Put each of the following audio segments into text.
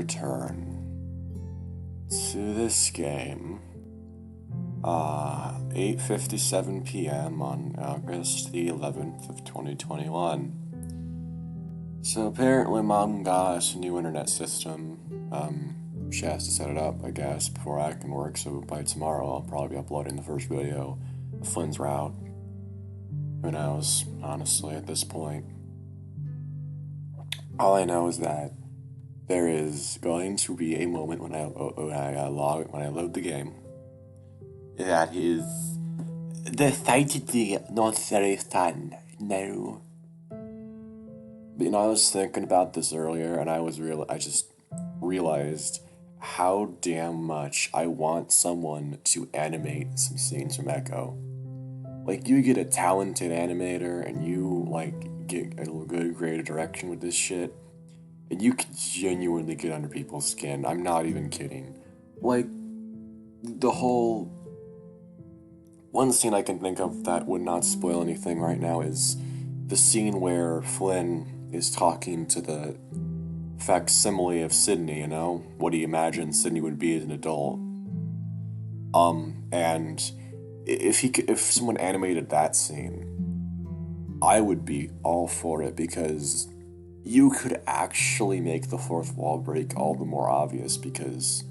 return to this game. 8:57 p.m. on August the 11th of 2021. So apparently Mom got us a new internet system. She has to set it up, I guess, before I can work, so by tomorrow I'll probably be uploading the first video of Flynn's route. Who knows, honestly, at this point. All I know is that there is going to be a moment when I load the game that is decidedly not very fun. No. But, I was thinking about this earlier, and I just realized how damn much I want someone to animate some scenes from Echo. Like, you get a talented animator, and you, get a good creative direction with this shit, and you can genuinely get under people's skin. I'm not even kidding. The whole... One scene I can think of that would not spoil anything right now is the scene where Flynn is talking to the facsimile of Sydney, what he imagines Sydney would be as an adult. And if someone animated that scene, I would be all for it, because you could actually make the fourth wall break all the more obvious because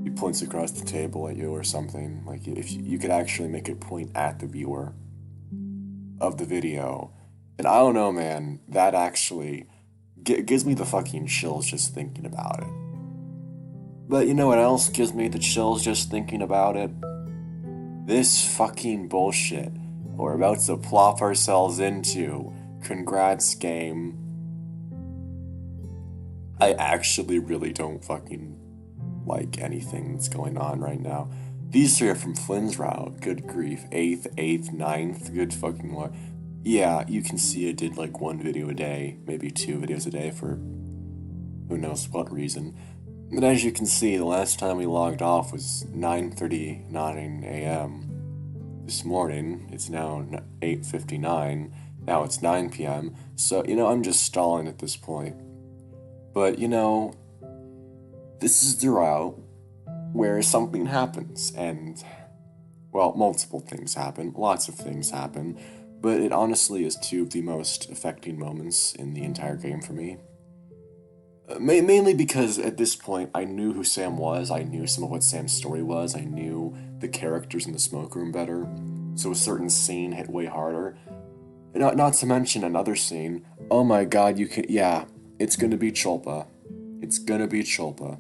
he points across the table at you or something. If you could actually make it point at the viewer of the video. And I don't know, man, that actually gives me the fucking chills just thinking about it. But you know what else gives me the chills just thinking about it? This fucking bullshit we're about to plop ourselves into. Congrats, game. I actually really don't fucking like anything that's going on right now. These three are from Flynn's route. Good grief. 8th, 9th. Good fucking luck. Yeah, you can see I did one video a day, maybe 2 videos a day for who knows what reason. But as you can see, the last time we logged off was 9:39 a.m. This morning. It's now 8:59. Now it's 9 p.m. So, I'm just stalling at this point. But, this is the route where something happens, and, well, multiple things happen, lots of things happen, but it honestly is 2 of the most affecting moments in the entire game for me. Mainly because at this point I knew who Sam was, I knew some of what Sam's story was, I knew the characters in the smoke room better, so a certain scene hit way harder. Not to mention another scene, oh my god, it's gonna be Chulpa. It's gonna be Chulpa.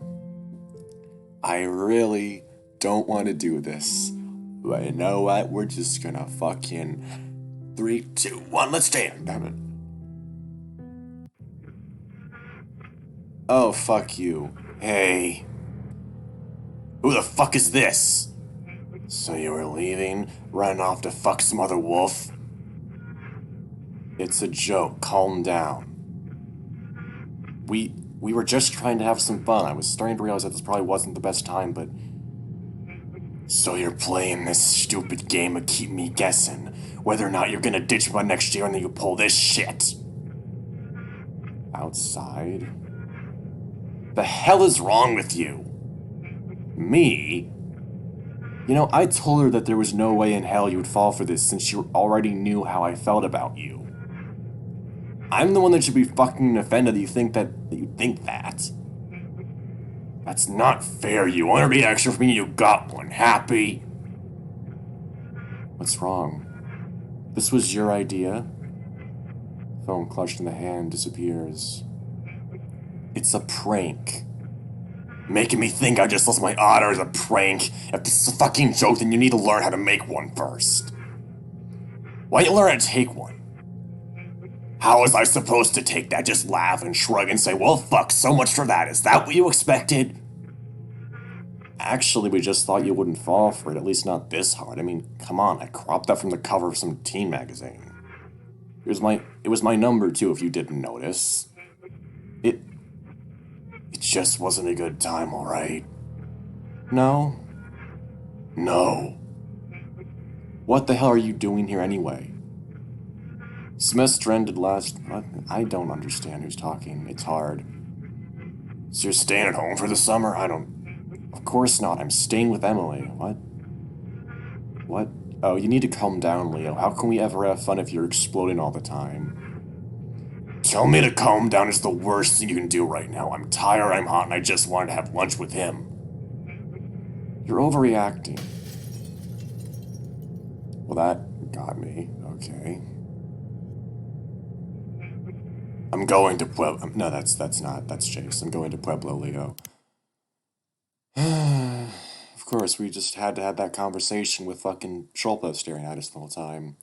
I really don't want to do this, but you know what, we're just gonna fucking 3, 2, 1, let's stand, damn it. Oh, fuck you. Hey. Who the fuck is this? So you were leaving, running off to fuck some other wolf? It's a joke, calm down. We were just trying to have some fun. I was starting to realize that this probably wasn't the best time, but... So you're playing this stupid game of keep me guessing whether or not you're gonna ditch by next year and then you pull this shit. Outside? The hell is wrong with you? Me? I told her that there was no way in hell you would fall for this since you already knew how I felt about you. I'm the one that should be fucking offended that you think that. That's not fair. You want to be extra for me, you got one. Happy? What's wrong? This was your idea? Phone clutched in the hand disappears. It's a prank. Making me think I just lost my otter is a prank. If this is a fucking joke, then you need to learn how to make one first. Why don't you learn how to take one? How was I supposed to take that? Just laugh and shrug and say, well, fuck, so much for that. Is that what you expected? Actually, we just thought you wouldn't fall for it, at least not this hard. I mean, come on, I cropped that from the cover of some teen magazine. It was my number, too, if you didn't notice. It just wasn't a good time, alright? No? No. What the hell are you doing here anyway? Semester ended last... I don't understand who's talking. It's hard. So you're staying at home for the summer? I don't... Of course not. I'm staying with Emily. What? What? Oh, you need to calm down, Leo. How can we ever have fun if you're exploding all the time? Tell me to calm down is the worst thing you can do right now. I'm tired, I'm hot, and I just wanted to have lunch with him. You're overreacting. Well, that got me. Okay. I'm going to Pueblo. No, that's not. That's Chase. I'm going to Pueblo, Leo. Of course, we just had to have that conversation with fucking Sholpo staring at us the whole time.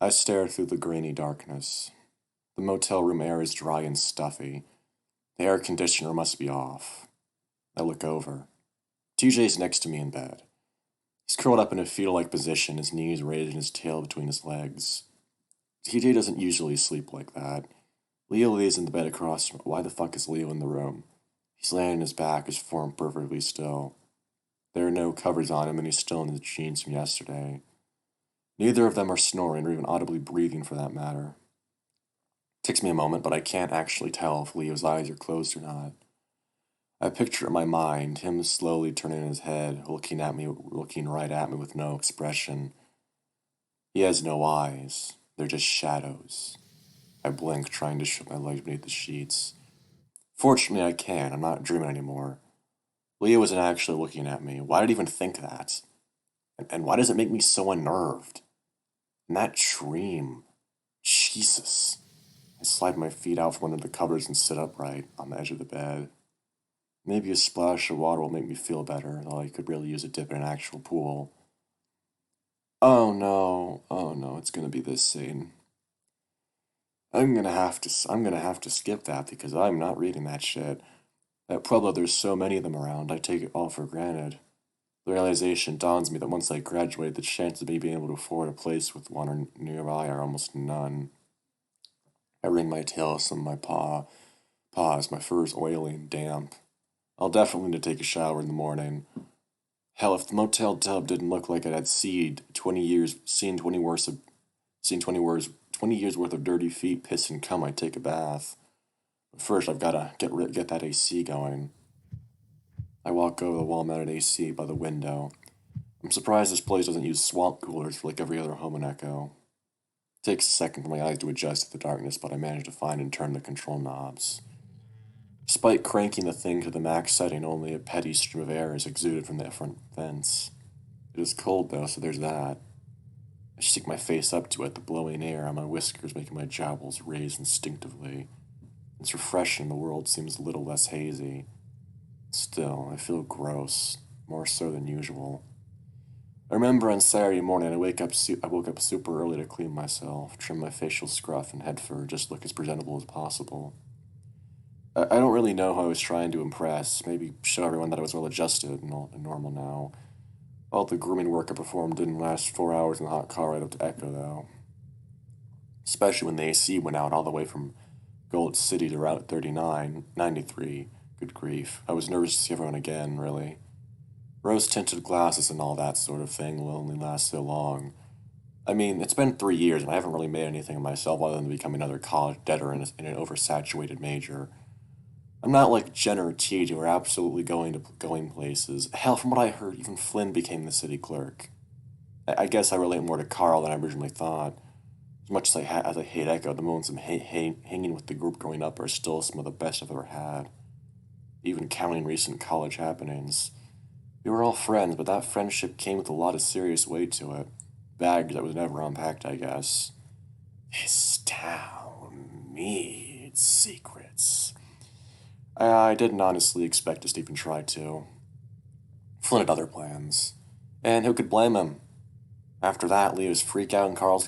I stare through the grainy darkness. The motel room air is dry and stuffy. The air conditioner must be off. I look over. TJ's next to me in bed. He's curled up in a fetal-like position, his knees raised and his tail between his legs. TJ doesn't usually sleep like that. Leo lays in the bed across from him. Why the fuck is Leo in the room? He's laying on his back, his form perfectly still. There are no covers on him, and he's still in his jeans from yesterday. Neither of them are snoring, or even audibly breathing for that matter. It takes me a moment, but I can't actually tell if Leo's eyes are closed or not. I picture in my mind him slowly turning his head, looking right at me with no expression. He has no eyes. They're just shadows. I blink, trying to shut my legs beneath the sheets. Fortunately, I can. I'm not dreaming anymore. Leo isn't actually looking at me. Why did I even think that? And why does it make me so unnerved? And that dream. Jesus. I slide my feet out from under the covers and sit upright on the edge of the bed. Maybe a splash of water will make me feel better, though I could really use a dip in an actual pool. Oh no, it's gonna be this scene. I'm gonna have to skip that because I'm not reading that shit. At Pueblo, there's so many of them around, I take it all for granted. The realization dawns me that once I graduate, the chances of me being able to afford a place with one or nearby are almost none. I wring my tail, some of my paws, my fur is oily and damp. I'll definitely need to take a shower in the morning. Hell, if the motel tub didn't look like it had seen 20 years worth of dirty feet, piss and cum, I'd take a bath. But first, I've gotta get that AC going. I walk over the wall-mounted AC by the window. I'm surprised this place doesn't use swamp coolers for like every other home in Echo. It takes a second for my eyes to adjust to the darkness, but I manage to find and turn the control knobs. Despite cranking the thing to the max setting, only a petty stream of air is exuded from the front vents. It is cold, though, so there's that. I stick my face up to it, the blowing air on my whiskers making my jowls raise instinctively. It's refreshing, the world seems a little less hazy. Still, I feel gross, more so than usual. I remember on Saturday morning I woke up super early to clean myself, trim my facial scruff and head fur, just look as presentable as possible. I don't really know who I was trying to impress, maybe show everyone that I was well adjusted and normal now. All the grooming work I performed didn't last 4 hours in the hot car right up to Echo, though. Especially when the AC went out all the way from Gold City to Route 39, 93. Good grief. I was nervous to see everyone again, really. Rose-tinted glasses and all that sort of thing will only last so long. I mean, it's been 3 years and I haven't really made anything of myself other than become another college debtor in an oversaturated major. I'm not like Jenna or TJ who are absolutely going places. Hell, from what I heard, even Flynn became the city clerk. I guess I relate more to Carl than I originally thought. As much as I hate Echo, the moments of hanging with the group growing up are still some of the best I've ever had. Even counting recent college happenings. We were all friends, but that friendship came with a lot of serious weight to it. Baggage that was never unpacked, I guess. This town needs secrets. I didn't honestly expect us to even try to. Flynn had other plans. And who could blame him? After that, Leo's freak out and Carl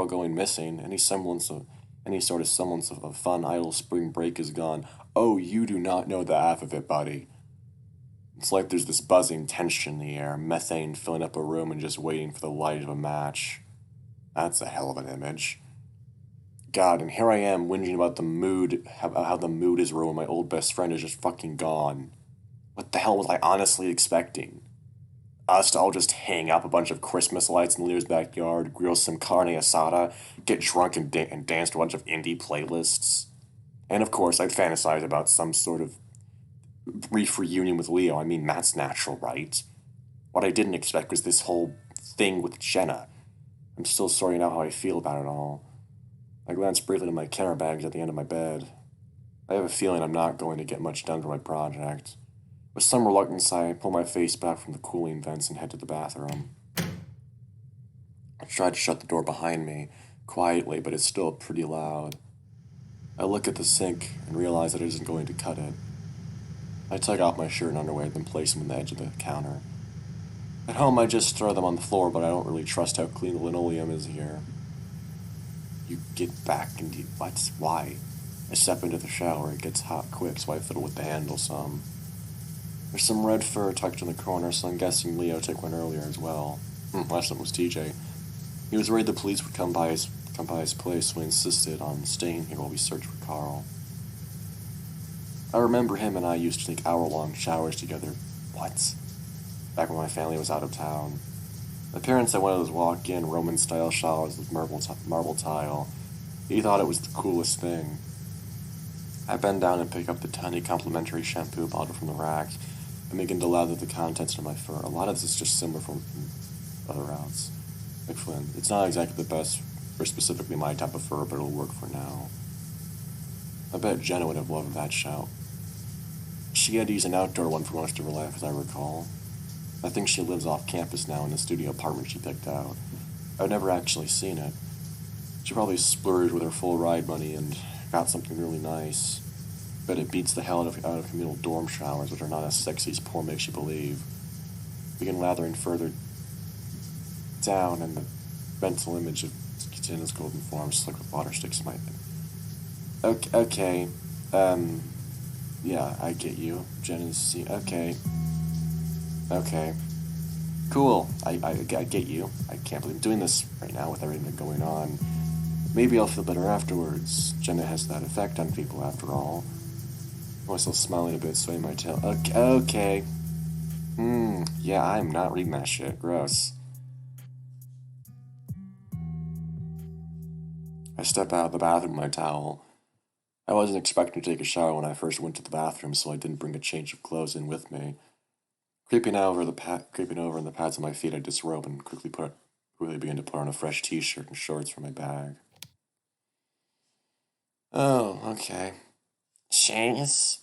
going missing. Any sort of semblance of a fun, idle spring break is gone. Oh, you do not know the half of it, buddy. It's like there's this buzzing tension in the air, methane filling up a room and just waiting for the light of a match. That's a hell of an image. God, and here I am whinging about the mood, how the mood is ruined. My old best friend is just fucking gone. What the hell was I honestly expecting? Us to all just hang up a bunch of Christmas lights in Leo's backyard, grill some carne asada, get drunk and dance to a bunch of indie playlists? And of course, I'd fantasize about some sort of brief reunion with Leo. I mean, that's natural, right? What I didn't expect was this whole thing with Jenna. I'm still sorting out how I feel about it all. I glance briefly at my camera bags at the end of my bed. I have a feeling I'm not going to get much done for my project. With some reluctance, I pull my face back from the cooling vents and head to the bathroom. I try to shut the door behind me, quietly, but it's still pretty loud. I look at the sink and realize that it isn't going to cut it. I take off my shirt and underwear, then place them on the edge of the counter. At home, I just throw them on the floor, but I don't really trust how clean the linoleum is here. You get back and you... What? Why? I step into the shower. It gets hot quick, so I fiddle with the handle some. There's some red fur tucked in the corner, so I'm guessing Leo took one earlier as well. Last one was TJ. He was worried the police would come by his place, so he insisted on staying here while we searched for Carl. I remember him and I used to take hour-long showers together. What? Back when my family was out of town. My parents had one of those walk-in Roman-style showers with marble tile. He thought it was the coolest thing. I bend down and pick up the tiny complimentary shampoo bottle from the rack and begin to lather the contents of my fur. A lot of this is just similar from other routes. Like Flynn, it's not exactly the best for specifically my type of fur, but it'll work for now. I bet Jenna would have loved that shout. She had to use an outdoor one for most of her life, as I recall. I think she lives off campus now in the studio apartment she picked out. I've never actually seen it. She probably splurged with her full ride money and got something really nice. But it beats the hell out of communal dorm showers, which are not as sexy as porn makes you believe. Begin lathering further down, and the mental image of Jenna's golden form slick with water sticks might... Okay, yeah, I get you. Jenna's... Okay. Cool. I get you. I can't believe I'm doing this right now with everything going on. Maybe I'll feel better afterwards. Jenna has that effect on people, after all. I'm still smiling a bit, swaying my tail. Okay. Yeah, I'm not reading that shit. Gross. I step out of the bathroom with my towel. I wasn't expecting to take a shower when I first went to the bathroom, so I didn't bring a change of clothes in with me. Creeping over in the pads of my feet, I disrobe and quickly begin to put on a fresh t-shirt and shorts from my bag. Oh, okay. Chase?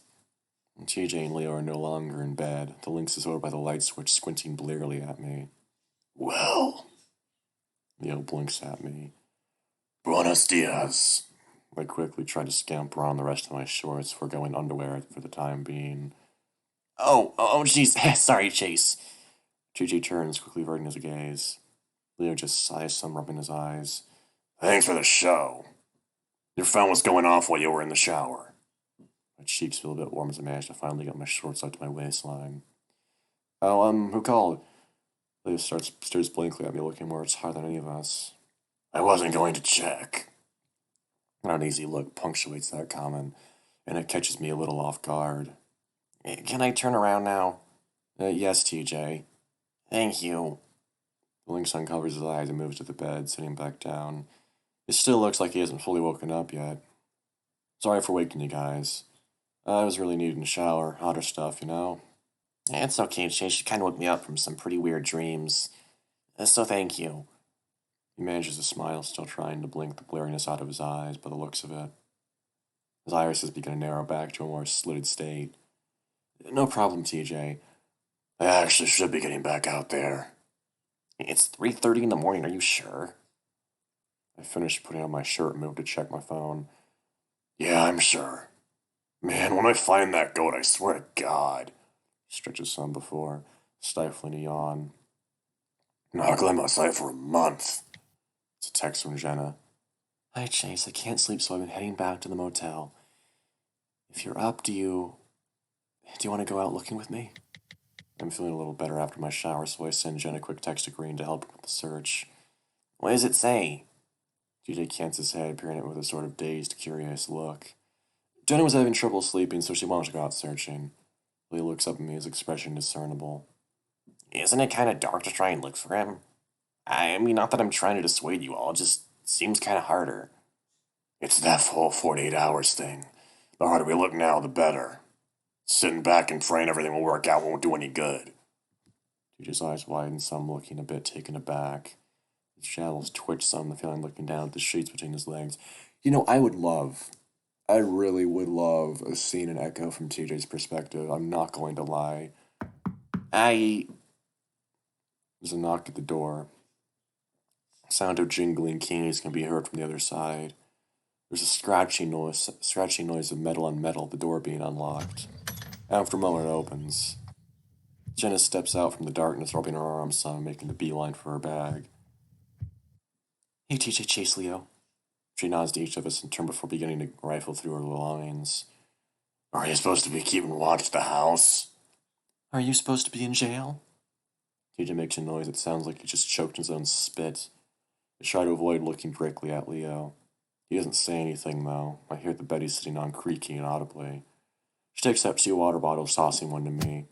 TJ and Leo are no longer in bed. The lynx is over by the light switch, squinting blearily at me. Well, Leo blinks at me. Buenos dias. I quickly try to scamper on the rest of my shorts, foregoing underwear for the time being. Oh, jeez. Sorry, Chase. TJ turns, quickly averting his gaze. Leo just sighs some, rubbing his eyes. Thanks for the show. Your phone was going off while you were in the shower. My cheeks feel a bit warm as I manage to finally get my shorts up to my waistline. Oh, who called? Leo stares blankly at me, looking more tired than any of us. I wasn't going to check. An uneasy look punctuates that comment, and it catches me a little off guard. Can I turn around now? Yes, TJ. Thank you. The lynx uncovers his eyes and moves to the bed, sitting back down. It still looks like he hasn't fully woken up yet. Sorry for waking you guys. I was really needing a shower, hotter stuff, you know? It's okay, Chase. You kind of woke me up from some pretty weird dreams. So thank you. He manages to smile, still trying to blink the blariness out of his eyes by the looks of it. His irises begin to narrow back to a more slitted state. No problem, TJ. I actually should be getting back out there. It's 3:30 in the morning, are you sure? I finished putting on my shirt and moved to check my phone. Yeah, I'm sure. Man, when I find that goat, I swear to God. He stretches some before, stifling a yawn. Not gonna let my sight for a month. It's a text from Jenna. Hi, Chase. I can't sleep, so I've been heading back to the motel. If you're up, do you want to go out looking with me? I'm feeling a little better after my shower, so I send Jen a quick text agreeing to help with the search. What does it say? TJ cants his head, peering at me with a sort of dazed, curious look. Jenna was having trouble sleeping, so she wanted to go out searching. Lee looks up at me, his expression discernible. Isn't it kind of dark to try and look for him? I mean, not that I'm trying to dissuade you all, it just seems kind of harder. It's that whole 48 hours thing. The harder we look now, the better. Sitting back and praying everything will work out won't do any good. TJ's eyes widen some, looking a bit taken aback. His shadows twitch some, the feeling looking down at the sheets between his legs. You know, I really would love a scene and echo from TJ's perspective. I'm not going to lie. There's a knock at the door. Sound of jingling keys can be heard from the other side. There's a scratching noise of metal on metal, the door being unlocked. After a moment, it opens. Jenna steps out from the darkness, rubbing her arms some, making the beeline for her bag. Hey, TJ, Chase Leo. She nods to each of us in turn before beginning to rifle through her belongings. Are you supposed to be keeping watch at the house? Are you supposed to be in jail? TJ makes a noise that sounds like he just choked in his own spit. I try to avoid looking directly at Leo. He doesn't say anything, though. I hear the bed he's sitting on creaking inaudibly. She takes out 2 water bottles, tossing one to me.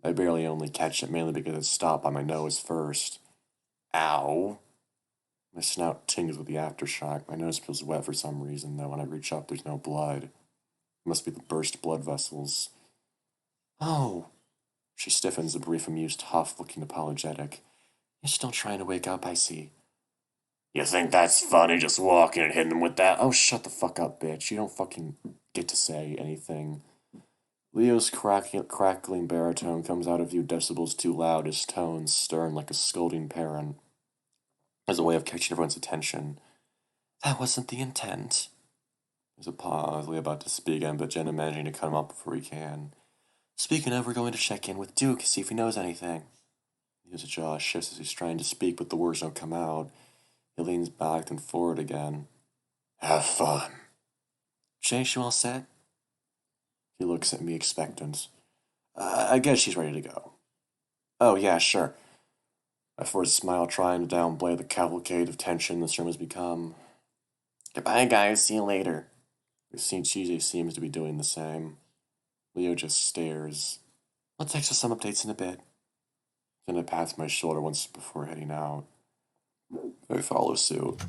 I barely only catch it, mainly because it stopped by my nose first. Ow. My snout tings with the aftershock. My nose feels wet for some reason, though. When I reach up, there's no blood. It must be the burst blood vessels. Oh. She stiffens, a brief amused huff, looking apologetic. You're still trying to wake up, I see. You think that's funny, just walking and hitting them with that? Oh, shut the fuck up, bitch. You don't fucking get to say anything. Leo's crackling baritone comes out a few decibels too loud, his tone stern like a scolding parent, as a way of catching everyone's attention. That wasn't the intent. There's a pause, Leo about to speak again, but Jenna managing to cut him off before he can. Speaking of, we're going to check in with Duke, see if he knows anything. Leo's jaw shifts as he's trying to speak, but the words don't come out. He leans back and forward again. Have fun. Chase, you all set? He looks at me expectant. I guess she's ready to go. Oh, yeah, sure. I force a smile, trying to downplay the cavalcade of tension this room has become. Goodbye, guys. See you later. TJ seems to be doing the same. Leo just stares. I'll text us some updates in a bit. Then I pat my shoulder once before heading out. I follow suit.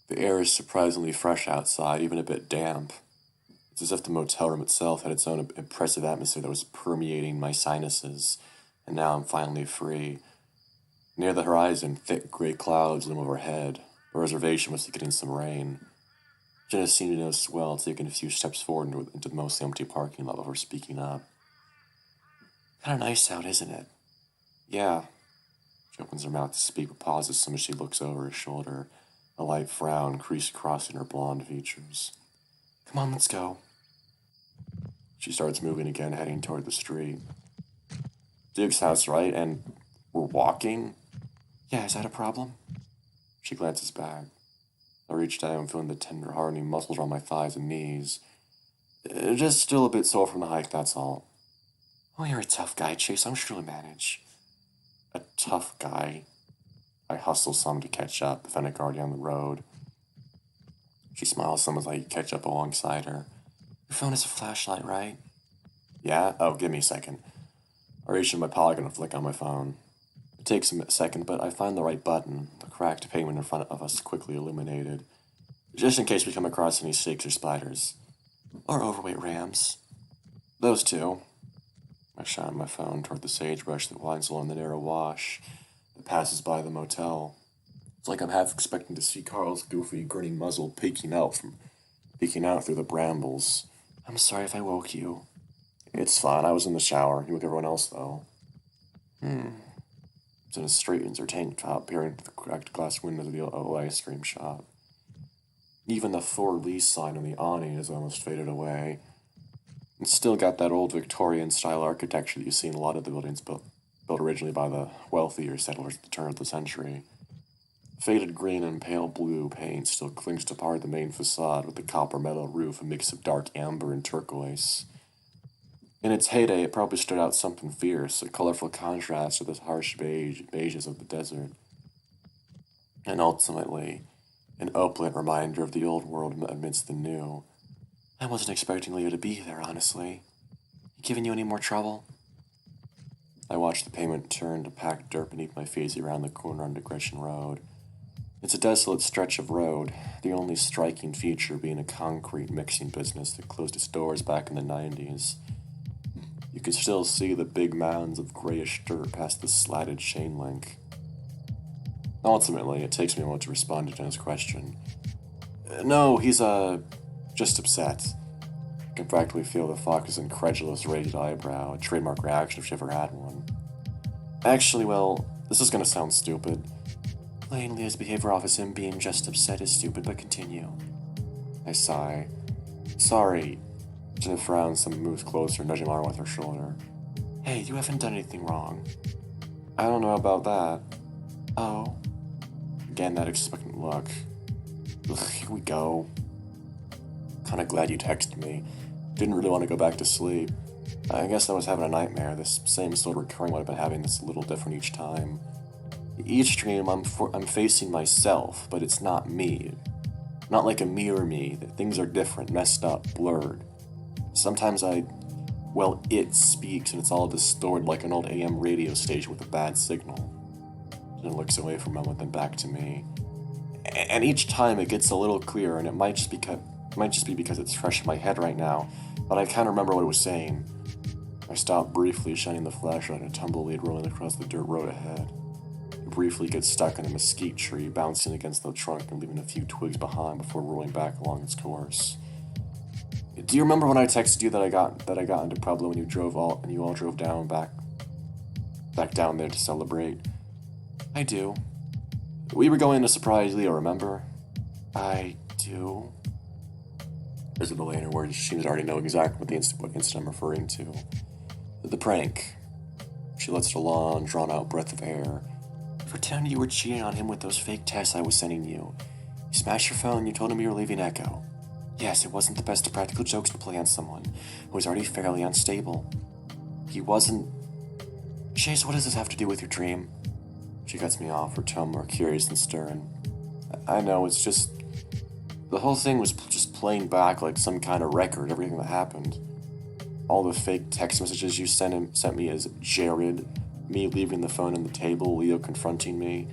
The air is surprisingly fresh outside, even a bit damp. It's as if the motel room itself had its own impressive atmosphere that was permeating my sinuses, and now I'm finally free. Near the horizon, thick gray clouds loom overhead. A reservation must be getting some rain. Jenna seemed to notice well, taking a few steps forward into the mostly empty parking lot before speaking up. Kinda nice out, isn't it? Yeah. She opens her mouth to speak, but pauses so much she looks over her shoulder, a light frown crease-crossing her blonde features. Come on, let's go. She starts moving again, heading toward the street. Duke's house, right? And we're walking? Yeah, is that a problem? She glances back. I reach down, feeling the tender, hardening muscles around my thighs and knees. Just still a bit sore from the hike, that's all. Oh, you're a tough guy, Chase. I'm sure you'll manage. A tough guy? I hustle some to catch up, the fennec already on the road. She smiles some as I catch up alongside her. Your phone has a flashlight, right? Yeah? Oh, give me a second. I reach in my pocket and flick on my phone. It takes a second, but I find the right button, the cracked pavement in front of us quickly illuminated, just in case we come across any snakes or spiders. Or overweight rams. Those two. I shine my phone toward the sagebrush that winds along the narrow wash that passes by the motel. It's like I'm half expecting to see Carl's goofy, grinning muzzle peeking out through the brambles. I'm sorry if I woke you. It's fine, I was in the shower. You with everyone else, though. Jenna straightens her tank top, peering through the cracked glass windows of the old ice cream shop. Even the for lease sign on the awning has almost faded away. It's still got that old Victorian-style architecture that you see in a lot of the buildings built originally by the wealthier settlers at the turn of the century. Faded green and pale blue paint still clings to part of the main facade with the copper metal roof, a mix of dark amber and turquoise. In its heyday, it probably stood out something fierce, a colorful contrast to the harsh beiges of the desert. And ultimately, an opulent reminder of the old world amidst the new. I wasn't expecting Leo to be there, honestly. He giving you any more trouble? I watched the pavement turn to packed dirt beneath my feet around the corner on Digression Road. It's a desolate stretch of road, the only striking feature being a concrete mixing business that closed its doors back in the 90s. You can still see the big mounds of grayish dirt past the slatted chain link. Ultimately, it takes me a moment to respond to Jenna's question. No, he's, just upset. I can practically feel the fox's incredulous raised eyebrow, a trademark reaction if she ever had one. Actually, well, this is gonna sound stupid. Plainly, his behavior off as him being just upset is stupid, but continue. I sigh. Sorry. Jenna frowns and moves closer, nudging my arm with her shoulder. Hey, you haven't done anything wrong. I don't know about that. Oh. Again, that expectant look. Ugh, here we go. Kinda glad you texted me. Didn't really want to go back to sleep. I guess I was having a nightmare. This same sort of recurring what I've been having that's a little different each time. Each dream, I'm facing myself, but it's not me. Not like a mirror me, that things are different, messed up, blurred. Sometimes it speaks and it's all distorted like an old AM radio station with a bad signal. Then it looks away for a moment, then back to me. And each time it gets a little clearer, and it might just be because it's fresh in my head right now, but I can't remember what it was saying. I stopped briefly, shining the flashlight on a tumbleweed rolling across the dirt road ahead. It briefly gets stuck in a mesquite tree, bouncing against the trunk and leaving a few twigs behind before rolling back along its course. Do you remember when I texted you that I got into Pueblo and you all drove down back down there to celebrate? I do. We were going to surprise Leo, remember? I do. There's a delay in her words. She seems to already know exactly what incident I'm referring to. The prank. She lets out a long, drawn-out breath of air. Pretend you were cheating on him with those fake tests I was sending you. You smashed your phone and you told him you were leaving Echo. Yes, it wasn't the best of practical jokes to play on someone who was already fairly unstable. He wasn't... Chase, what does this have to do with your dream? She cuts me off, her tone more curious than stern. I know, it's just... The whole thing was just playing back like some kind of record, everything that happened. All the fake text messages you sent me as Jared, me leaving the phone on the table, Leo confronting me,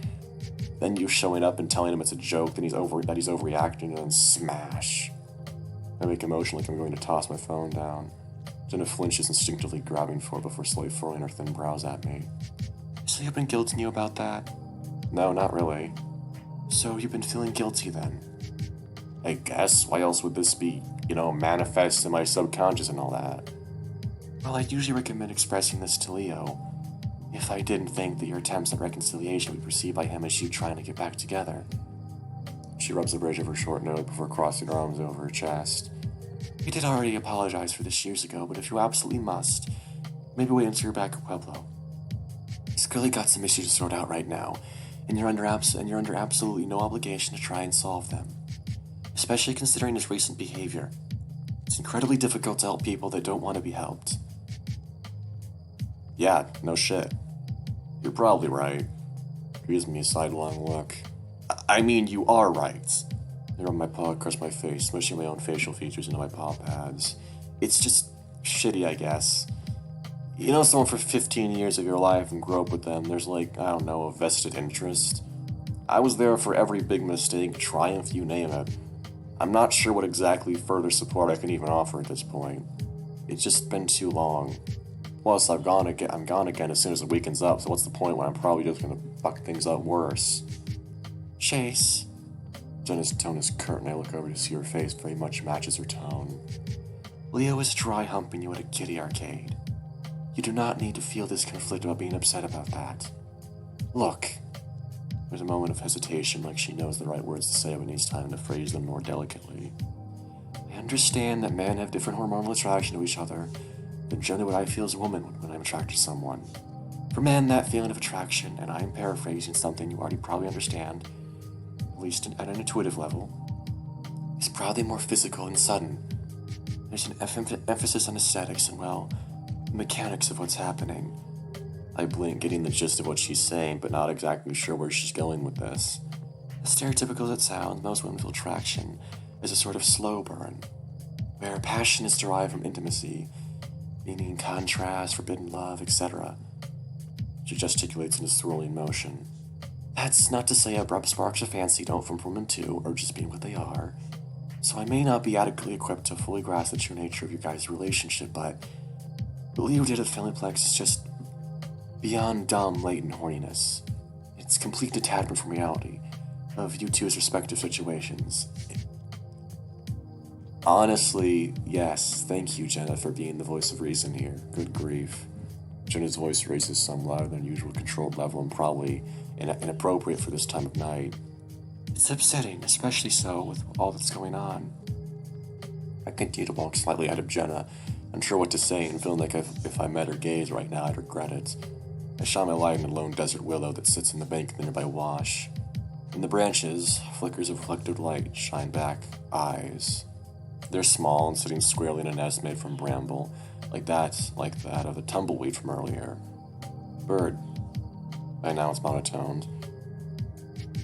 then you showing up and telling him it's a joke, that he's overreacting, and then smash. I make a motion like I'm going to toss my phone down. Jenna flinches, instinctively grabbing for it before slowly furrowing her thin brows at me. So you've been guilting you about that? No, not really. So you've been feeling guilty then? I guess. Why else would this be, manifest in my subconscious and all that? Well, I'd usually recommend expressing this to Leo, if I didn't think that your attempts at reconciliation would be perceived by him as you trying to get back together. She rubs the bridge of her short nose before crossing her arms over her chest. We did already apologize for this years ago, but if you absolutely must, maybe wait until you're back at Pueblo. He's clearly got some issues to sort out right now, and you're under absolutely no obligation to try and solve them, especially considering his recent behavior. It's incredibly difficult to help people that don't want to be helped. Yeah, no shit. You're probably right. He gives me a sidelong look. I mean, you are right. I rub my paw across my face, smushing my own facial features into my paw pads. It's just shitty, I guess. You know someone for 15 years of your life and grow up with them, there's a vested interest. I was there for every big mistake, triumph, you name it. I'm not sure what exactly further support I can even offer at this point. It's just been too long. Plus, I'm gone again as soon as the weekend's up, so what's the point when I'm probably just gonna fuck things up worse? Chase. Jenna's tone is curt, and I look over to see her face very much matches her tone. Leo is dry humping you at a kiddie arcade. You do not need to feel this conflict about being upset about that. Look. There's a moment of hesitation, like she knows the right words to say but needs time to phrase them more delicately. I understand that men have different hormonal attraction to each other than generally what I feel as a woman when I'm attracted to someone. For men, that feeling of attraction, and I'm paraphrasing something you already probably understand, at least at an intuitive level, is probably more physical and sudden. There's an emphasis on aesthetics and, the mechanics of what's happening. I blink, getting the gist of what she's saying, but not exactly sure where she's going with this. As stereotypical as it sounds, most women feel attraction as a sort of slow burn, where passion is derived from intimacy, meaning contrast, forbidden love, etc. She gesticulates in a swirling motion. That's not to say abrupt sparks of fancy don't form from them too, or just being what they are. So I may not be adequately equipped to fully grasp the true nature of your guys' relationship, but what Leo did at Familyplex is just beyond dumb, latent horniness. It's complete detachment from reality of you two's respective situations. Honestly, yes, thank you, Jenna, for being the voice of reason here. Good grief. Jenna's voice raises some louder than usual controlled level and probably inappropriate for this time of night. It's upsetting, especially so with all that's going on. I continue to walk slightly ahead of Jenna, unsure what to say and feeling like if I met her gaze right now, I'd regret it. I shine my light on a lone desert willow that sits in the bank of the nearby wash. In the branches, flickers of reflected light shine back eyes. They're small and sitting squarely in a nest made from bramble, like that of the tumbleweed from earlier. Bird, I announce monotoned.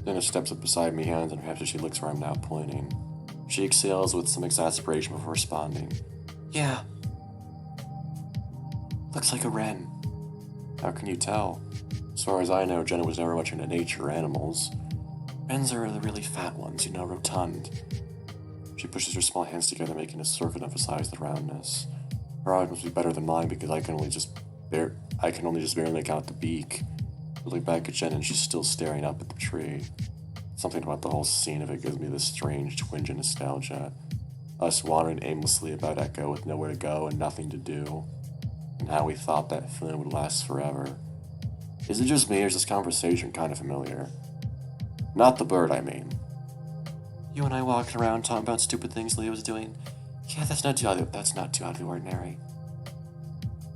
Jenna steps up beside me, hands in her hips as she looks where I'm now pointing. She exhales with some exasperation before responding. Yeah. Looks like a wren. How can you tell? As far as I know, Jenna was never much into nature or animals. Wrens are the really fat ones, rotund. She pushes her small hands together, making a circle to emphasize the roundness. Her eyes must be better than mine because I can only just barely make out the beak. I look back at Jen and she's still staring up at the tree. Something about the whole scene of it gives me this strange twinge of nostalgia. Us wandering aimlessly about Echo with nowhere to go and nothing to do. And how we thought that feeling would last forever. Is it just me or is this conversation kind of familiar? Not the bird, I mean. You and I walking around talking about stupid things Leo was doing? Yeah, that's not too out of the ordinary.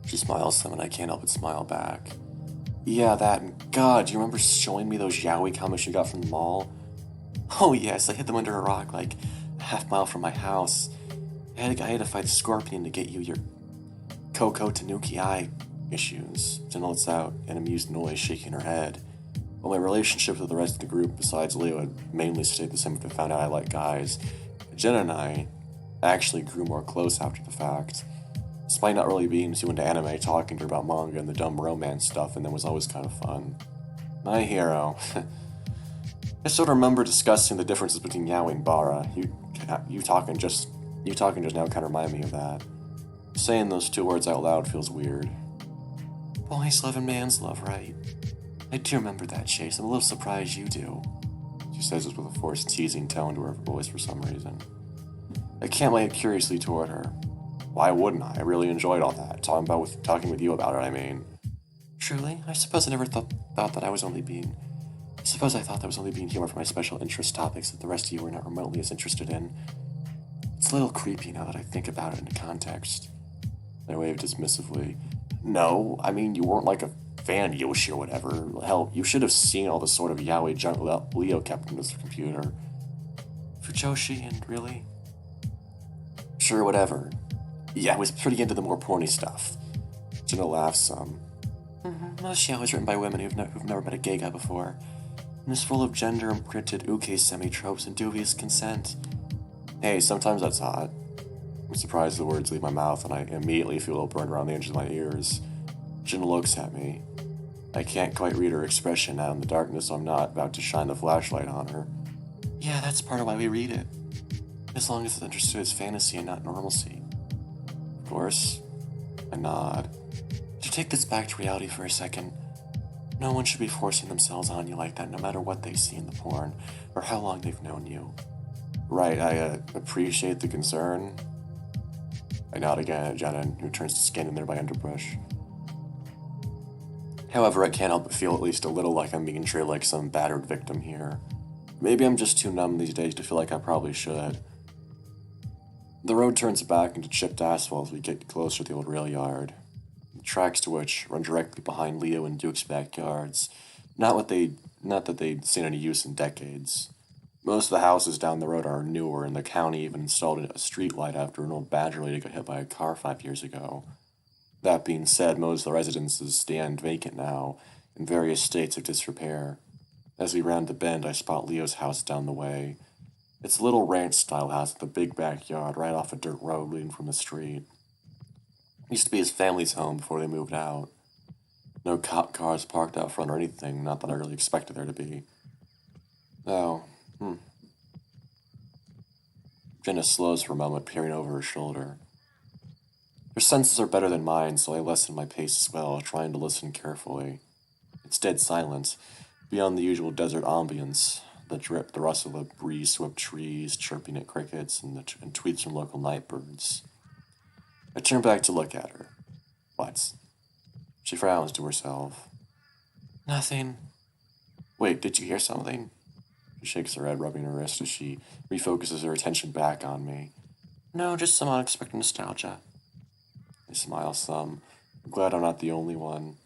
She smiles some and I can't help but smile back. Yeah, that, and God, do you remember showing me those yaoi comics you got from the mall? Oh yes, I hid them under a rock like a half-mile from my house. I had to fight a scorpion to get you your Koko Tanuki eye issues. Jenna lets out an amused noise, shaking her head. While my relationship with the rest of the group, besides Leo, had mainly stayed the same after I found out I like guys, Jenna and I actually grew more close after the fact. Despite not really being too into anime, talking to her about manga and the dumb romance stuff, and that was always kind of fun. My hero. I still remember discussing the differences between yaoi and bara. You talking just now kind of remind me of that. Saying those two words out loud feels weird. Boys love and man's love, right? I do remember that, Chase. I'm a little surprised you do. She says this with a forced teasing tone to her voice for some reason. I cant my head curiously toward her. Why wouldn't I? I really enjoyed all that. Talking with you about it, I mean. Truly? I suppose I never thought that I was only being... I suppose I thought that was only being humor for my special interest topics that the rest of you were not remotely as interested in. It's a little creepy now that I think about it in context. I waved dismissively. No, I mean, you weren't like a fan Yoshi or whatever. Hell, you should have seen all the sort of yaoi junk Leo kept in his computer. Fujoshi and really? Sure, whatever. Yeah, I was pretty into the more porny stuff. Jenna laughs some. Most yaoi is written by women who've never met a gay guy before, and is full of gender-imprinted uke semi-tropes and dubious consent. Hey, sometimes that's hot. I'm surprised the words leave my mouth, and I immediately feel a burn around the edges of my ears. Jenna looks at me. I can't quite read her expression out in the darkness, so I'm not about to shine the flashlight on her. Yeah, that's part of why we read it. As long as it's understood as fantasy and not normalcy. Of course, I nod. To take this back to reality for a second, no one should be forcing themselves on you like that, no matter what they see in the porn, or how long they've known you. Right, I appreciate the concern. I nod again at Jenna, who turns to scan the nearby underbrush. However, I can't help but feel at least a little like I'm being treated like some battered victim here. Maybe I'm just too numb these days to feel like I probably should. The road turns back into chipped asphalt as we get closer to the old rail yard. The tracks to which run directly behind Leo and Duke's backyards. Not that they'd seen any use in decades. Most of the houses down the road are newer, and the county even installed a street light after an old Badger lady got hit by a car 5 years ago. That being said, most of the residences stand vacant now, in various states of disrepair. As we round the bend, I spot Leo's house down the way. It's a little ranch-style house with a big backyard right off a dirt road leading from the street. It used to be his family's home before they moved out. No cop cars parked out front or anything, not that I really expected there to be. Oh, Jenna slows for a moment, peering over her shoulder. Her senses are better than mine, so I lessen my pace as well, trying to listen carefully. It's dead silent, beyond the usual desert ambience, the drip, the rustle of breeze-swept trees, chirping at crickets, and tweets from local night birds. I turn back to look at her. What? She frowns to herself. Nothing. Wait, did you hear something? She shakes her head, rubbing her wrist as she refocuses her attention back on me. No, just some unexpected nostalgia. I smile some. I'm glad I'm not the only one.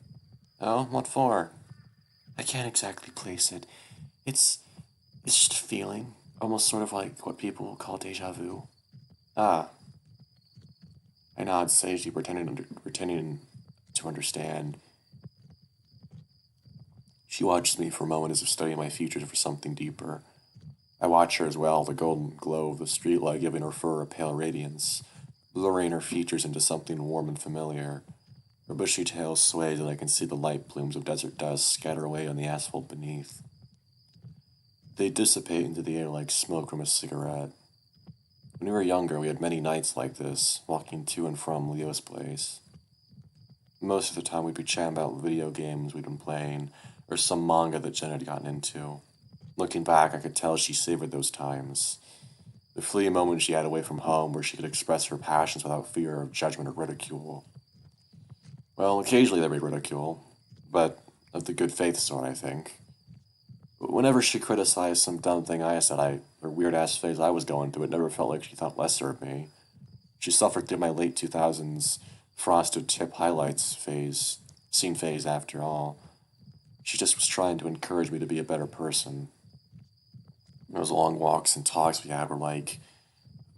Oh, what for? I can't exactly place it. It's it's just a feeling, almost sort of like what people call deja vu. Ah, I nod sagely, pretending to understand. She watches me for a moment as if studying my features for something deeper. I watch her as well, the golden glow of the streetlight giving her fur a pale radiance, blurring her features into something warm and familiar. Her bushy tail sways, and I can see the light plumes of desert dust scatter away on the asphalt beneath. They dissipate into the air like smoke from a cigarette. When we were younger, we had many nights like this, walking to and from Leo's place. Most of the time, we'd be chatting about video games we'd been playing, or some manga that Jen had gotten into. Looking back, I could tell she savored those times. The fleeting moments she had away from home where she could express her passions without fear of judgment or ridicule. Well, occasionally there would be ridicule, but of the good faith sort, I think. Whenever she criticized some dumb thing I said, or weird ass phase I was going through, it never felt like she thought lesser of me. She suffered through my late 2000s frosted tip highlights scene phase after all. She just was trying to encourage me to be a better person. Those long walks and talks we had were like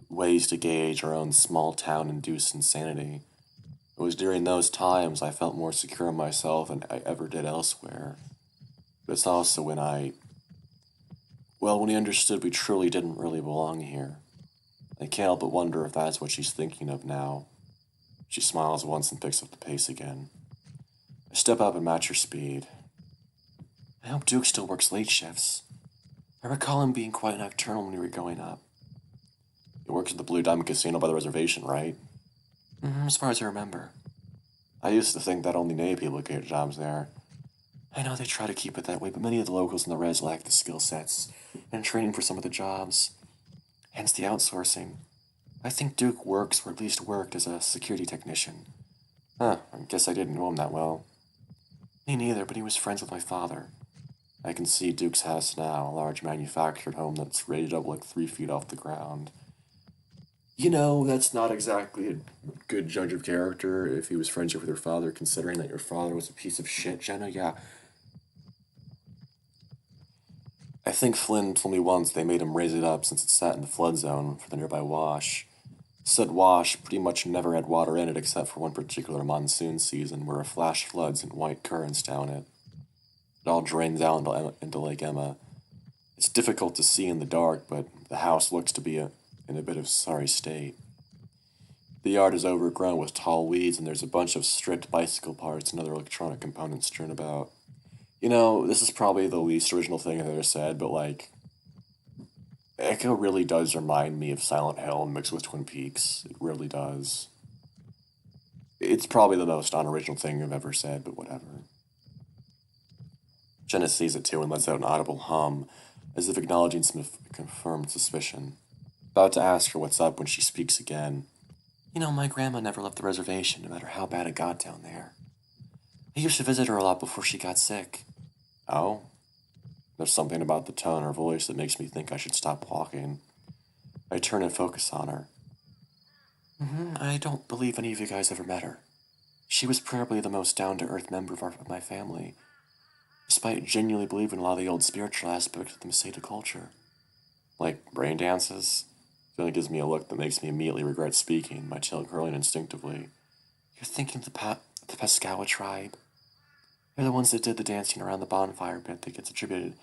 ways to gauge our own small town induced insanity. It was during those times I felt more secure in myself than I ever did elsewhere. But it's also when we understood we truly didn't really belong here. I can't help but wonder if that's what she's thinking of now. She smiles once and picks up the pace again. I step up and match her speed. I hope Duke still works late shifts. I recall him being quite nocturnal when we were growing up. He works at the Blue Diamond Casino by the reservation, right? As far as I remember. I used to think that only Navy people get jobs there. I know they try to keep it that way, but many of the locals in the res lack the skill sets and training for some of the jobs. Hence the outsourcing. I think Duke works, or at least worked, as a security technician. Huh, I guess I didn't know him that well. Me neither, but he was friends with my father. I can see Duke's house now, a large manufactured home that's rated up like 3 feet off the ground. You know, that's not exactly a good judge of character if he was friends with your father, considering that your father was a piece of shit, Jenna. Yeah. I think Flynn told me once they made him raise it up since it sat in the flood zone for the nearby wash. Said wash pretty much never had water in it except for one particular monsoon season where a flash floods and white currents down it. It all drains out into Lake Emma. It's difficult to see in the dark, but the house looks to be in a bit of sorry state. The yard is overgrown with tall weeds, and there's a bunch of stripped bicycle parts and other electronic components strewn about. You know, this is probably the least original thing I've ever said, but like, Echo really does remind me of Silent Hill mixed with Twin Peaks. It really does. It's probably the most unoriginal thing I've ever said, but whatever. Jenna sees it too and lets out an audible hum, as if acknowledging some confirmed suspicion. About to ask her what's up when she speaks again. You know, my grandma never left the reservation, no matter how bad it got down there. I used to visit her a lot before she got sick. Oh? There's something about the tone in her voice that makes me think I should stop walking. I turn and focus on her. I don't believe any of you guys ever met her. She was probably the most down-to-earth member of my family, despite genuinely believing a lot of the old spiritual aspects of the Masada culture. Like brain dances? It only gives me a look that makes me immediately regret speaking, my tail curling instinctively. You're thinking of the Pascawa tribe? They're the ones that did the dancing around the bonfire pit that gets attributed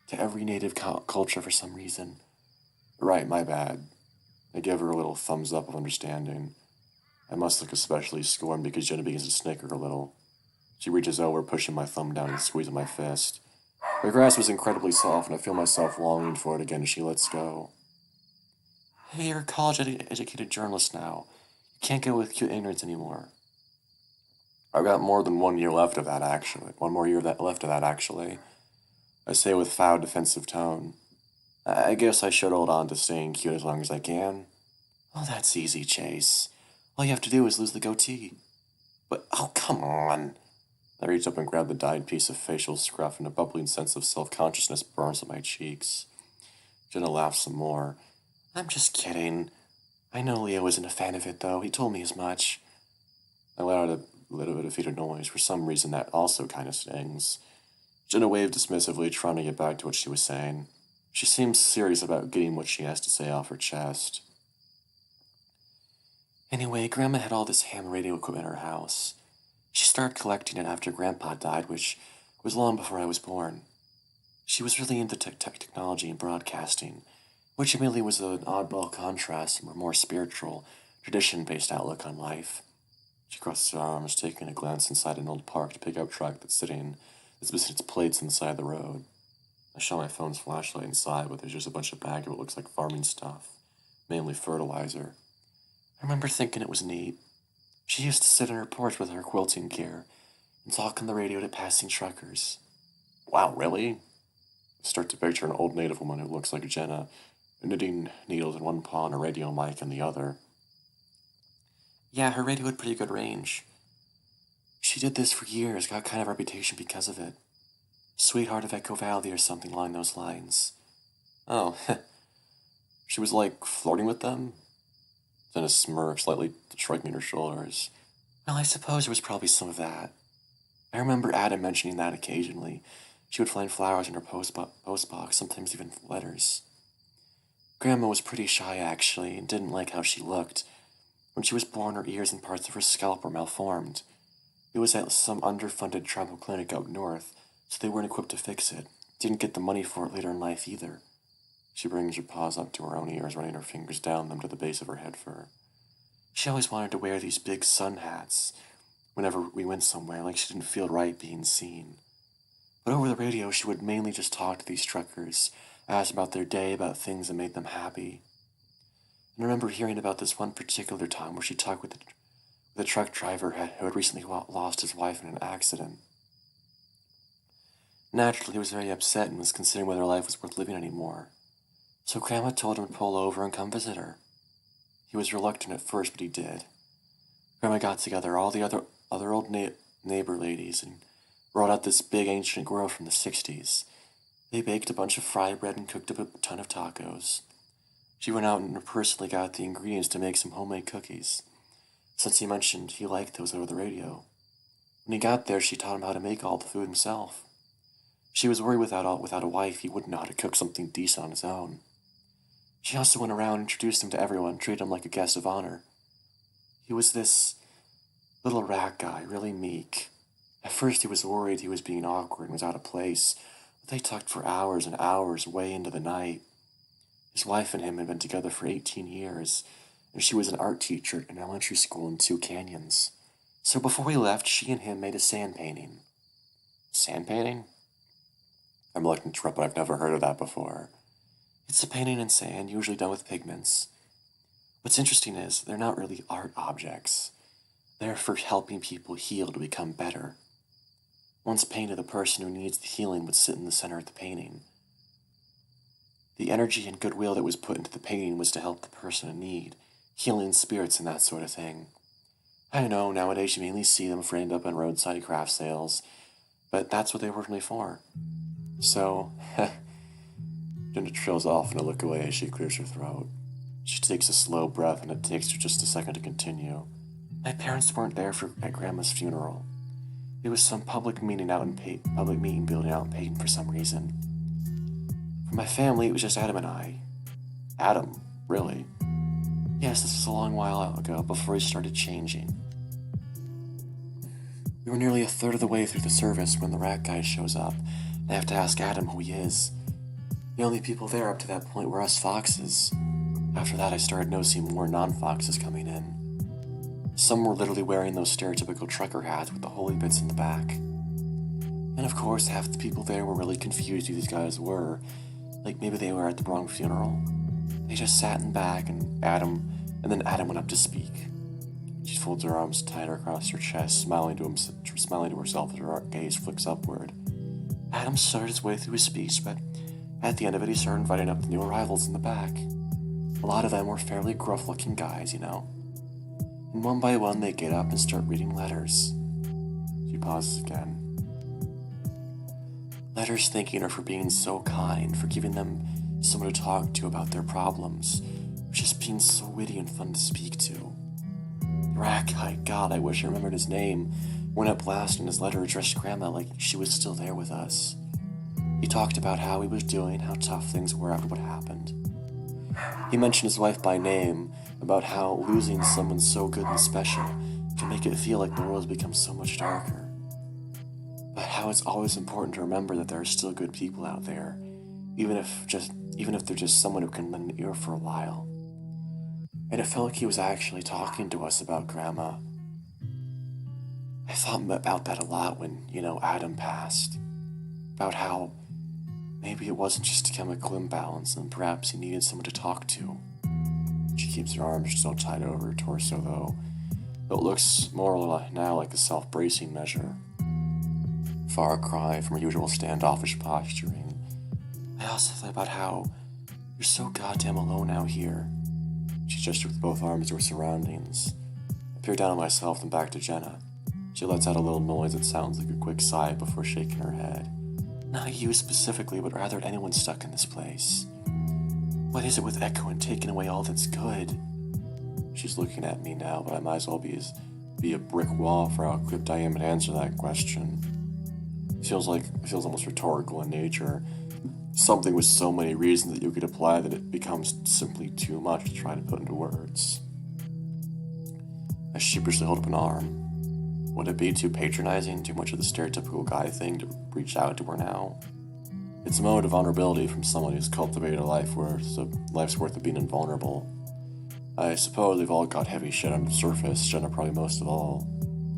to every native culture for some reason. Right, my bad. I give her a little thumbs up of understanding. I must look especially scorned because Jenna begins to snicker a little. She reaches over, pushing my thumb down and squeezing my fist. Her grasp was incredibly soft, and I feel myself longing for it again as she lets go. Hey, you're a college-educated journalist now. You can't go with cute ignorance anymore. I've got more than 1 year left of that, actually. 1 more year left of that, actually. I say with foul defensive tone. I guess I should hold on to staying cute as long as I can. Oh, that's easy, Chase. All you have to do is lose the goatee. But, oh, come on. I reach up and grab the dyed piece of facial scruff, and a bubbling sense of self-consciousness burns on my cheeks. Jenna laughs some more. I'm just kidding. I know Leo isn't a fan of it, though. He told me as much. I let out a little bit of defeated noise. For some reason, that also kind of stings. Jenna waved dismissively, trying to get back to what she was saying. She seems serious about getting what she has to say off her chest. Anyway, Grandma had all this ham radio equipment in her house. She started collecting it after Grandpa died, which was long before I was born. She was really into technology and broadcasting, which admittedly was an oddball contrast from her more spiritual, tradition-based outlook on life. She crosses her arms, taking a glance inside an old parked pickup truck that's missing its plates inside the road. I show my phone's flashlight inside, but there's just a bunch of bag of what looks like farming stuff, mainly fertilizer. I remember thinking it was neat. She used to sit on her porch with her quilting gear and talk on the radio to passing truckers. Wow, really? I start to picture an old native woman who looks like Jenna, knitting needles in one paw and a radio mic in the other. Yeah, her radio had pretty good range. She did this for years, got kind of a reputation because of it. Sweetheart of Echo Valley or something along those lines. Oh, she was like flirting with them? Then a smirk, slightly shrugging her shoulders. Well, I suppose there was probably some of that. I remember Adam mentioning that occasionally. She would find flowers in her postbox, sometimes even letters. Grandma was pretty shy, actually, and didn't like how she looked. When she was born, her ears and parts of her scalp were malformed. It was at some underfunded tribal clinic up north, so they weren't equipped to fix it. Didn't get the money for it later in life either. She brings her paws up to her own ears, running her fingers down them to the base of her head fur. She always wanted to wear these big sun hats whenever we went somewhere, like she didn't feel right being seen. But over the radio, she would mainly just talk to these truckers, ask about their day, about things that made them happy. And I remember hearing about this one particular time where she talked with the truck driver who had recently lost his wife in an accident. Naturally, he was very upset and was considering whether life was worth living anymore. So Grandma told him to pull over and come visit her. He was reluctant at first, but he did. Grandma got together all the other old neighbor ladies and brought out this big ancient grill from the 60s. They baked a bunch of fry bread and cooked up a ton of tacos. She went out and personally got the ingredients to make some homemade cookies, since he mentioned he liked those over the radio. When he got there, she taught him how to make all the food himself. She was worried without a wife he wouldn't know how to cook something decent on his own. She also went around and introduced him to everyone, treated him like a guest of honor. He was this little rat guy, really meek. At first he was worried he was being awkward and was out of place, but they talked for hours and hours, way into the night. His wife and him had been together for 18 years, and she was an art teacher in elementary school in Two Canyons. So before we left, she and him made a sand painting. Sand painting? I'm reluctant to interrupt, but I've never heard of that before. It's a painting in sand, usually done with pigments. What's interesting is they're not really art objects. They're for helping people heal to become better. Once painted, the person who needs the healing would sit in the center of the painting. The energy and goodwill that was put into the painting was to help the person in need, healing spirits and that sort of thing. I know, nowadays you mainly see them framed up on roadside craft sales, but that's what they were originally for. So, Jenna trails off and I look away as she clears her throat. She takes a slow breath and it takes her just a second to continue. My parents weren't there at Grandma's funeral. It was some public meeting building out in Peyton for some reason. For my family, it was just Adam and I. Adam, really? Yes, this was a long while ago, before he started changing. We were nearly a third of the way through the service when the rat guy shows up, and I have to ask Adam who he is. The only people there up to that point were us foxes. After that, I started noticing more non-foxes coming in. Some were literally wearing those stereotypical trucker hats with the holy bits in the back. And of course, half the people there were really confused who these guys were. Like maybe they were at the wrong funeral. They just sat in back and then Adam went up to speak. She folds her arms tighter across her chest, smiling to herself as her gaze flicks upward. Adam started his way through his speech, but at the end of it, he started inviting up the new arrivals in the back. A lot of them were fairly gruff-looking guys, And one by one, they get up and start reading letters. She pauses again. Letters thanking her for being so kind, for giving them someone to talk to about their problems, for just being so witty and fun to speak to. The rat guy, God, I wish I remembered his name, went up last in his letter addressed Grandma like she was still there with us. He talked about how he was doing, how tough things were after what happened. He mentioned his wife by name, about how losing someone so good and special can make it feel like the world has become so much darker. But how it's always important to remember that there are still good people out there, even if they're just someone who can lend an ear for a while. And it felt like he was actually talking to us about Grandma. I thought about that a lot when, Adam passed. About how maybe it wasn't just a chemical imbalance and perhaps he needed someone to talk to. She keeps her arms still tight over her torso, though. It looks more now like a self-bracing measure. Far cry from her usual standoffish posturing. I also thought about how you're so goddamn alone out here. She gestured with both arms to her surroundings. I peer down at myself and back to Jenna. She lets out a little noise that sounds like a quick sigh before shaking her head. Not you specifically, but rather anyone stuck in this place. What is it with Echo and taking away all that's good? She's looking at me now, but I might as well be a brick wall for how equipped I am to answer that question. It feels almost rhetorical in nature. Something with so many reasons that you could apply that it becomes simply too much to try to put into words. I sheepishly hold up an arm. Would it be too patronizing, too much of the stereotypical guy thing to reach out to her now? It's a moment of vulnerability from someone who's cultivated a life's worth of being invulnerable. I suppose we've all got heavy shit on the surface, Jenna probably most of all.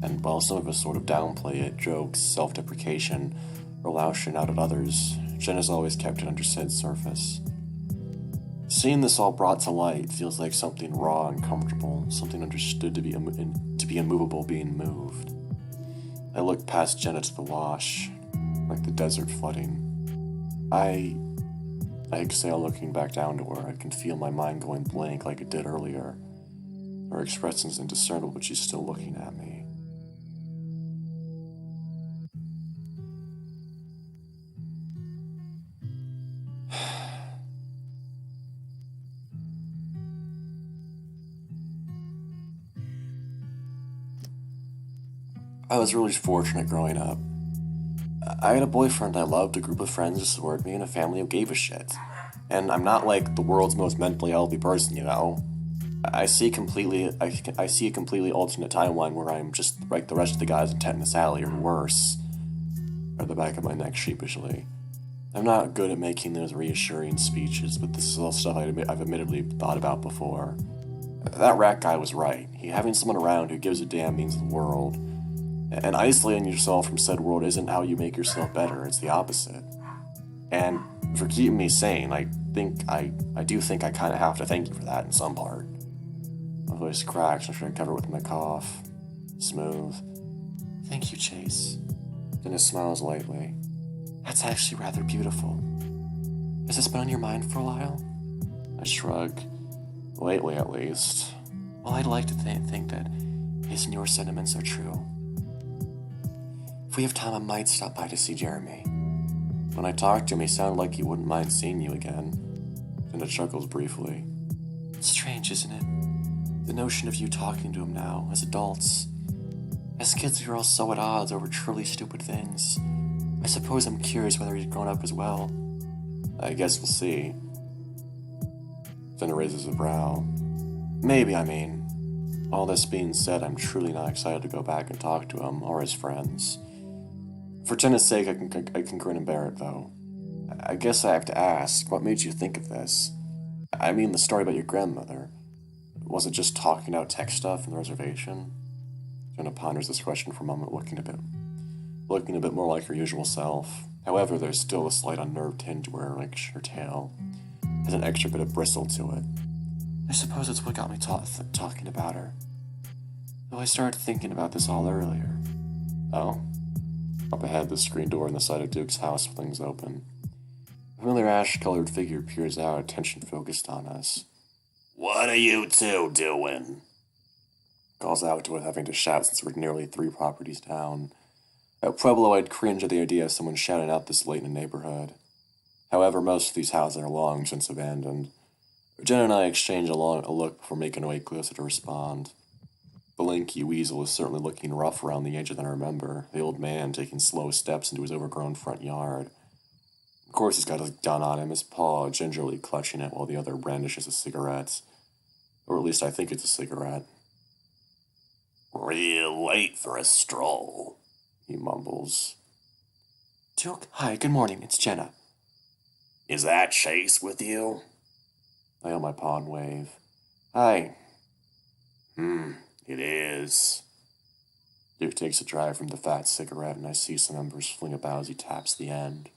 And while some of us sort of downplay it, jokes, self-deprecation, or lashing out at others, Jenna's always kept it under said surface. Seeing this all brought to light feels like something raw and comfortable, something understood to be immovable being moved. I look past Jenna to the wash, like the desert flooding. I exhale, looking back down to her. I can feel my mind going blank like it did earlier. Her expression's indiscernible, but she's still looking at me. I was really fortunate growing up. I had a boyfriend I loved, a group of friends who supported me, and a family who gave a shit. And I'm not like the world's most mentally healthy person, I see a completely alternate timeline where I'm just like the rest of the guys in Tetanus Alley, or worse. At the back of my neck sheepishly. I'm not good at making those reassuring speeches, but this is all stuff I've admittedly thought about before. That rat guy was right. Having someone around who gives a damn means the world. And isolating yourself from said world isn't how you make yourself better, it's the opposite. And for keeping me sane, I do think I kind of have to thank you for that in some part. My voice cracks, I'm trying to cover it with my cough. Smooth. Thank you, Chase. Dennis smiles lightly. That's actually rather beautiful. Has this been on your mind for a while? I shrug. Lately, at least. Well, I'd like to think that his and your sentiments are true. If we have time, I might stop by to see Jeremy. When I talked to him, he sounded like he wouldn't mind seeing you again. Jenna chuckles briefly. It's strange, isn't it? The notion of you talking to him now, as adults. As kids, we were all so at odds over truly stupid things. I suppose I'm curious whether he's grown up as well. I guess we'll see. Jenna raises a brow. Maybe, All this being said, I'm truly not excited to go back and talk to him or his friends. For Jenna's sake, I can grin and bear it, though. I guess I have to ask, what made you think of this? The story about your grandmother. Was it just talking out tech stuff in the reservation? Jenna ponders this question for a moment, looking a bit more like her usual self. However, there's still a slight unnerved tinge where her tail has an extra bit of bristle to it. I suppose it's what got me talking about her. Though I started thinking about this all earlier. Oh. Up ahead, the screen door in the side of Duke's house flings open. A familiar ash-colored figure peers out, attention focused on us. "What are you two doing?" Calls out to it, having to shout since we're nearly 3 properties down. At Pueblo, I'd cringe at the idea of someone shouting out this late in a neighborhood. However, most of these houses are long since abandoned. Jenna and I exchange a look before making our way closer to respond. The lanky weasel is certainly looking rough around the edges than I remember, the old man taking slow steps into his overgrown front yard. Of course he's got his gun on him, his paw gingerly clutching it while the other brandishes a cigarette. Or at least I think it's a cigarette. "Real late for a stroll," he mumbles. "Duke, hi, good morning, it's Jenna." "Is that Chase with you?" I owe my paw and wave. "Hi." It is." Duke takes a drag from the fat cigarette, and I see some embers fling about as he taps the end.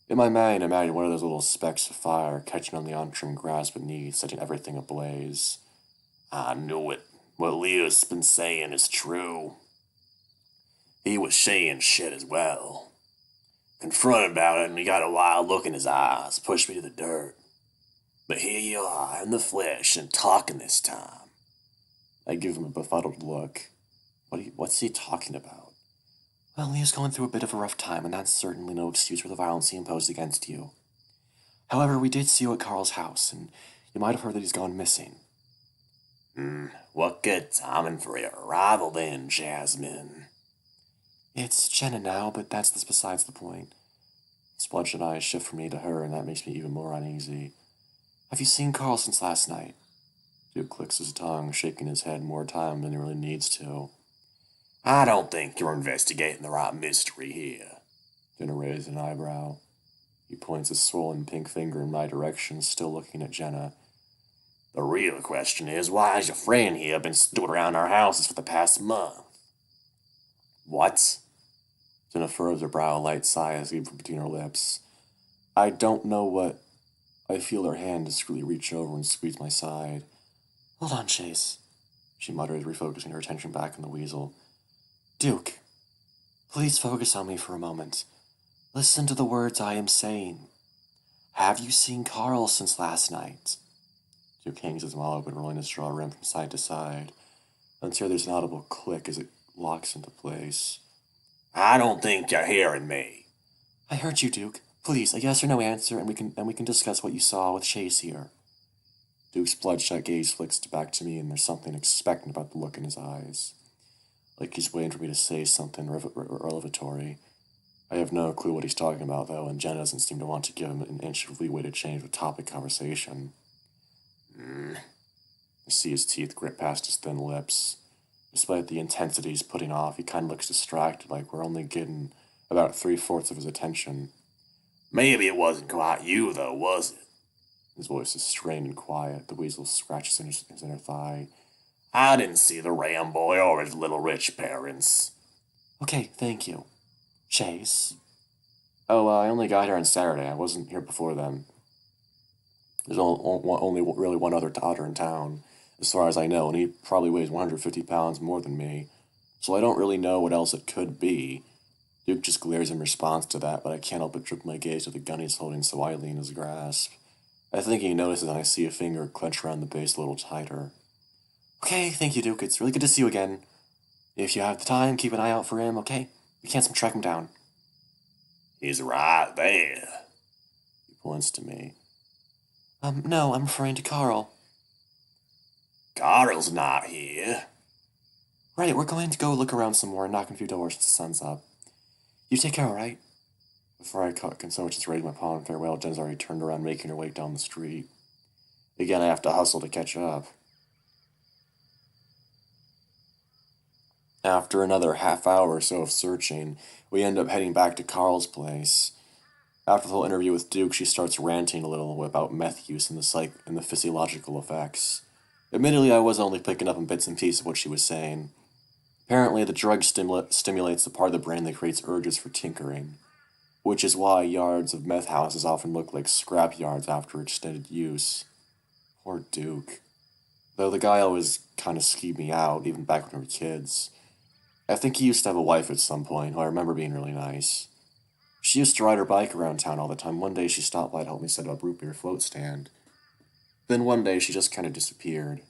In my mind, I imagine one of those little specks of fire catching on the untrimmed grass beneath, setting everything ablaze. "I knew it. What Leo's been saying is true. He was saying shit as well. Confronted about it, and he got a wild look in his eyes, pushed me to the dirt. But here you are, in the flesh, and talking this time." I give him a befuddled look. What's he talking about? "Well, Leo's going through a bit of a rough time, and that's certainly no excuse for the violence he imposed against you. However, we did see you at Carl's house, and you might have heard that he's gone missing." What good timing for your arrival then, Jasmine?" "It's Jenna now, but that's besides the point." Spludge and I shift from me to her, and that makes me even more uneasy. "Have you seen Carl since last night?" Duke clicks his tongue, shaking his head more time than he really needs to. "I don't think you're investigating the right mystery here." Jenna raises an eyebrow. He points his swollen pink finger in my direction, still looking at Jenna. "The real question is, why has your friend here been stewing around our houses for the past month?" "What?" Jenna furrows her brow, a light sigh escapes from between her lips. I don't know what. I feel her hand discreetly reach over and squeeze my side. "Hold on, Chase," she mutters, refocusing her attention back on the weasel. "Duke, please focus on me for a moment. Listen to the words I am saying. Have you seen Carl since last night?" Duke hangs his mouth open, rolling his straw rim from side to side, until there's an audible click as it locks into place. "I don't think you're hearing me." "I heard you, Duke. Please, a yes or no answer, and we can discuss what you saw with Chase here." Duke's bloodshot gaze flicks back to me, and there's something expectant about the look in his eyes. Like he's waiting for me to say something revelatory. I have no clue what he's talking about, though, and Jen doesn't seem to want to give him an inch of leeway to change the topic conversation. I see his teeth grip past his thin lips. Despite the intensity he's putting off, he kind of looks distracted, like we're only getting about 3/4 of his attention. "Maybe it wasn't quite you, though, was it?" His voice is strained and quiet. The weasel scratches his inner thigh. "I didn't see the Ramboy or his little rich parents." "Okay, thank you. Chase?" "Oh, I only got here on Saturday. I wasn't here before then. There's only really one other daughter in town, as far as I know, and he probably weighs 150 pounds more than me, so I don't really know what else it could be." Duke just glares in response to that, but I can't help but drop my gaze to the gun he's holding so idly in his grasp. I think he notices, and I see a finger clench around the base a little tighter. "Okay, thank you, Duke. It's really good to see you again. If you have the time, keep an eye out for him, okay? We can't track him down." "He's right there." He points to me. No, I'm referring to Carl." "Carl's not here." "Right, we're going to go look around some more and knock on a few doors since the sun's up. You take care, all right?" Before I can so much as raise my paw in farewell, Jen's already turned around, making her way down the street. Again, I have to hustle to catch up. After another half hour or so of searching, we end up heading back to Carl's place. After the whole interview with Duke, she starts ranting a little about meth use and the physiological effects. Admittedly, I was only picking up on bits and pieces of what she was saying. Apparently, the drug stimulates the part of the brain that creates urges for tinkering, which is why yards of meth houses often look like scrap yards after extended use. Poor Duke. Though the guy always kind of skeeved me out, even back when we were kids. I think he used to have a wife at some point, who I remember being really nice. She used to ride her bike around town all the time. One day she stopped by to help me set up a root beer float stand. Then one day she just kind of disappeared.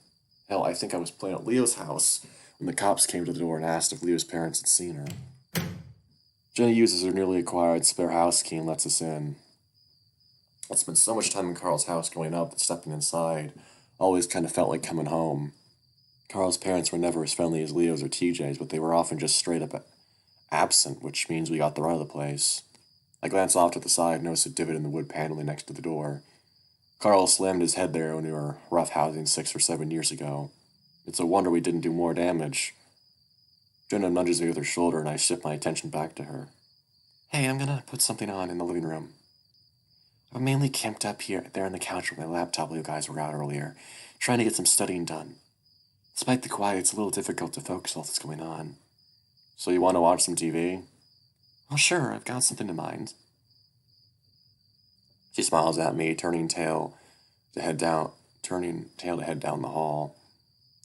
Hell, I think I was playing at Leo's house when the cops came to the door and asked if Leo's parents had seen her. Jenna uses her newly acquired spare house key and lets us in. I spent so much time in Carl's house growing up that stepping inside always kind of felt like coming home. Carl's parents were never as friendly as Leo's or TJ's, but they were often just straight up absent, which means we got the run of the place. I glanced off to the side and noticed a divot in the wood paneling next to the door. Carl slammed his head there when we were roughhousing 6 or 7 years ago. It's a wonder we didn't do more damage. Jenna nudges me with her shoulder and I shift my attention back to her. Hey, I'm gonna put something on in the living room. I'm mainly camped up there on the couch with my laptop while you guys were out earlier, trying to get some studying done. Despite the quiet, it's a little difficult to focus on what's going on. So you want to watch some TV? Well, sure, I've got something in mind. She smiles at me, turning tail to head down the hall.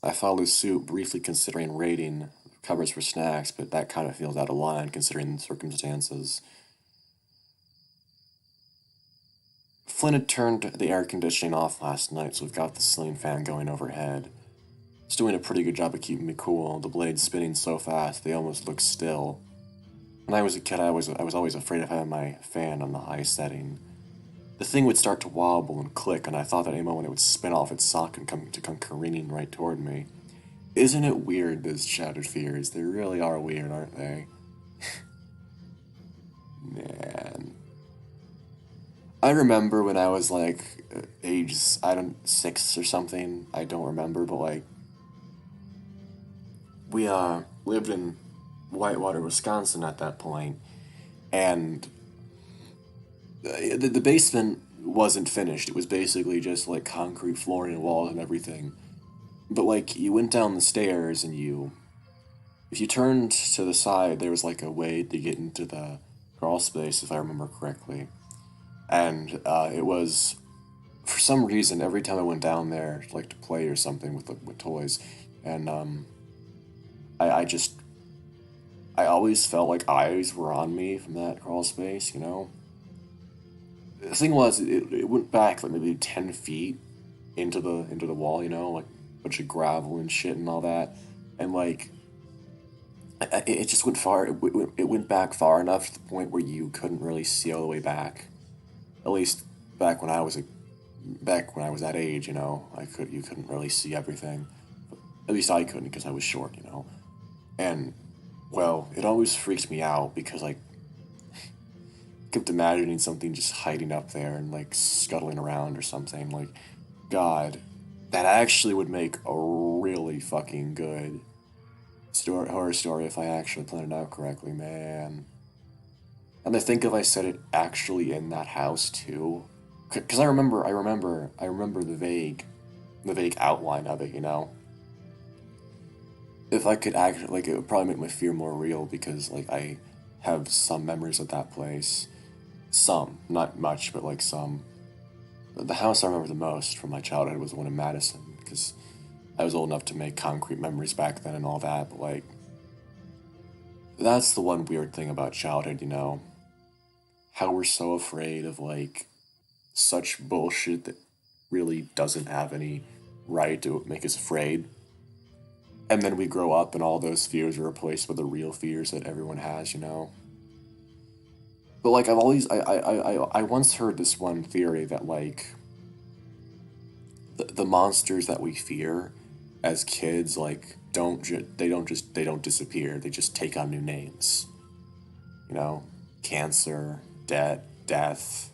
I follow suit, briefly considering raiding cupboards for snacks, but that kind of feels out of line considering the circumstances. Flynn had turned the air conditioning off last night, so we've got the ceiling fan going overhead. It's doing a pretty good job of keeping me cool, the blades spinning so fast they almost look still. When I was a kid, I was always afraid of having my fan on the high setting. The thing would start to wobble and click, and I thought that any moment it would spin off its socket and come careening right toward me. Isn't it weird, those childhood fears? They really are weird, aren't they? Man. I remember when I was like age, 6 or something. I don't remember, but like we lived in Whitewater, Wisconsin at that point, and the basement wasn't finished. It was basically just like concrete flooring and walls and everything. But like you went down the stairs and if you turned to the side, there was like a way to get into the crawl space, if I remember correctly. And it was, for some reason, every time I went down there, like to play or something with toys, and I always felt like eyes were on me from that crawl space, you know? The thing was, it went back like maybe 10 feet into the wall, you know, like a bunch of gravel and shit and all that, and like it just went far. It went back far enough to the point where you couldn't really see all the way back. At least back when I was that age, you know, you couldn't really see everything. At least I couldn't because I was short, you know. And well, it always freaked me out because like kept imagining something just hiding up there and like scuttling around or something. Like, God, that actually would make a really fucking good horror story if I actually planned it out correctly, man. And I think if I said it actually in that house too, because I remember the vague outline of it, you know. If I could actually, like, it would probably make my fear more real because like I have some memories of that place. Some, not much, but like some. The house I remember the most from my childhood was the one in Madison, because I was old enough to make concrete memories back then and all that, but like, that's the one weird thing about childhood, you know? How we're so afraid of like such bullshit that really doesn't have any right to make us afraid. And then we grow up and all those fears are replaced with the real fears that everyone has, you know? But like I once heard this one theory that like the monsters that we fear as kids like they don't disappear, they just take on new names. You know, cancer, death,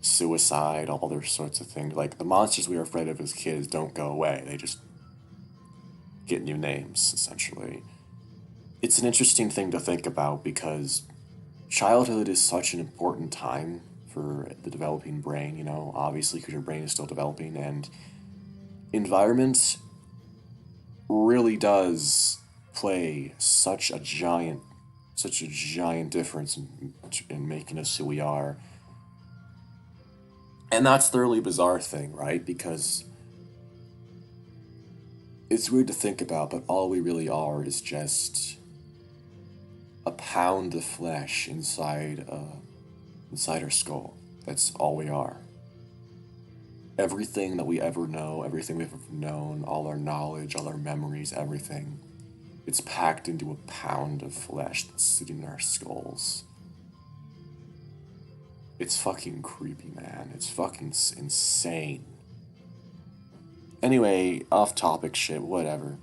suicide, all those sorts of things. Like the monsters we were afraid of as kids don't go away, they just get new names essentially. It's an interesting thing to think about because childhood is such an important time for the developing brain, you know, obviously because your brain is still developing, and environment really does play such a giant difference in making us who we are. And that's the really bizarre thing, right? Because it's weird to think about, but all we really are is just a pound of flesh inside our skull. That's all we are. Everything that we ever know, everything we've ever known, all our knowledge, all our memories, everything, it's packed into a pound of flesh that's sitting in our skulls. It's fucking creepy, man. It's fucking insane. Anyway, off topic shit, whatever.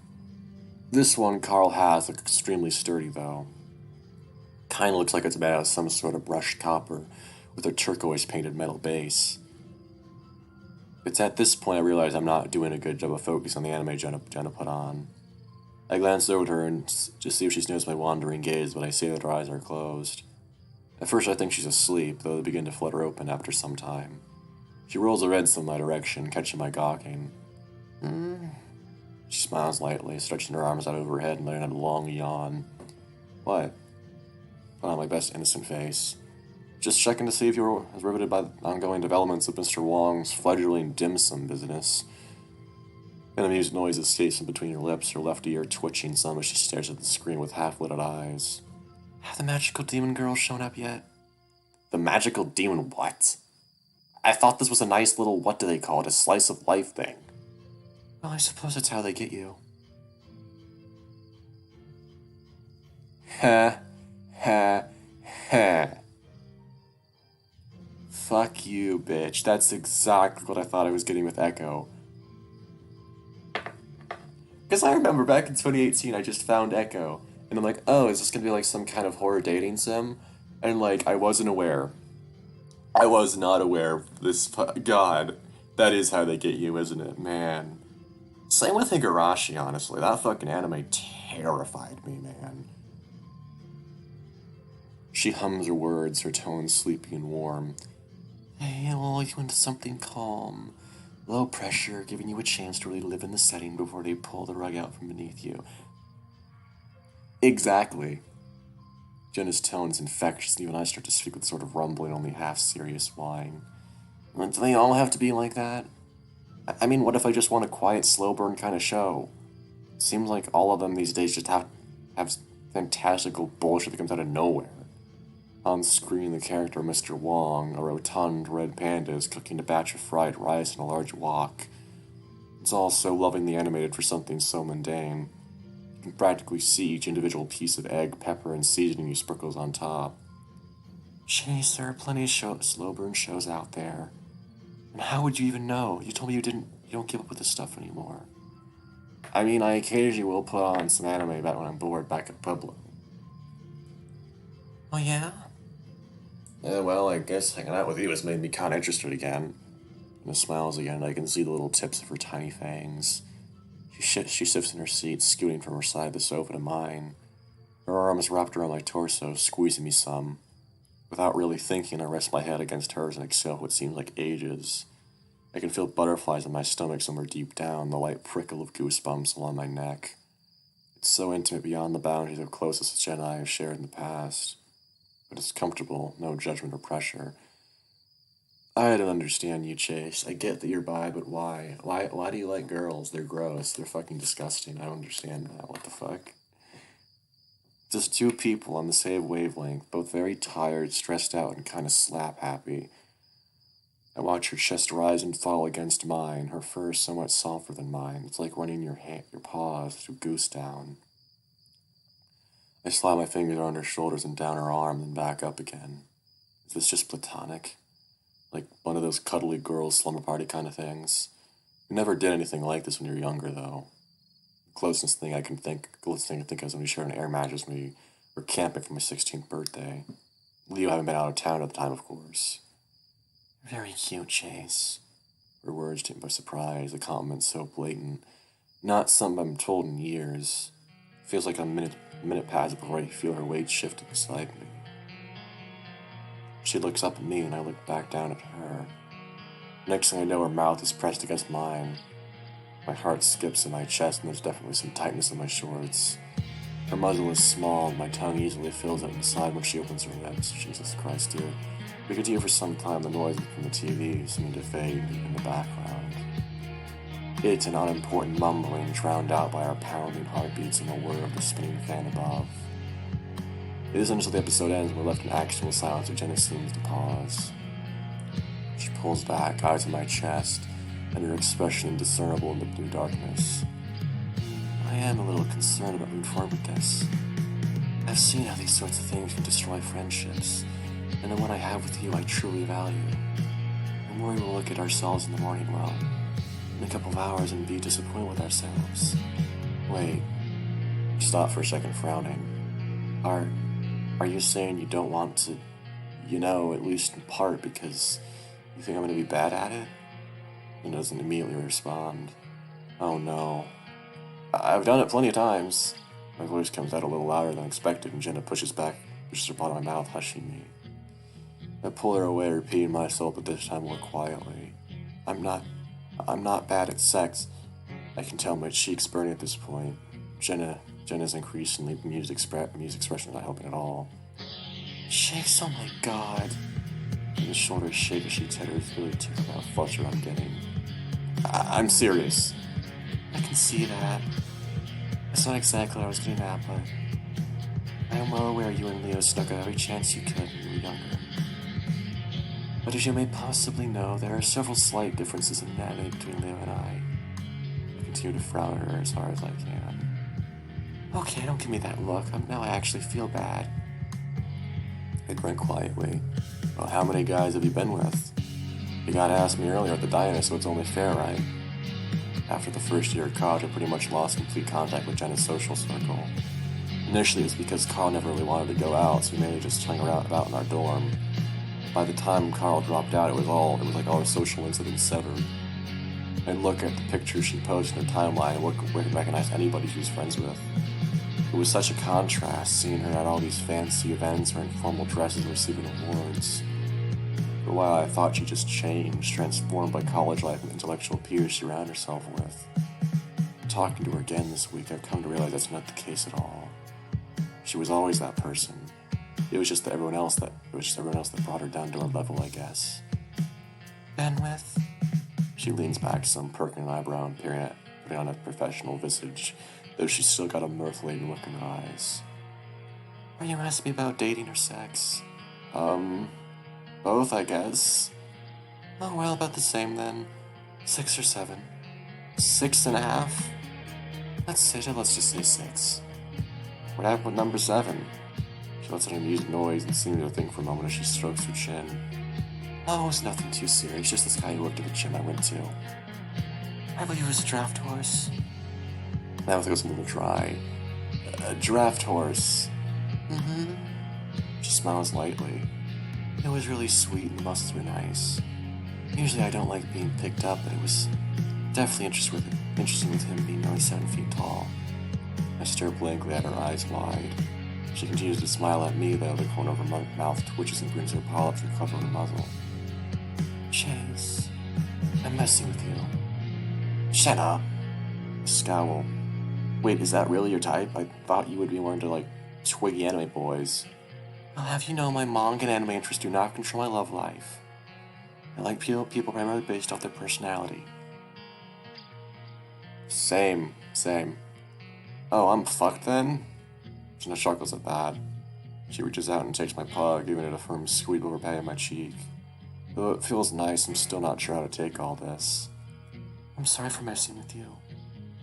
This one Carl has looks extremely sturdy, though. Kinda looks like it's made out of some sort of brushed copper with a turquoise painted metal base. It's at this point I realize I'm not doing a good job of focusing on the anime Jenna put on. I glance over at her and just see if she's noticed my wandering gaze, but I see that her eyes are closed. At first I think she's asleep, though they begin to flutter open after some time. She rolls her head in my direction, catching my gawking. She smiles lightly, stretching her arms out over her head and letting out a long yawn. What? Put on my best innocent face. Just checking to see if you were as riveted by the ongoing developments of Mr. Wong's fledgling dim sum business. An amused noise escapes from between her lips, her left ear twitching some as she stares at the screen with half-lidded eyes. Have the magical demon girls shown up yet? The magical demon what? I thought this was a nice little, what do they call it, a slice of life thing. Well, I suppose that's how they get you. Ha, ha, ha. Fuck you, bitch. That's exactly what I thought I was getting with Echo. Because I remember back in 2018, I just found Echo. And I'm like, oh, is this going to be like some kind of horror dating sim? And like, I wasn't aware. I was not aware of this. God, that is how they get you, isn't it? Man. Same with Higurashi, honestly. That fucking anime terrified me, man. She hums her words, her tone sleepy and warm. Hey, I'll lull you into something calm. Low pressure, giving you a chance to really live in the setting before they pull the rug out from beneath you. Exactly. Jenna's tone is infectious, and even I start to speak with sort of rumbling, only half-serious whine. Do they all have to be like that? I mean, what if I just want a quiet, slow-burn kind of show? It seems like all of them these days just have fantastical bullshit that comes out of nowhere. On screen, the character Mr. Wong, a rotund red panda, is cooking a batch of fried rice in a large wok. It's all so lovingly animated for something so mundane. You can practically see each individual piece of egg, pepper, and seasoning he sprinkles on top. Jeez, there are plenty of slow burn shows out there. And how would you even know? You told me you don't give up with this stuff anymore. I mean, I occasionally will put on some anime back when I'm bored back at Pueblo. Oh yeah? Yeah, well, I guess hanging out with you has made me kind of interested again. And smiles again, and I can see the little tips of her tiny fangs. She sits in her seat, scooting from her side of the sofa to mine. Her arm is wrapped around my torso, squeezing me some. Without really thinking, I rest my head against hers and exhale what seems like ages. I can feel butterflies in my stomach somewhere deep down, the light prickle of goosebumps along my neck. It's so intimate beyond the boundaries of closest Jenna and I have shared in the past. But it's comfortable, no judgment or pressure. I don't understand you, Chase. I get that you're bi, but why? Why do you like girls? They're gross. They're fucking disgusting. I don't understand that. What the fuck? Just two people on the same wavelength, both very tired, stressed out, and kind of slap happy. I watch her chest rise and fall against mine, her fur somewhat softer than mine. It's like running your paws through goose down. I slide my fingers around her shoulders and down her arm, then back up again. Is this just platonic? Like one of those cuddly girls slumber party kind of things? We never did anything like this when you were younger, though. The closest thing I can think of is when we shared an air mattress when we were camping for my 16th birthday. Leo having been out of town at the time, of course. Very cute, Chase. Her words took me by surprise, the compliment so blatant. Not something I've been told in years. Feels like a minute passes before I feel her weight shifting beside me. She looks up at me and I look back down at her. Next thing I know, her mouth is pressed against mine. My heart skips in my chest, and there's definitely some tightness in my shorts. Her muzzle is small, and my tongue easily fills it inside when she opens her lips. Jesus Christ, dude. We could hear for some time the noise from the TV seeming to fade in the background. It's an unimportant mumbling drowned out by our pounding heartbeats and the whir of the spinning fan above. It isn't until the episode ends we're left in actual silence where Jenna seems to pause. She pulls back, eyes on my chest, and her expression indiscernible in the blue darkness. I am a little concerned about moving forward with this. I've seen how these sorts of things can destroy friendships, and the one I have with you I truly value. I'm worried we'll look at ourselves in the morning well, in a couple of hours, and be disappointed with ourselves. Wait. She stopped for a second, frowning. Are you saying you don't want to, at least in part because you think I'm going to be bad at it? He doesn't immediately respond. Oh no. I've done it plenty of times. My voice comes out a little louder than expected, and Jenna pushes her bottom of my mouth, hushing me. I pull her away, repeating myself, but this time more quietly. I'm not bad at sex. I can tell my cheeks burning at this point. Jenna's increasingly amused expression not helping at all. Shakes, oh my god. And the shoulders shake as she titters, really tickled how flustered I'm getting. I'm serious. I can see that. That's not exactly what I was getting at, but I am well aware you and Leo snuck out every chance you could when you were younger. But as you may possibly know, there are several slight differences in anatomy between Leo and I. I continue to frown at her as hard as I can. Okay, don't give me that look. Now I actually feel bad. I grunt quietly. Well, how many guys have you been with? You gotta ask me earlier at the diner, so it's only fair, right? After the first year of college, I pretty much lost complete contact with Jenna's social circle. Initially, it was because Carl never really wanted to go out, so we mainly just hung around about in our dorm. By the time Carl dropped out, it was like all our social links had been severed. I'd look at the pictures she posted in her timeline and wouldn't recognize anybody she was friends with. It was such a contrast seeing her at all these fancy events or in formal dresses receiving awards. For a while I thought she just changed, transformed by college life and intellectual peers she surrounded herself with. Talking to her again this week, I've come to realize that's not the case at all. She was always that person. It was just everyone else that brought her down to her level, I guess. Been with? She leans back, some perking an eyebrow and putting on a professional visage, though she's still got a mirth-laden look in her eyes. Are you asking me about dating or sex? Both, I guess. Oh, well, about the same then. 6 or 7. 6.5? Let's just say 6. What happened with number 7? She lets out an amused noise and seems to think for a moment as she strokes her chin. Oh, it was nothing too serious, just this guy who worked at the gym I went to. I believe he was a draft horse. That was a little dry. A draft horse. Mm-hmm. She smiles lightly. It was really sweet and the muscles were nice. Usually I don't like being picked up, but it was definitely interesting with him being nearly 7 feet tall. I stare blankly at her, eyes wide. She continues to smile at me, though the corner of her mouth twitches and brings her polyps to cover her muzzle. Chase, I'm messing with you. Jenna! Scowl. Wait, is that really your type? I thought you would be more into, twiggy anime boys. I'll have you know my manga and anime interests do not control my love life. I like people primarily based off their personality. Same. Oh, I'm fucked then? Jenna chuckles at that. She reaches out and takes my paw, giving it a firm squeeze over back of my cheek. Though it feels nice, I'm still not sure how to take all this. I'm sorry for messing with you.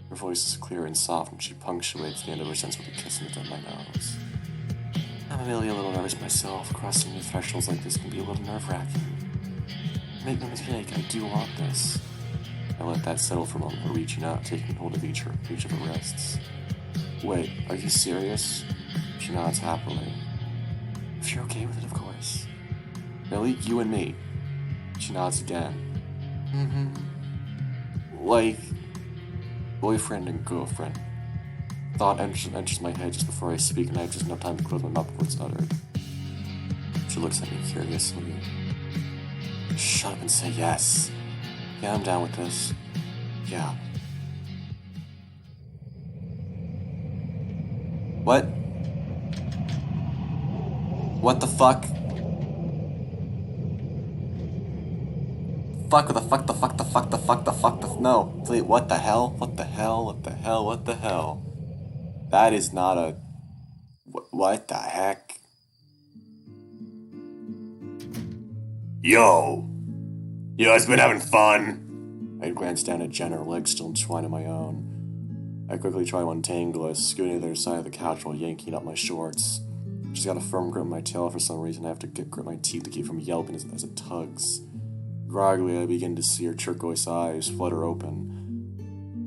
Her voice is clear and soft, and she punctuates the end of her sentence with a kiss on the tip of my nose. I'm really a little nervous myself. Crossing new thresholds like this can be a little nerve-wracking. Make no mistake, I do want this. I let that settle for a moment, reaching out, taking hold of each of her wrists. Wait, are you serious? She nods happily. If you're okay with it, of course. Really? You and me? She nods again. Mm-hmm. Like boyfriend and girlfriend. Thought enters my head just before I speak, and I have just enough time to close my mouth before it's uttered. She looks at me curiously. Shut up and say yes. Yeah, I'm down with this. Yeah. What? What the fuck? Fuck, the fuck, the fuck, the fuck, the fuck, the fuck, the no. Wait, what the hell? What the hell? What the hell? What the hell? That is not a... What the heck? Yo! You guys been having fun? I glanced down at Jenna, her legs still entwined in my own. I quickly tried to untangle us, scooting to the other side of the couch while yanking up my shorts. She's got a firm grip on my tail for some reason. I have to grip my teeth to keep from yelping as it tugs. Groggily, I begin to see her turquoise eyes flutter open,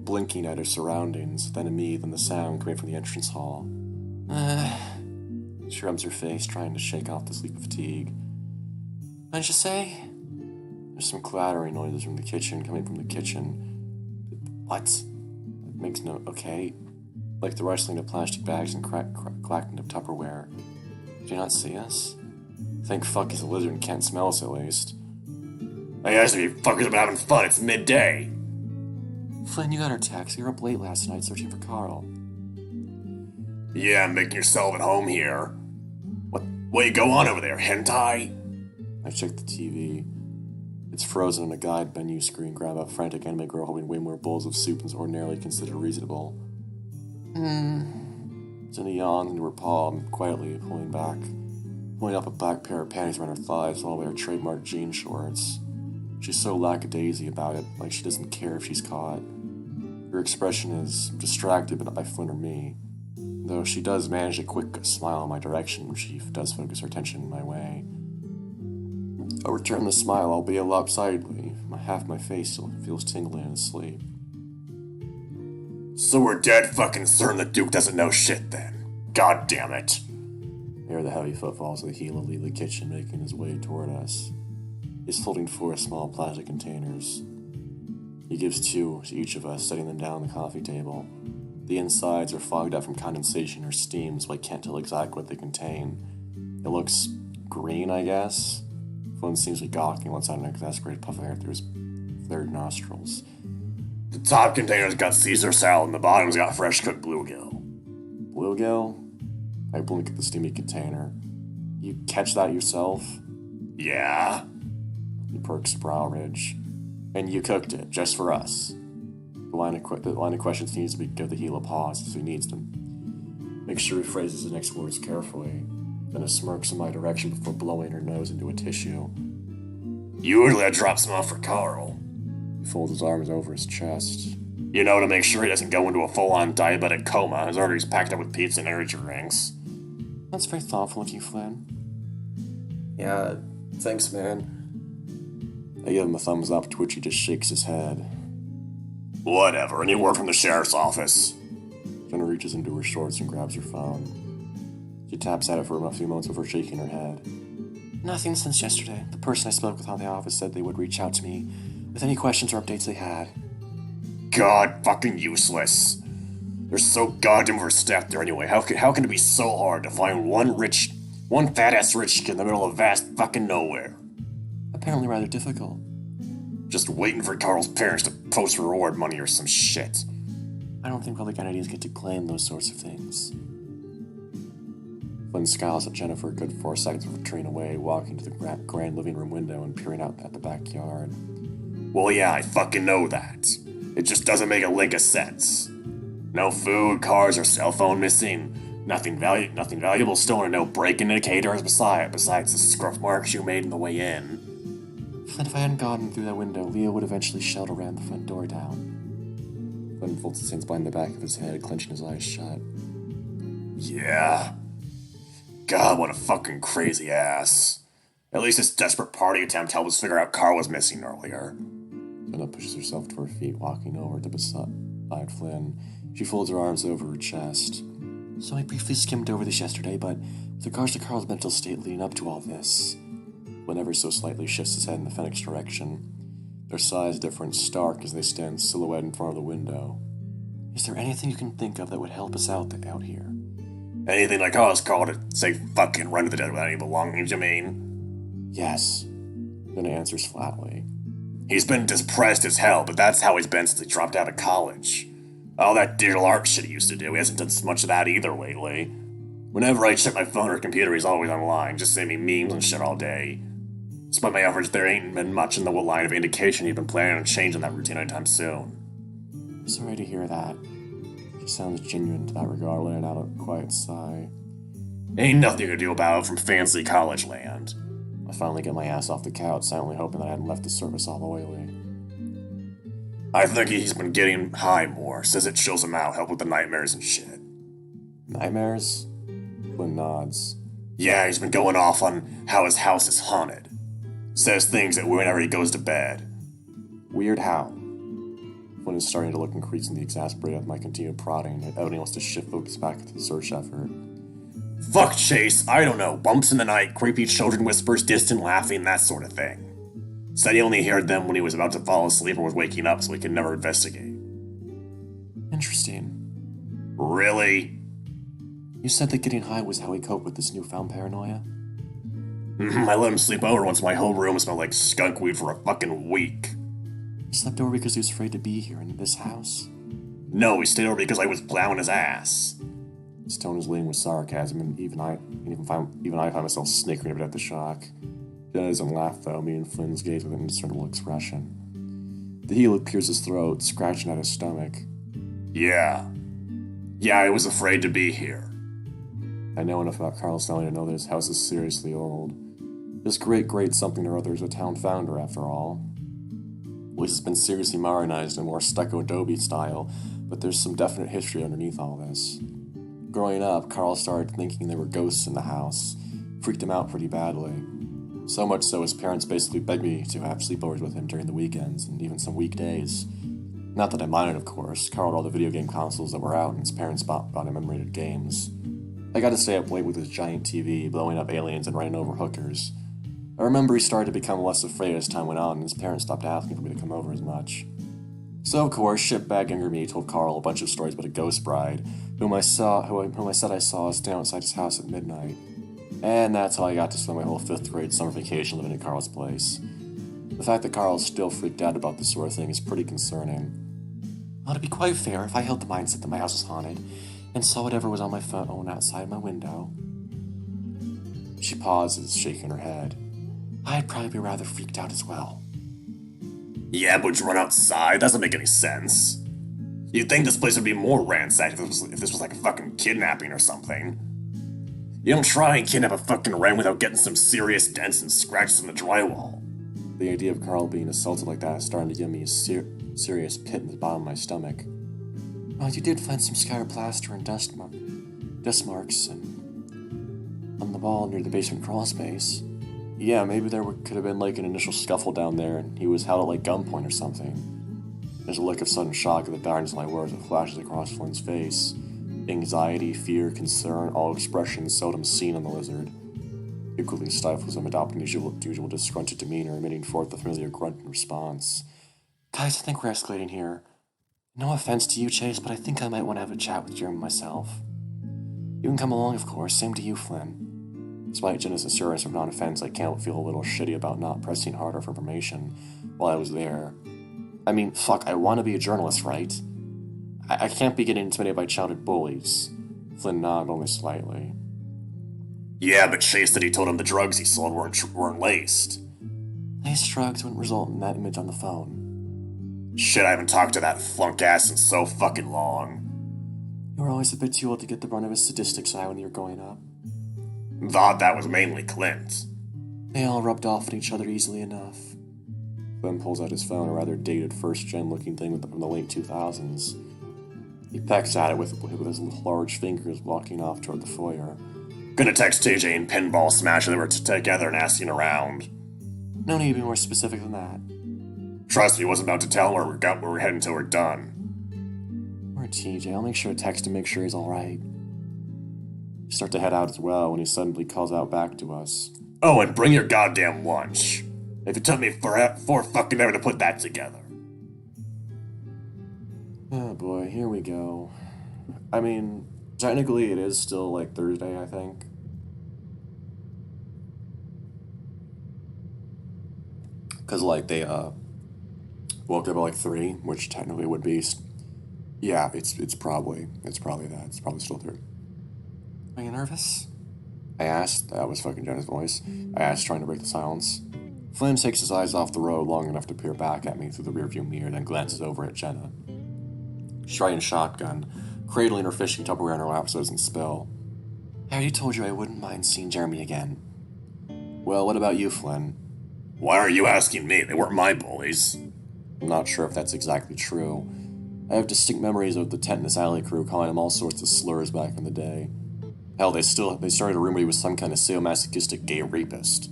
blinking at her surroundings, then at me, then the sound coming from the entrance hall. She rubs her face, trying to shake off the sleep of fatigue. What did you say? There's some clattering noises from the kitchen, coming from the kitchen. What? It makes no... Okay. Like the rustling of plastic bags and clacking of Tupperware. Do you not see us? Thank fuck he's a lizard and can't smell us at least. I guess if you fuckers have been having fun, it's midday. Flynn, you got our text. You were up late last night searching for Carl. Yeah, making yourself at home here. What you go on over there, hentai? I checked the TV. It's frozen on a guide menu screen, grab a frantic anime girl holding way more bowls of soup than is ordinarily considered reasonable. Jenna yawned into her palm, quietly pulling up a black pair of panties around her thighs while wearing her trademark jean shorts. She's so lackadaisy about it, like she doesn't care if she's caught. Her expression is distracted by Flynn or me, though she does manage a quick smile in my direction when she does focus her attention my way. I return the smile, albeit lopsidedly. Half my face still feels tingling in his sleep. So we're dead fucking certain the Duke doesn't know shit then. God damn it. I hear the heavy footfalls of the heel leave the kitchen, making his way toward us. He's holding 4 small plastic containers. He gives 2 to each of us, setting them down on the coffee table. The insides are fogged up from condensation or steam, so I can't tell exactly what they contain. It looks green, I guess. Flynn seems to be gawking once out an exasperated puff of air through his flared nostrils. The top container's got Caesar salad and the bottom's got fresh cooked bluegill. Bluegill? I blink at the steamy container. You catch that yourself? Yeah. He perks a brow ridge. And you cooked it, just for us. The line of questions needs to give the heel a pause as he needs them. Make sure he phrases the next words carefully. Then a smirks in my direction before blowing her nose into a tissue. Usually I drop some off for Carl. He folds his arms over his chest. You know, to make sure he doesn't go into a full-on diabetic coma. His arteries packed up with pizza and energy drinks. That's very thoughtful of you, Flynn. Yeah, thanks, man. I give him a thumbs up, to which he just shakes his head. Whatever, any word from the sheriff's office? Jenna reaches into her shorts and grabs her phone. She taps at it for a few moments before shaking her head. Nothing since yesterday. The person I spoke with on the office said they would reach out to me with any questions or updates they had. God fucking useless. They're so goddamn overstaffed there anyway. How can it be so hard to find one fat-ass rich kid in the middle of vast fucking nowhere? Apparently rather difficult. Just waiting for Carl's parents to post reward money or some shit. I don't think public entities get to claim those sorts of things. Flynn scowls at Jenna for a good 4 seconds before turning away, walking to the grand living room window and peering out at the backyard. Well, yeah, I fucking know that. It just doesn't make a lick of sense. No food, cars, or cell phone missing. Nothing valuable stolen, and no break-in indicators besides the scruff marks you made on the way in. Flynn, if I hadn't gotten through that window, Leo would eventually shelled around the front door down. Flynn folds his hands behind the back of his head, clenching his eyes shut. Yeah. God, what a fucking crazy ass. At least this desperate party attempt helped us figure out Carl was missing earlier. Jenna pushes herself to her feet, walking over to beside Flynn. She folds her arms over her chest. So I briefly skimmed over this yesterday, but with regards to Carl's mental state leading up to all this, Flynn ever so slightly shifts his head in the Fennec's direction. Their size difference stark as they stand silhouetted in front of the window. Is there anything you can think of that would help us out here? Anything that cause Carl to say fucking run to the dead without any belongings, you mean? Yes. Jenna answers flatly. He's been depressed as hell, but that's how he's been since he dropped out of college. All that digital art shit he used to do, he hasn't done so much of that either lately. Whenever I check my phone or computer, he's always online, just sending me memes and shit all day. Despite my efforts, there ain't been much in the line of indication he'd been planning on changing that routine anytime soon. I'm sorry to hear that. She sounds genuine to that regard, letting out a quiet sigh. Ain't nothing to do about it from fancy college land. I finally get my ass off the couch, silently hoping that I hadn't left the service all oily. I think he's been getting high more, says it chills him out, help with the nightmares and shit. Nightmares? Flynn nods. Yeah, he's been going off on how his house is haunted. Says things that whenever he goes to bed. Weird how? Flynn is starting to look increasingly exasperated with my continued prodding, and evidently wants to shift focus back to the search effort. Fuck Chase, I don't know, bumps in the night, creepy children whispers, distant laughing, that sort of thing. Said he only heard them when he was about to fall asleep or was waking up, so he could never investigate. Interesting. Really? You said that getting high was how he coped with this newfound paranoia? I let him sleep over once my whole room smelled like skunk weed for a fucking week. He slept over because he was afraid to be here in this house? No, he stayed over because I was plowing his ass. His tone is leading with sarcasm, and even I find myself snickering a bit at the shock. Jenna doesn't laugh, though, meeting Flynn's gaze with an indiscernible expression. The heel appears his throat, scratching at his stomach. Yeah, I was afraid to be here. I know enough about Carl's family to know that his house is seriously old. This great something or other is a town founder, after all. At least it's been seriously modernized in more stucco adobe style, but there's some definite history underneath all this. Growing up, Carl started thinking there were ghosts in the house. Freaked him out pretty badly. So much so his parents basically begged me to have sleepovers with him during the weekends, and even some weekdays. Not that I minded, of course. Carl had all the video game consoles that were out, and his parents bought him M-rated games. I got to stay up late with his giant TV, blowing up aliens and running over hookers. I remember he started to become less afraid as time went on, and his parents stopped asking for me to come over as much. So, of course, shitbag younger me told Carl a bunch of stories about a ghost bride, whom I said I saw stand outside his house at midnight. And that's how I got to spend my whole 5th grade summer vacation living at Carl's place. The fact that Carl is still freaked out about this sort of thing is pretty concerning. Well, to be quite fair, if I held the mindset that my house was haunted, and saw whatever was on my phone outside my window... She pauses, shaking her head. I'd probably be rather freaked out as well. Yeah, but you run outside? That doesn't make any sense. You'd think this place would be more ransacked if this was like a fucking kidnapping or something. You don't try and kidnap a fucking wren without getting some serious dents and scratches in the drywall. The idea of Carl being assaulted like that is starting to give me a serious pit in the bottom of my stomach. Well, you did find some scattered plaster and dust marks and on the wall near the basement crawl space. Yeah, maybe there could have been like an initial scuffle down there and he was held at like gunpoint or something. There's a look of sudden shock at the darkness of my words that flashes across Flynn's face. Anxiety, fear, concern, all expressions seldom seen on the lizard. Equally stifles him, adopting his usual disgruntled demeanor, emitting forth the familiar grunt in response. Guys, I think we're escalating here. No offense to you, Chase, but I think I might want to have a chat with Jeremy myself. You can come along, of course. Same to you, Flynn. Despite Jenna's assurance of non-offense, I can't feel a little shitty about not pressing harder for information while I was there. I mean, fuck, I want to be a journalist, right? I can't be getting intimidated by childhood bullies. Flynn nodded only slightly. Yeah, but Chase said he told him the drugs he sold weren't laced. Laced drugs wouldn't result in that image on the phone. Shit, I haven't talked to that flunk ass in so fucking long. You were always a bit too old to get the brunt of his sadistic side when you were growing up. Thought that was mainly Clint. They all rubbed off on each other easily enough. Flynn pulls out his phone, a rather dated first-gen looking thing from the late 2000s. He pecks at it with his large fingers, walking off toward the foyer. Gonna text TJ and Pinball Smasher that we're together and asking around. No need to be more specific than that. Trust me, wasn't about to tell him where we're heading until we're done. Or TJ, I'll make sure to text to make sure he's alright. We start to head out as well when he suddenly calls out back to us. Oh, and bring your goddamn lunch. If it took me four fucking ever to put that together. Oh boy, here we go. I mean, technically it is still like Thursday, I think. Because like they woke up at like 3, which technically would be Yeah, it's probably that. It's probably still there. Are you nervous? I asked. That was fucking Jenna's voice. I asked, trying to break the silence. Flynn takes his eyes off the road long enough to peer back at me through the rearview mirror, then glances over at Jenna. She's riding shotgun, cradling her fishy Tupperware in her lap so it doesn't spill. I already told you I wouldn't mind seeing Jeremy again. Well, what about you, Flynn? Why are you asking me? They weren't my bullies. I'm not sure if that's exactly true. I have distinct memories of the Tetanus Alley crew calling him all sorts of slurs back in the day. Hell, they started a rumor he was some kind of sadomasochistic gay rapist.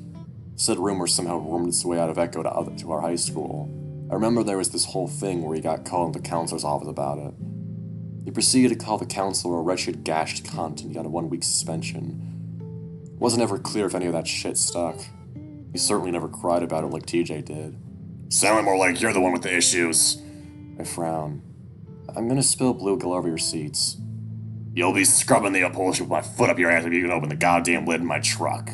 Said rumor somehow wormed its way out of Echo to our high school. I remember there was this whole thing where he got called into the counselor's office about it. He proceeded to call the counselor a wretched gashed cunt and he got a 1-week suspension. It wasn't ever clear if any of that shit stuck. He certainly never cried about it like TJ did. Sounded more like you're the one with the issues. I frown. I'm gonna spill blue all over your seats. You'll be scrubbing the upholstery with my foot up your ass if you can open the goddamn lid in my truck.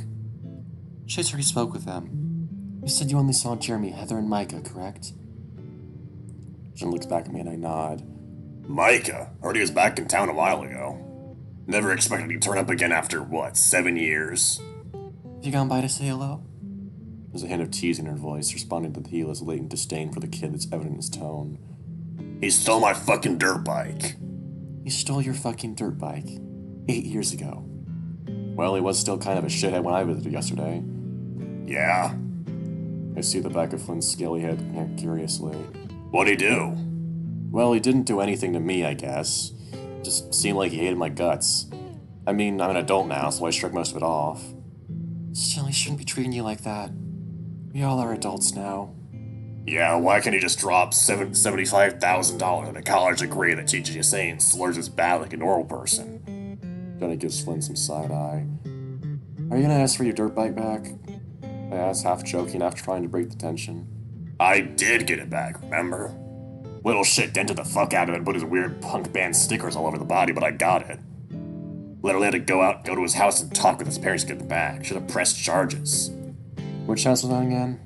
Chaser, you spoke with them. You said you only saw Jeremy, Heather, and Micah, correct? Jen looks back at me and I nod. Micah? Heard he was back in town a while ago. Never expected he'd turn up again after, 7 years? Have you gone by to say hello? There's a hint of teasing in her voice, responding to the Gila's latent disdain for the kid that's evident in his tone. He stole my fucking dirt bike. He stole your fucking dirt bike 8 years ago. Well, he was still kind of a shithead when I visited yesterday. Yeah? I see the back of Flynn's scaly head curiously. What'd he do? Well, he didn't do anything to me, I guess. Just seemed like he hated my guts. I mean, I'm an adult now, so I shook most of it off. Still, he shouldn't be treating you like that. We all are adults now. Yeah, why can't he just drop $75,000 in a college degree that teaches you saying slurs as bad like a normal person? Jenna gives Flynn some side eye. Are you gonna ask for your dirt bike back? I asked, half joking, half trying to break the tension. I did get it back, remember? Little shit dented the fuck out of it and put his weird punk band stickers all over the body, but I got it. Literally had to go to his house and talk with his parents to get it back. Should have pressed charges. Which house was that again?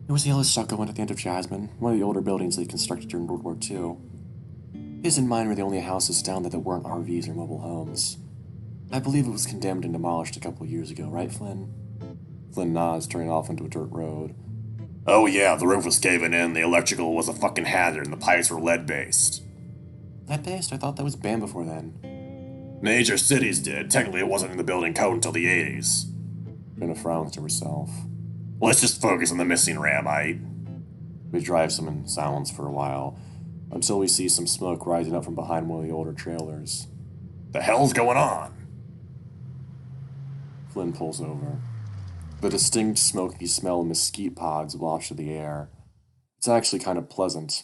It was the yellow stucco one at the end of Jasmine, one of the older buildings they constructed during World War II. His and mine were the only houses down there that weren't RVs or mobile homes. I believe it was condemned and demolished a couple years ago, right, Flynn? Flynn nods, turning off into a dirt road. Oh yeah, the roof was caving in, the electrical was a fucking hazard, and the pipes were lead-based. Lead-based? I thought that was banned before then. Major cities did. Technically, it wasn't in the building code until the 80s. Jenna frowns to herself. Let's just focus on the missing ramite. We drive some in silence for a while, until we see some smoke rising up from behind one of the older trailers. The hell's going on? Flynn pulls over. The distinct smoky smell of mesquite pods wash through the air. It's actually kind of pleasant.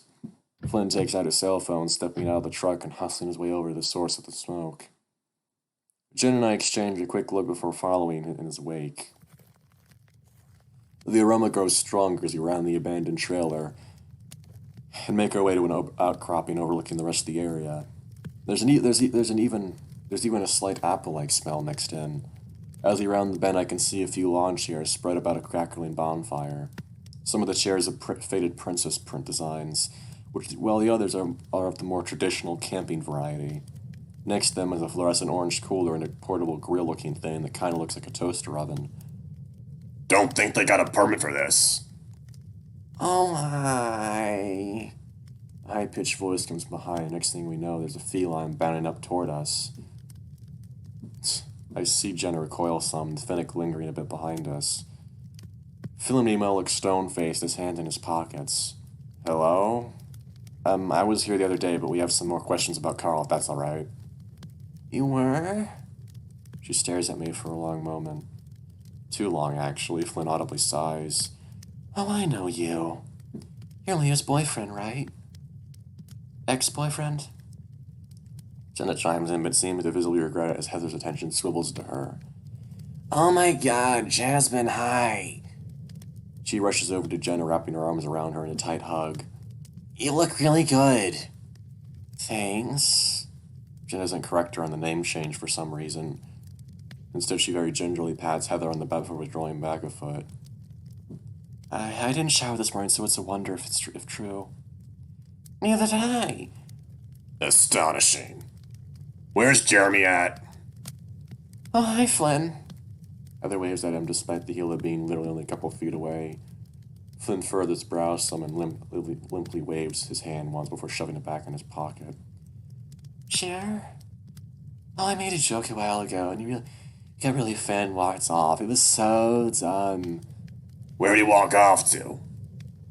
Flynn takes out his cell phone, stepping out of the truck and hustling his way over to the source of the smoke. Jen and I exchange a quick look before following in his wake. The aroma grows stronger as we round the abandoned trailer and make our way to an outcropping overlooking the rest of the area. There's even a slight apple-like smell mixed in. As we round the bend, I can see a few lawn chairs spread about a crackling bonfire. Some of the chairs have faded princess print designs, while the others are of the more traditional camping variety. Next to them is a fluorescent orange cooler and a portable grill-looking thing that kind of looks like a toaster oven. Don't think they got a permit for this. Oh my. A high-pitched voice comes behind. Next thing we know, there's a feline bounding up toward us. I see Jenna recoil some, the Fennec lingering a bit behind us. Phil Nemo looks stone-faced, his hands in his pockets. Hello? I was here the other day, but we have some more questions about Carl, if that's alright. You were? She stares at me for a long moment. Too long, actually. Flynn audibly sighs. Oh, I know you. You're Leah's boyfriend, right? Ex-boyfriend? Jenna chimes in, but seems to visibly regret it as Heather's attention swivels to her. Oh my god, Jasmine, hi. She rushes over to Jenna, wrapping her arms around her in a tight hug. You look really good. Thanks. Jenna doesn't correct her on the name change for some reason. Instead, she very gingerly pats Heather on the back before withdrawing back a foot. I didn't shower this morning, so it's a wonder if true. Neither did I. Astonishing. Where's Jeremy at? Oh, hi, Flynn. Heather waves at him despite the healer being literally only a couple feet away. Flynn furrows his brows some and limply waves his hand once before shoving it back in his pocket. Jer? Oh, I made a joke a while ago, and you got really offended and walked off. It was so dumb. Where'd he walk off to?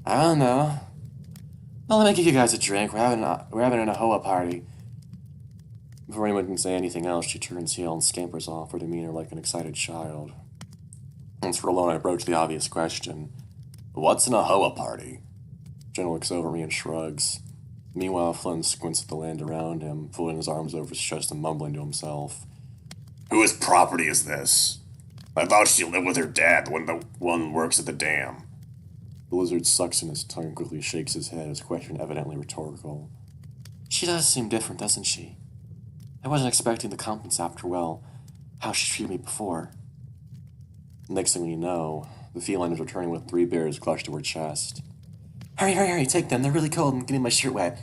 I don't know. Well, let me give you guys a drink. We're having a hoa party. Before anyone can say anything else, she turns heel and scampers off, her demeanor like an excited child. Once for alone, I broach the obvious question. What's in a hoa party? Jenna looks over me and shrugs. Meanwhile, Flynn squints at the land around him, folding his arms over his chest and mumbling to himself. Whose property is this? I thought she lived with her dad, the one who works at the dam. The lizard sucks in his tongue and quickly shakes his head, his question evidently rhetorical. She does seem different, doesn't she? I wasn't expecting the compliments after, well, how she treated me before. Next thing we know, the feline is returning with 3 beers clutched to her chest. Hurry, take them, they're really cold and getting my shirt wet.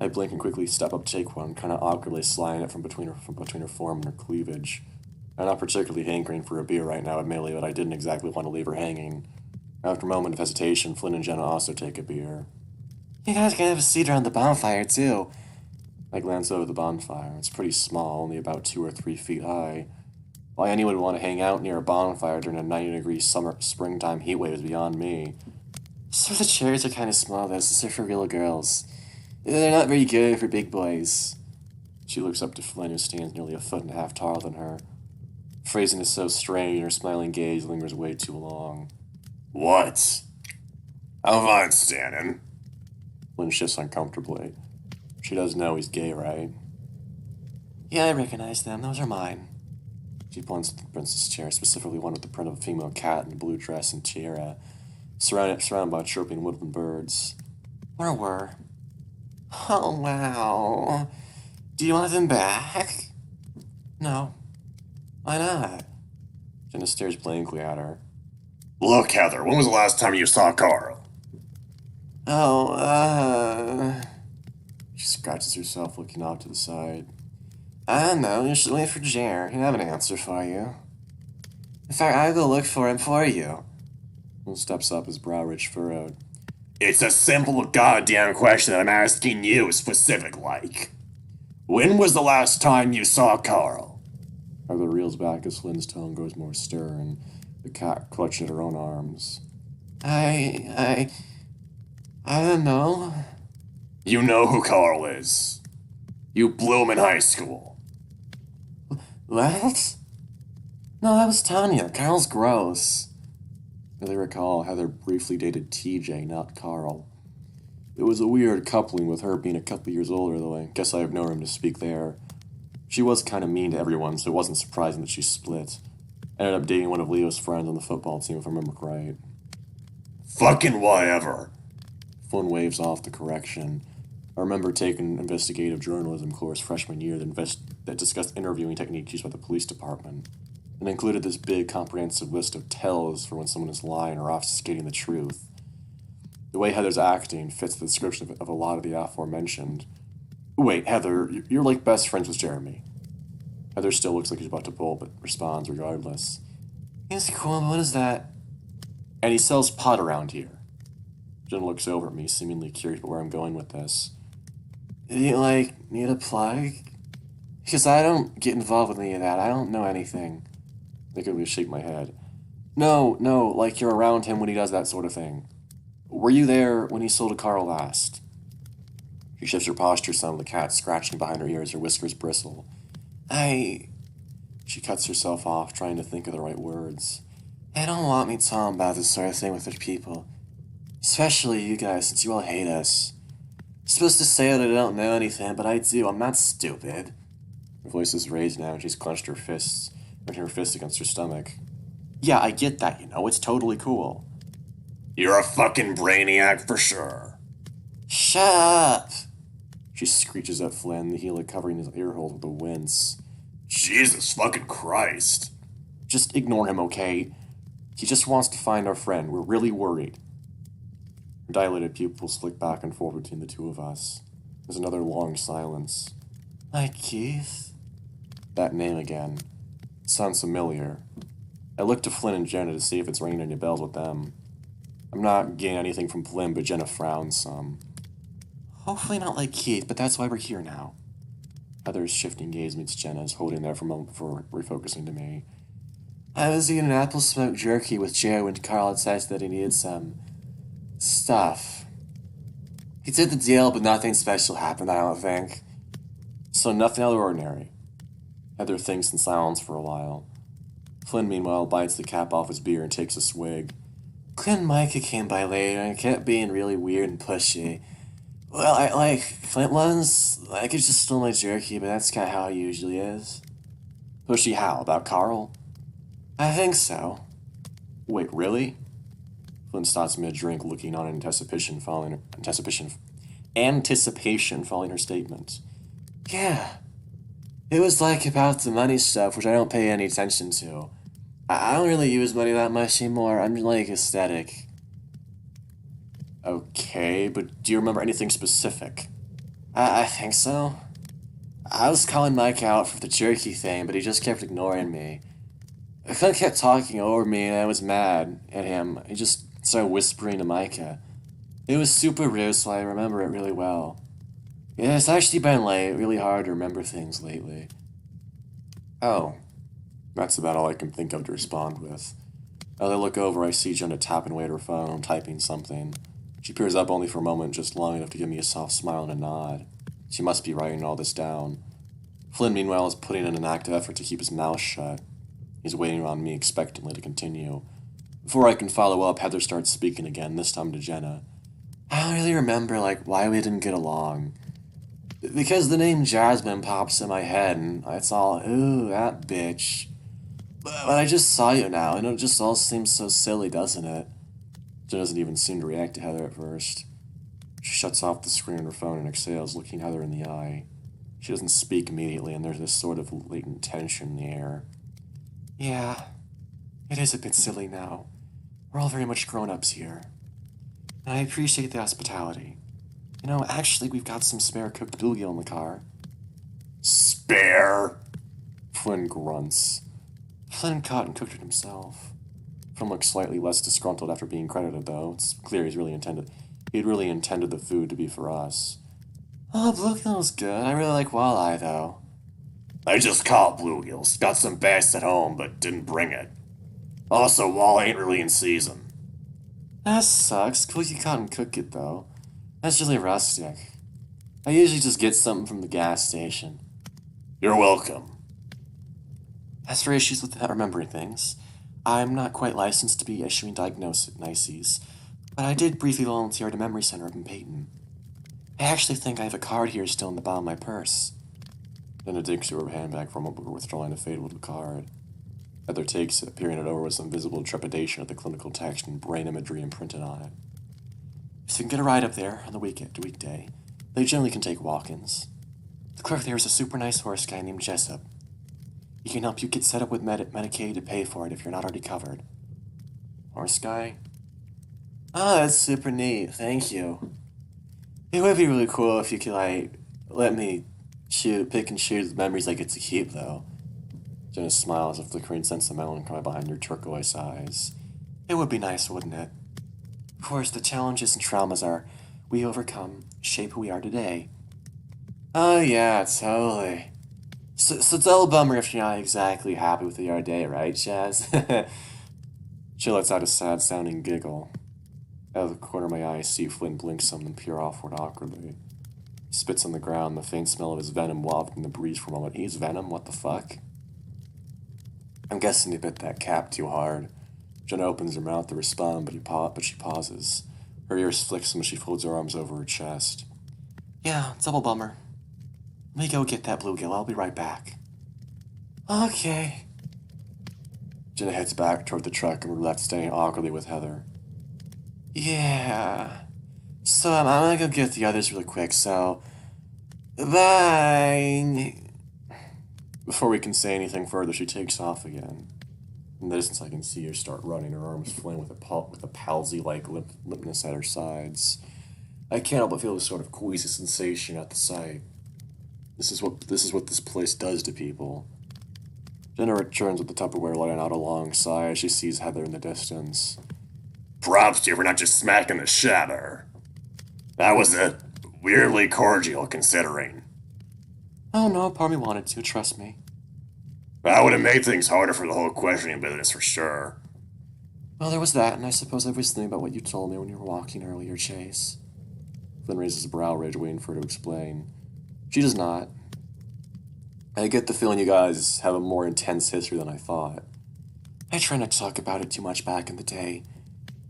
I blink and quickly step up to take one, kind of awkwardly sliding it from between her form and her cleavage. I'm not particularly hankering for a beer right now, admittedly, but I didn't exactly want to leave her hanging. After a moment of hesitation, Flynn and Jenna also take a beer. You guys can have a seat around the bonfire, too. I glance over the bonfire. It's pretty small, only about 2 or 3 feet high. Why anyone would want to hang out near a bonfire during a 90-degree springtime heatwave is beyond me. So the chairs are kind of small, though, since they're for real girls. They're not very good for big boys. She looks up to Flynn, who stands nearly 1.5 feet taller than her. Phrasing is so strange, and her smiling gaze lingers way too long. What? I'm fine standing. Flynn shifts uncomfortably. She does know he's gay, right? Yeah, I recognize them. Those are mine. She points to the princess chair, specifically one with the print of a female cat in a blue dress and tiara, surrounded by chirping woodland birds. Where were? Oh, wow. Do you want them back? No. Why not? Jenna stares blankly at her. Look, Heather, when was the last time you saw Carl? She scratches herself, looking off to the side. I don't know, you should wait for Jer. He'll have an answer for you. In fact, I'll go look for him for you. Will steps up, his brow ridge furrowed. It's a simple goddamn question that I'm asking you, specific-like. When was the last time you saw Carl? Heather reels back as Flynn's tone grows more stern, the cat clutching at her own arms. I don't know. You know who Carl is. You blew him in high school. What? No, that was Tanya. Carl's gross. As I recall, Heather briefly dated TJ, not Carl. It was a weird coupling with her being a couple years older, though I guess I have no room to speak there. She was kind of mean to everyone, so it wasn't surprising that she split. Ended up dating one of Leo's friends on the football team, if I remember right. Fucking whatever. Flynn waves off the correction. I remember taking an investigative journalism course freshman year that discussed interviewing techniques used by the police department, and included this big comprehensive list of tells for when someone is lying or obfuscating the truth. The way Heather's acting fits the description of a lot of the aforementioned. Wait, Heather, you're like best friends with Jeremy. Heather still looks like she's about to bolt, but responds regardless. He's cool, what is that? And he sells pot around here. Jen looks over at me, seemingly curious about where I'm going with this. Do you, need a plug? Because I don't get involved with any of that. I don't know anything. I could shake my head. No, like you're around him when he does that sort of thing. Were you there when he sold to Carl last? She shifts her posture some, the cat scratching behind her ears, her whiskers bristle. She cuts herself off, trying to think of the right words. I don't want me talking about this sort of thing with other people. Especially you guys, since you all hate us. I'm supposed to say that I don't know anything, but I do. I'm not stupid. Her voice is raised now, and she's clenched her fists, putting her fist against her stomach. Yeah, I get that, it's totally cool. You're a fucking brainiac for sure. Shut up! She screeches at Flynn, the healer covering his ear holes with a wince. Jesus fucking Christ. Just ignore him, okay? He just wants to find our friend. We're really worried. Her dilated pupils flick back and forth between the two of us. There's another long silence. Like Keith? That name again. It sounds familiar. I look to Flynn and Jenna to see if it's ringing any bells with them. I'm not getting anything from Flynn, but Jenna frowns some. Hopefully not like Keith, but that's why we're here now. Heather's shifting gaze meets Jenna's, holding there for a moment before refocusing to me. I was eating apple smoked jerky with Joe when Carl had said that he needed some stuff. He did the deal, but nothing special happened, I don't think. So nothing out of the ordinary. Heather thinks in silence for a while. Flynn, meanwhile, bites the cap off his beer and takes a swig. Clint and Micah came by later and kept being really weird and pushy. Well, Clint was, I could just stole my jerky, but that's kind of how he usually is. Pushy how? About Carl? I think so. Wait, really? Flynn stops mid-drink, looking on in anticipation following her statement. Yeah. It was like about the money stuff, which I don't pay any attention to. I don't really use money that much anymore. I'm like aesthetic. Okay, but do you remember anything specific? I think so. I was calling Mike out for the jerky thing, but he just kept ignoring me. Clint kept talking over me, and I was mad at him. He just started whispering to Micah. It was super rude, so I remember it really well. Yeah, it's actually been, really hard to remember things lately. Oh. That's about all I can think of to respond with. As I look over, I see Jenna tapping away at her phone, typing something. She peers up only for a moment, just long enough to give me a soft smile and a nod. She must be writing all this down. Flynn, meanwhile, is putting in an active effort to keep his mouth shut. He's waiting on me expectantly to continue. Before I can follow up, Heather starts speaking again, this time to Jenna. I don't really remember, why we didn't get along. Because the name Jasmine pops in my head, and it's all, ooh, that bitch. But I just saw you now, and it just all seems so silly, doesn't it? Jenna doesn't even seem to react to Heather at first. She shuts off the screen on her phone and exhales, looking Heather in the eye. She doesn't speak immediately, and there's this sort of latent tension in the air. Yeah, it is a bit silly now. We're all very much grown-ups here. And I appreciate the hospitality. Actually, we've got some spare cooked bluegill in the car. Spare? Flynn grunts. Flynn caught and cooked it himself. Flynn looks slightly less disgruntled after being credited, though. It's clear he'd really intended the food to be for us. Oh, bluegill's good. I really like walleye, though. I just caught bluegills. Got some bass at home, but didn't bring it. Also, walleye ain't really in season. That sucks. Cool you caught and cook it, though. That's really rustic. I usually just get something from the gas station. You're welcome. As for issues with not remembering things, I'm not quite licensed to be issuing diagnoses, but I did briefly volunteer at a memory center up in Peyton. I actually think I have a card here still in the bottom of my purse. Jenna digs through her handbag for a moment before withdrawing a faded little card. Heather takes it, peering it over with some visible trepidation at the clinical text and brain imagery imprinted on it. If you can get a ride up there on the weekday, they generally can take walk-ins. The clerk there is a super nice horse guy named Jessup. He can help you get set up with Medicaid to pay for it if you're not already covered. Horse guy? Oh, that's super neat. Thank you. It would be really cool if you could, let me pick and choose the memories I get to keep, though. Jenna smiles, a flickering sense of melancholy behind her turquoise eyes. It would be nice, wouldn't it? Of course, the challenges and traumas we overcome shape who we are today. Oh, yeah, totally. So double bummer if you're not exactly happy with your day, right, Chaz? She lets out a sad-sounding giggle. Out of the corner of my eye, I see Flynn blink some and peer offward awkwardly. He spits on the ground, the faint smell of his venom wafting in the breeze for a moment. He's venom? What the fuck? I'm guessing he bit that cap too hard. Jenna opens her mouth to respond, but she pauses. Her ears flick some as she folds her arms over her chest. Yeah, double bummer. Let me go get that bluegill. I'll be right back. Okay. Jenna heads back toward the truck and we're left standing awkwardly with Heather. Yeah. So I'm gonna go get the others really quick, so... Bye! Before we can say anything further, she takes off again. In the distance, I can see her start running, her arms flailing with a palsy-like limpness at her sides. I can't help but feel this sort of queasy sensation at the sight. This is what this place does to people. Jenna returns with the Tupperware, letting out a long sigh as she sees Heather in the distance. Props to you for not just smacking the shit out of her. That was weirdly cordial, considering. Oh no, part of me wanted to, trust me. That would have made things harder for the whole questioning business for sure. Well, there was that, and I suppose I was thinking about what you told me when you were walking earlier, Chase. Flynn raises a brow ridge, waiting for her to explain. She does not. I get the feeling you guys have a more intense history than I thought. I try not to talk about it too much back in the day.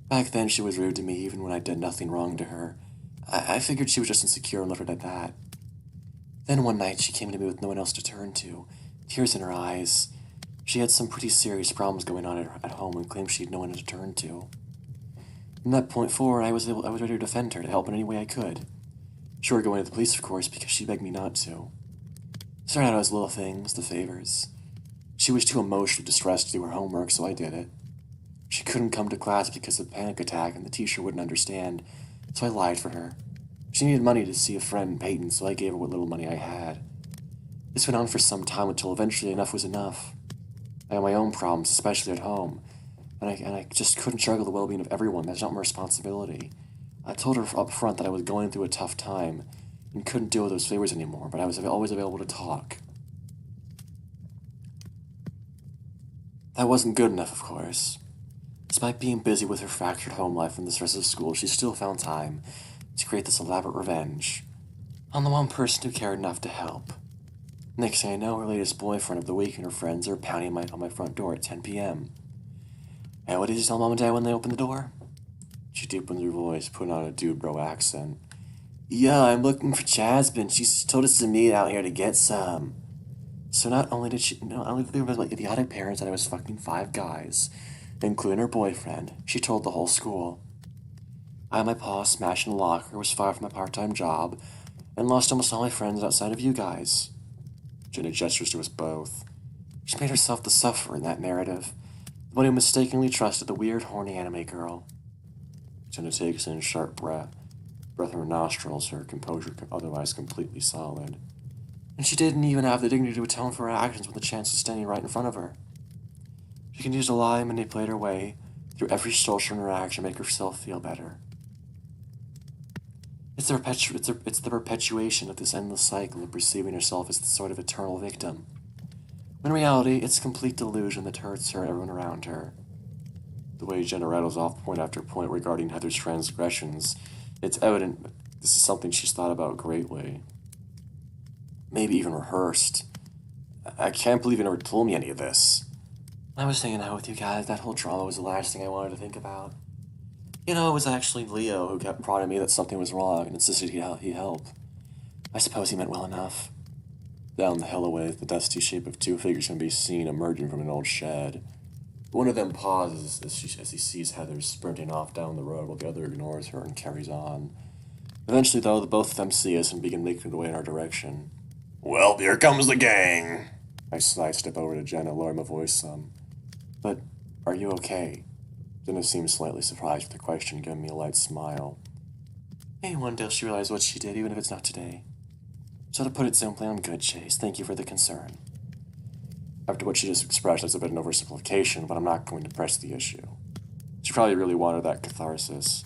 Back then, she was rude to me even when I did nothing wrong to her. I figured she was just insecure and left it at that. Then one night, she came to me with no one else to turn to, tears in her eyes. She had some pretty serious problems going on at home and claimed she had no one to turn to. From that point forward, I was ready to defend her, to help in any way I could. Sure, going to the police, of course, because she begged me not to. It started out as little things, the favors. She was too emotionally distressed to do her homework, so I did it. She couldn't come to class because of a panic attack, and the teacher wouldn't understand, so I lied for her. She needed money to see a friend in Peyton, so I gave her what little money I had. This went on for some time until eventually enough was enough. I had my own problems, especially at home, and I just couldn't juggle the well-being of everyone. That's not my responsibility. I told her up front that I was going through a tough time and couldn't deal with those favors anymore, but I was always available to talk. That wasn't good enough, of course. Despite being busy with her fractured home life and the stress of school, she still found time to create this elaborate revenge on the one person who cared enough to help. Next thing I know, her latest boyfriend of the week and her friends are pounding on my front door at 10 p.m. And what did you tell Mom and Dad when they opened the door? She deepened her voice, putting on a dude bro accent. Yeah, I'm looking for Jasmine. She's told us to meet out here to get some. So not only did they were like idiotic parents that I was fucking 5 guys, including her boyfriend, she told the whole school. I had my paw smashed in a locker, was fired from my part-time job, and lost almost all my friends outside of you guys. Jenna gestures to us both. She made herself the sufferer in that narrative, the one who mistakenly trusted the weird, horny anime girl. Jenna takes in a sharp breath in her nostrils, her composure otherwise completely solid. And she didn't even have the dignity to atone for her actions when the chance was standing right in front of her. She continues to lie and manipulate her way through every social interaction to make herself feel better. It's the perpetuation of this endless cycle of perceiving herself as the sort of eternal victim. When in reality, it's a complete delusion that hurts her and everyone around her. The way Jenna rattles off point after point regarding Heather's transgressions, it's evident this is something she's thought about greatly. Maybe even rehearsed. I can't believe you never told me any of this. I was hanging out with you guys. That whole drama was the last thing I wanted to think about. You know, it was actually Leo who kept prodding me that something was wrong and insisted he help. I suppose he meant well enough. Down the hill away, the dusty shape of 2 figures can be seen emerging from an old shed. One of them pauses as he sees Heather sprinting off down the road while the other ignores her and carries on. Eventually, though, the both of them see us and begin making their way in our direction. Well, here comes the gang. I step over to Jenna, lowering my voice some. But, are you okay? Jenna seems slightly surprised with the question, giving me a light smile. Maybe one day she'll realize what she did, even if it's not today. So to put it simply, I'm good, Chase. Thank you for the concern. After what she just expressed, that's a bit of an oversimplification, but I'm not going to press the issue. She probably really wanted that catharsis.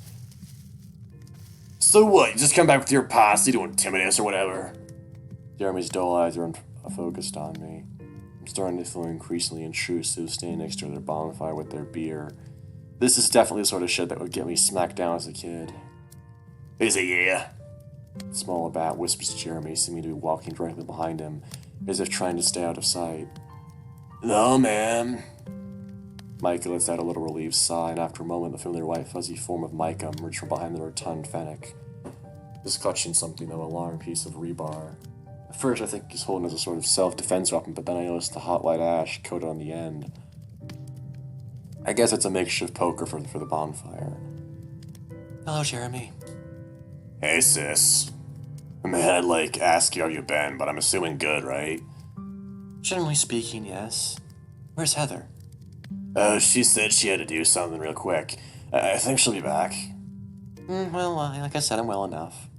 So what, you just come back with your posse to intimidate us or whatever? Jeremy's dull eyes are focused on me. I'm starting to feel increasingly intrusive, standing next to their bonfire with their beer. This is definitely the sort of shit that would get me smacked down as a kid. Is it, yeah? Small bat whispers to Jeremy, seeming to be walking directly behind him, as if trying to stay out of sight. No, ma'am. Micah lets out a little relieved sigh, and after a moment, the familiar white fuzzy form of Micah emerged from behind the rotund fennec. He's clutching something of a long piece of rebar. At first, I think he's holding it as a sort of self-defense weapon, but then I noticed the hot white ash coated on the end. I guess it's a makeshift poker for the bonfire. Hello, Jeremy. Hey, sis. I mean, I'd ask you how you been, but I'm assuming good, right? Generally speaking, yes. Where's Heather? She said she had to do something real quick. I think she'll be back. Well, like I said, I'm well enough.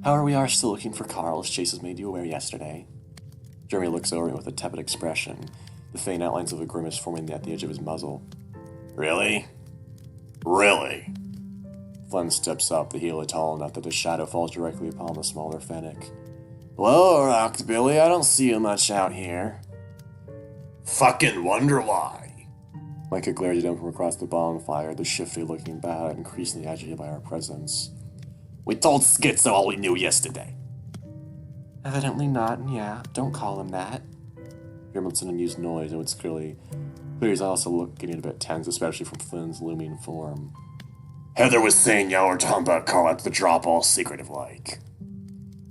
However, we are still looking for Carl, as Chase has made you aware yesterday. Jeremy looks over me with a tepid expression, the faint outlines of a grimace forming at the edge of his muzzle. Really? Really? Flynn steps up, the heel tall enough that his shadow falls directly upon the smaller Fennec. Well, Rockbilly, I don't see you much out here. Fucking wonder why. Micah glared at him from across the bonfire, the shifty looking bat increasingly agitated by our presence. We told Schizo all we knew yesterday. Evidently not, and yeah, don't call him that. Jeremy lets an amused noise, and it's clear he's also getting a bit tense, especially from Flynn's looming form. Heather was saying y'all were talking about Carl after the drop, all secretive like.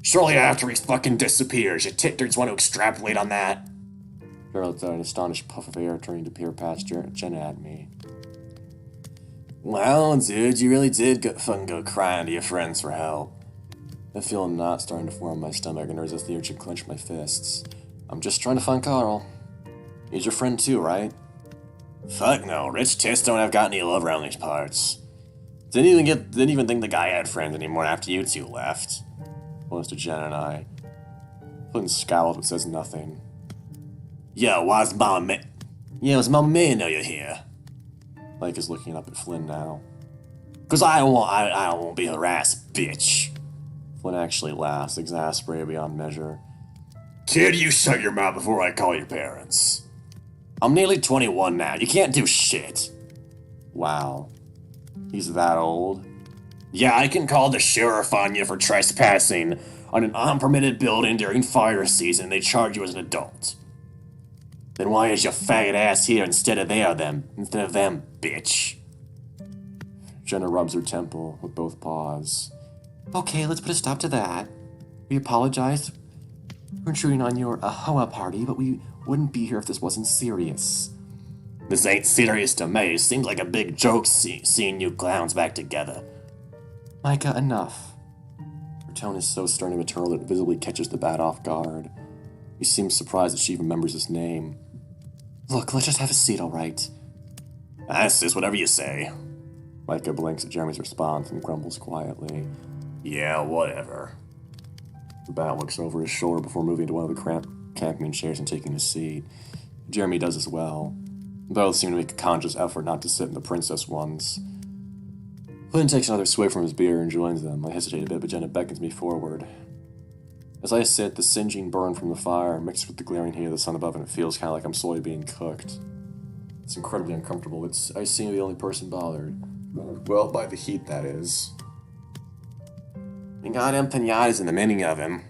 Shortly after he fucking disappears, you tickers want to extrapolate on that? Jeremy lets out an astonished puff of air, turning to peer past Jenna at me. Wow, dude, you really did go crying to your friends for help. I feel a knot starting to form in my stomach and resist the urge to clench my fists. I'm just trying to find Carl. He's your friend too, right? Fuck no, rich tits don't have got any love around these parts. Didn't even think the guy had friends anymore after you two left. Points to Jenna and I. Flynn scowls but says nothing. Yo, why's Mama May? Yeah, it's Mama May know you're here. Mike is looking up at Flynn now. Cause I don't want to be harassed, bitch. Flynn actually laughs, exasperated beyond measure. Kid, you shut your mouth before I call your parents. I'm nearly 21 now. You can't do shit. Wow. He's that old? Yeah, I can call the sheriff on you for trespassing on an unpermitted building during fire season and they charge you as an adult. Then why is your faggot ass here instead of them, bitch? Jenna rubs her temple with both paws. Okay, let's put a stop to that. We apologize for intruding on your Ahoa party, but we wouldn't be here if this wasn't serious. This ain't serious to me. It seems like a big joke seeing you clowns back together. Micah, enough. Her tone is so stern and maternal that it visibly catches the bat off guard. He seems surprised that she even remembers his name. Look, let's just have a seat, all right? That's just whatever you say. Micah blinks at Jeremy's response and grumbles quietly. Yeah, whatever. The bat looks over his shoulder before moving to one of the camping chairs and taking a seat. Jeremy does as well. Both seem to make a conscious effort not to sit in the princess ones. Flynn takes another swig from his beer and joins them. I hesitate a bit, but Jenna beckons me forward. As I sit, the singeing burn from the fire mixed with the glaring heat of the sun above, and it feels kind of like I'm slowly being cooked. It's incredibly uncomfortable. I seem to be the only person bothered. Well, by the heat, that is. We got empanadas in the menu of him.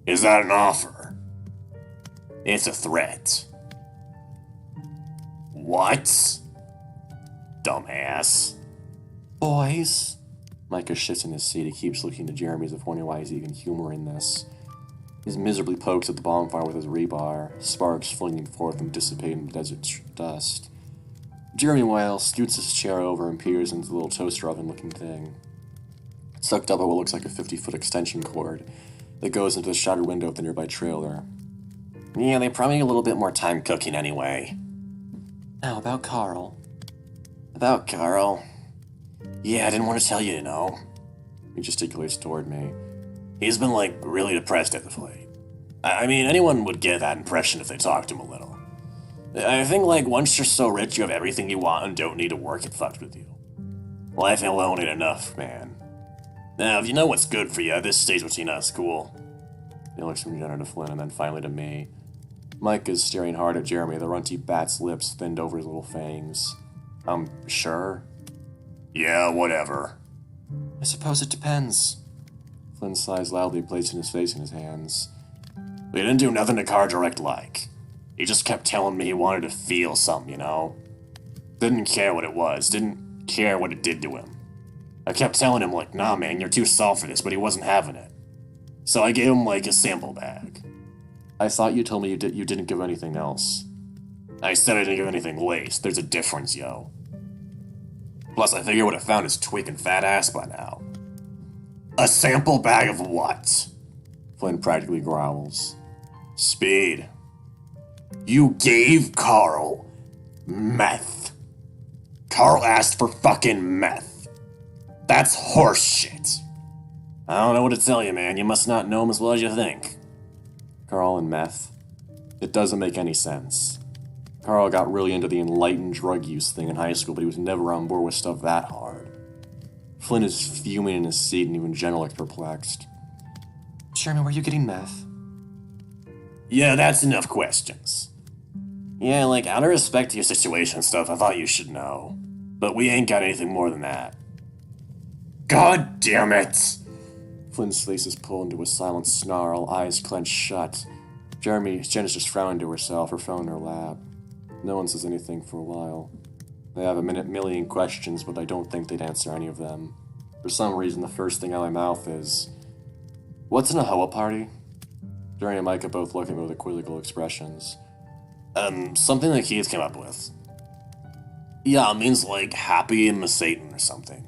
Is that an offer? It's a threat. What? Dumbass. Boys. Micah shifts in his seat. He keeps looking to Jeremy as if wondering why he's even humoring this. He miserably pokes at the bonfire with his rebar, sparks flinging forth and dissipating in the desert dust. Jeremy, meanwhile, scoots his chair over and peers into the little toaster oven-looking thing. It's sucked up at what looks like a 50-foot extension cord that goes into the shattered window of the nearby trailer. Yeah, they probably need a little bit more time cooking anyway. Now, about Carl. About Carl? Yeah, I didn't want to tell you, you know. He gesticulates toward me. He's been, really depressed at the late. I mean, anyone would get that impression if they talked to him a little. I think, once you're so rich you have everything you want and don't need to work, it fucked with you. Life alone ain't enough, man. Now, if you know what's good for you, this stays between us, cool? He looks from Jenna to Flynn and then finally to me. Mike is staring hard at Jeremy, the runty bat's lips thinned over his little fangs. Sure? Yeah, whatever. I suppose it depends. Flynn sighs loudly, placing his face in his hands. We didn't do nothing to Car Direct like. He just kept telling me he wanted to feel something, you know? Didn't care what it was, didn't care what it did to him. I kept telling him, nah, man, you're too soft for this, but he wasn't having it. So I gave him, a sample bag. I thought you told me you didn't give anything else. I said I didn't give anything laced. There's a difference, yo. Plus, I figure I would have found his tweaking fat ass by now. A sample bag of what? Flynn practically growls. Speed. You gave Carl meth. Carl asked for fucking meth. That's horse shit. I don't know what to tell you, man. You must not know him as well as you think. Carl and meth. It doesn't make any sense. Carl got really into the enlightened drug use thing in high school, but he was never on board with stuff that hard. Flynn is fuming in his seat, and even Jenna looked perplexed. Jeremy, were you getting meth? Yeah, that's enough questions. Yeah, like, out of respect to your situation and stuff, I thought you should know. But we ain't got anything more than that. God damn it! Flynn's face is pulled into a silent snarl, eyes clenched shut. Jenna's just frowning to herself, her phone in her lap. No one says anything for a while. They have a million questions, but I don't think they'd answer any of them. For some reason, the first thing out of my mouth is, "What's in a hoa party?" Jeremy and Micah both look at me with equivocal expressions. Something that Keith came up with. Yeah, it means like happy and Satan or something.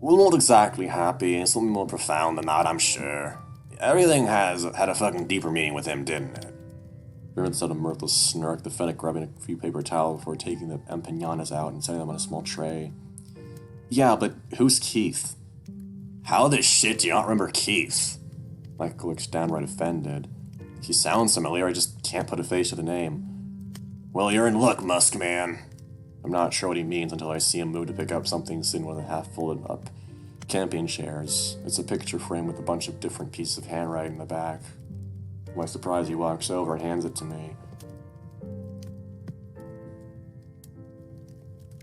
Well, not exactly happy, something more profound than that, I'm sure. Everything had a fucking deeper meaning with him, didn't it? Jeremy said a mirthless snark, the fennec grabbing a few paper towels before taking the empanadas out and setting them on a small tray. Yeah, but who's Keith? How the shit do you not remember Keith? Michael looks downright offended. He sounds familiar, I just can't put a face to the name. Well, you're in luck, Musk Man. I'm not sure what he means until I see him move to pick up something sitting with a half-folded up camping chairs. It's a picture frame with a bunch of different pieces of handwriting in the back. To my surprise, he walks over and hands it to me.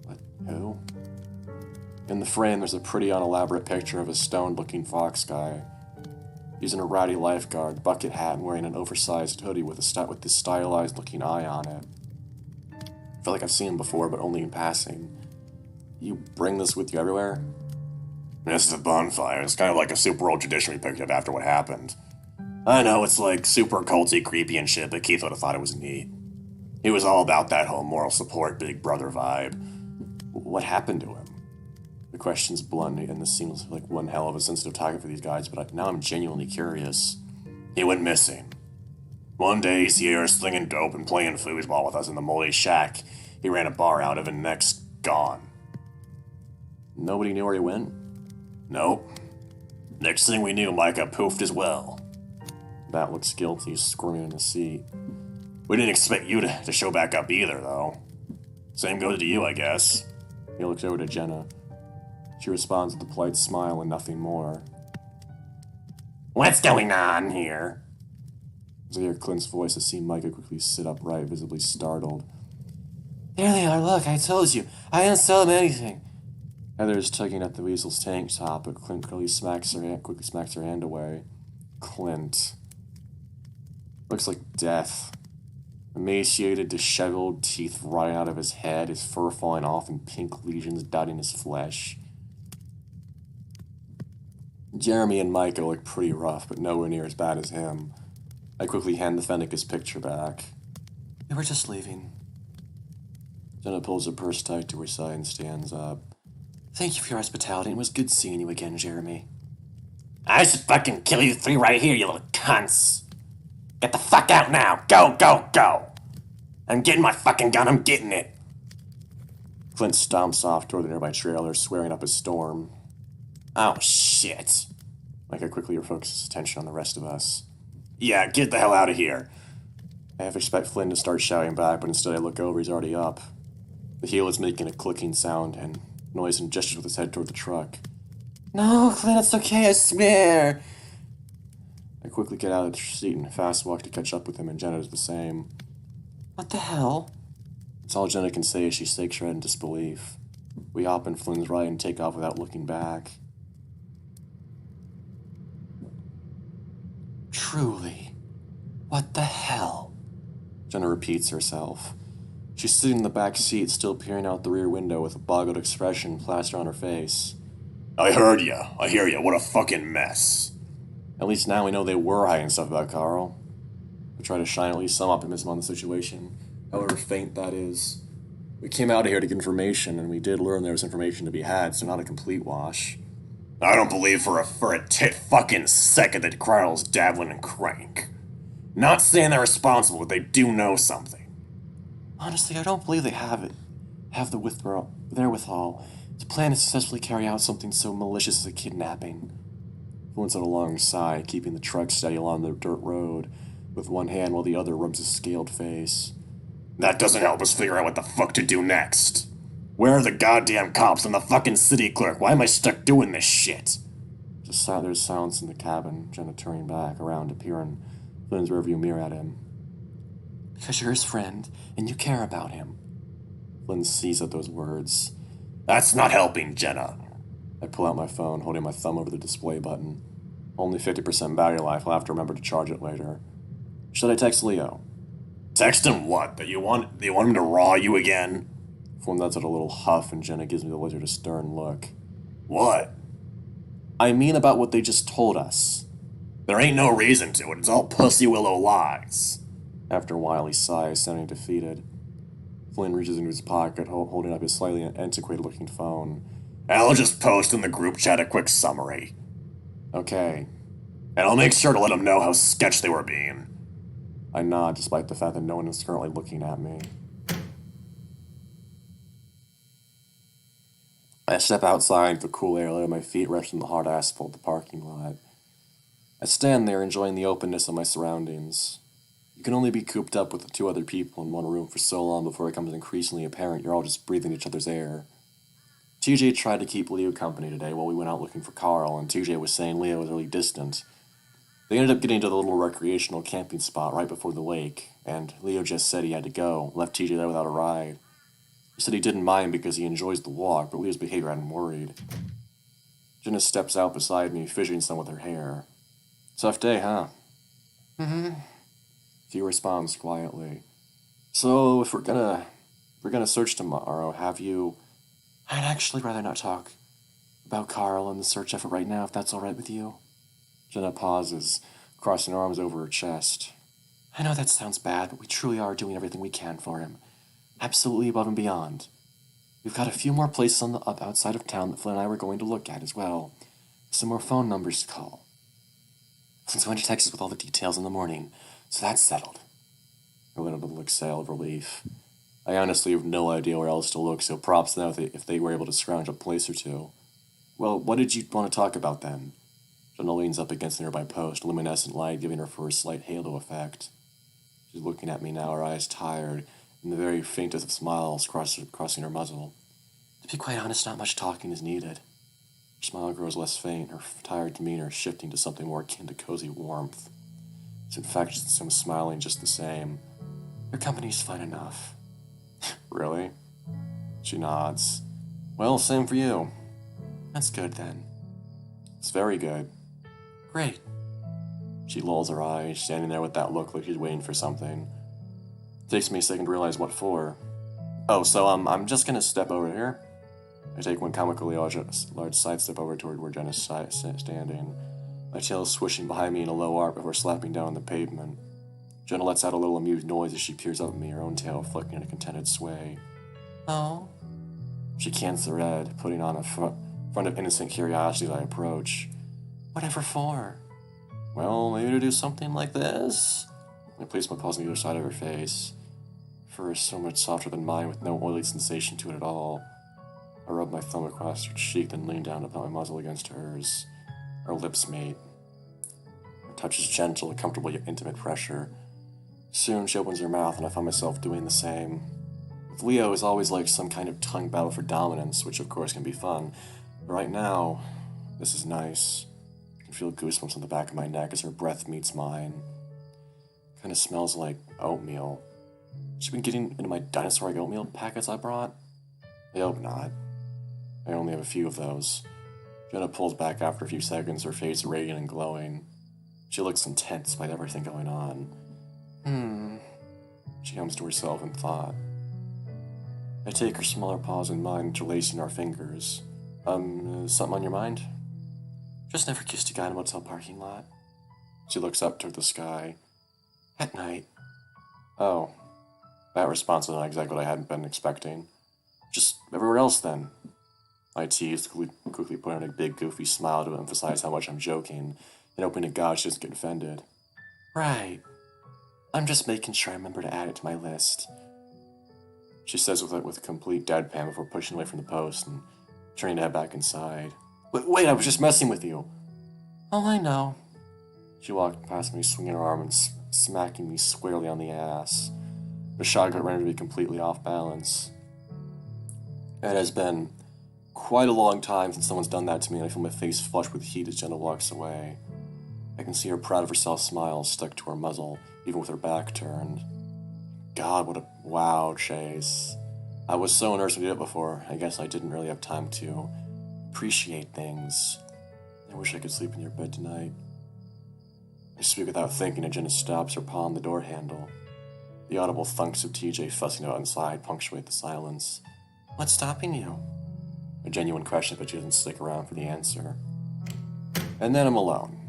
What? Who? In the frame, there's a pretty unelaborate picture of a stoned-looking fox guy. He's in a ratty lifeguard, bucket hat, and wearing an oversized hoodie with this stylized-looking eye on it. I feel like I've seen him before, but only in passing. You bring this with you everywhere? This is a bonfire. It's kind of like a super old tradition we picked up after what happened. I know, it's like super culty, creepy and shit, but Keith would have thought it was neat. He was all about that whole moral support, big brother vibe. What happened to him? The question's blunt, and this seems like one hell of a sensitive topic for these guys, but now I'm genuinely curious. He went missing. One day he's here slinging dope and playing foosball with us in the moldy shack he ran a bar out of, and next, gone. Nobody knew where he went? Nope. Next thing we knew, Micah poofed as well. Bat looks guilty, squirming in his seat. We didn't expect you to show back up either, though. Same goes to you, I guess. He looks over to Jenna. She responds with a polite smile and nothing more. What's going on here? As I hear Clint's voice, I see Micah quickly sit upright, visibly startled. There they are, look, I told you. I didn't sell them anything. Heather is tugging at the weasel's tank top, but Clint quickly smacks her hand away. Clint. Looks like death. Emaciated, disheveled, teeth rotting out of his head, his fur falling off and pink lesions dotting his flesh. Jeremy and Micah look pretty rough, but nowhere near as bad as him. I quickly hand the Fennec his picture back. We were just leaving. Jenna pulls her purse tight to her side and stands up. Thank you for your hospitality. It was good seeing you again, Jeremy. I should fucking kill you three right here, you little cunts. Get the fuck out now. Go, go, go. I'm getting my fucking gun. I'm getting it. Clint stomps off toward the nearby trailer, swearing up a storm. Oh, shit. Micah quickly refocuses his attention on the rest of us. Yeah, get the hell out of here. I half expect Flynn to start shouting back, but instead I look over, he's already up. The heel is making a clicking sound and noise and gestures with his head toward the truck. No, Clint, it's okay, I swear. I quickly get out of the seat and fast walk to catch up with him, and Jenna does the same. What the hell? It's all Jenna can say as she shakes her head in disbelief. We hop in Flynn's ride and take off without looking back. Truly. What the hell? Jenna repeats herself. She's sitting in the back seat, still peering out the rear window with a boggled expression plastered on her face. I heard ya. I hear ya. What a fucking mess. At least now we know they were hiding stuff about Carl. We try to shine at least some optimism on the situation, however faint that is. We came out of here to get information, and we did learn there was information to be had, so not a complete wash. I don't believe for a tit fucking second that Carl's dabbling in crank. Not saying they're responsible, but they do know something. Honestly, I don't believe they have the wherewithal. To plan to successfully carry out something so malicious as a kidnapping. Flynn said a long sigh, keeping the truck steady along the dirt road, with one hand while the other rubs his scaled face. That doesn't help us figure out what the fuck to do next. Where are the goddamn cops and the fucking city clerk? Why am I stuck doing this shit? There's silence in the cabin, Jenna turning back around to peer in Flynn's rearview mirror at him. Because you're his friend, and you care about him. Flynn seized at those words. That's not helping, Jenna. I pull out my phone, holding my thumb over the display button. Only 50% battery life, I'll have to remember to charge it later. Should I text Leo? Text him what? That you want him to raw you again? Flynn lets out a little huff, and Jenna gives me the lizard a stern look. What? I mean about what they just told us. There ain't no reason to it. It's all pussy willow lies. After a while, he sighs, sounding defeated. Flynn reaches into his pocket, holding up his slightly antiquated-looking phone. I'll just post in the group chat a quick summary. Okay. And I'll make sure to let them know how sketch they were being. I nod, despite the fact that no one is currently looking at me. I step outside the cool air, letting my feet rest on the hard asphalt of the parking lot. I stand there, enjoying the openness of my surroundings. You can only be cooped up with the two other people in one room for so long before it becomes increasingly apparent you're all just breathing each other's air. TJ tried to keep Leo company today while we went out looking for Carl, and TJ was saying Leo was really distant. They ended up getting to the little recreational camping spot right before the lake, and Leo just said he had to go, left TJ there without a ride. He said he didn't mind because he enjoys the walk, but Leo's behavior had him worried. Jenna steps out beside me, fidgeting some with her hair. Tough day, huh? Mm-hmm. He responds quietly. So, if we're gonna search tomorrow, have you... I'd actually rather not talk about Carl and the search effort right now, if that's all right with you. Jenna pauses, crossing her arms over her chest. I know that sounds bad, but we truly are doing everything we can for him. Absolutely above and beyond. We've got a few more places on the outside of town that Flynn and I were going to look at as well. Some more phone numbers to call. Flynn's going to text us with all the details in the morning, so that's settled. I let out a little exhale of relief. I honestly have no idea where else to look, so props to them if they were able to scrounge a place or two. Well, what did you want to talk about then? Jenna leans up against the nearby post, luminescent light giving her for a slight halo effect. She's looking at me now, her eyes tired, and the very faintest of smiles crossing her muzzle. To be quite honest, not much talking is needed. Her smile grows less faint, her tired demeanor shifting to something more akin to cozy warmth. It's infectious, I'm smiling just the same. Your company's fine enough. Really? She nods. Well, same for you. That's good, then. It's very good. Great. She lolls her eyes, standing there with that look like she's waiting for something. It takes me a second to realize what for. Oh, so I'm just gonna step over here. I take one comically large sidestep over toward where Jenna's standing, my tail swishing behind me in a low arc before slapping down on the pavement. Jenna lets out a little amused noise as she peers up at me, her own tail flicking in a contented sway. Oh? She cans her head, putting on a front of innocent curiosity as I approach. Whatever for? Well, maybe to do something like this? I place my paws on either side of her face. Fur is so much softer than mine with no oily sensation to it at all. I rub my thumb across her cheek, then lean down to put my muzzle against hers. Our lips meet. Her touch is gentle, comfortable yet intimate pressure. Soon she opens her mouth, and I find myself doing the same. With Leo, it's always like some kind of tongue battle for dominance, which of course can be fun. But right now, this is nice. I can feel goosebumps on the back of my neck as her breath meets mine. Kind of smells like oatmeal. She been getting into my dinosaur egg oatmeal packets I brought? I hope not. I only have a few of those. Jenna pulls back after a few seconds, her face radiant and glowing. She looks intense despite everything going on. She hums to herself in thought. I take her smaller paws in mine, interlacing our fingers. Something on your mind? Just never kissed a guy in a motel parking lot. She looks up toward the sky. At night. Oh. That response is not exactly what I hadn't been expecting. Just everywhere else, then. I teased, quickly putting on a big, goofy smile to emphasize how much I'm joking, and hoping to God she doesn't get offended. Right. I'm just making sure I remember to add it to my list. She says with complete deadpan before pushing away from the post and turning to head back inside. Wait, I was just messing with you. Oh, I know. She walked past me, swinging her arm and smacking me squarely on the ass. The shot got rendered to be completely off balance. It has been quite a long time since someone's done that to me, and I feel my face flush with heat as Jenna walks away. I can see her proud of herself smile stuck to her muzzle, even with her back turned. God, what a wow chase. I was so nervous when I did it before. I guess I didn't really have time to appreciate things. I wish I could sleep in your bed tonight. I speak without thinking, and Jenna stops her paw on the door handle. The audible thunks of TJ fussing out inside punctuate the silence. What's stopping you? A genuine question, but she doesn't stick around for the answer. And then I'm alone.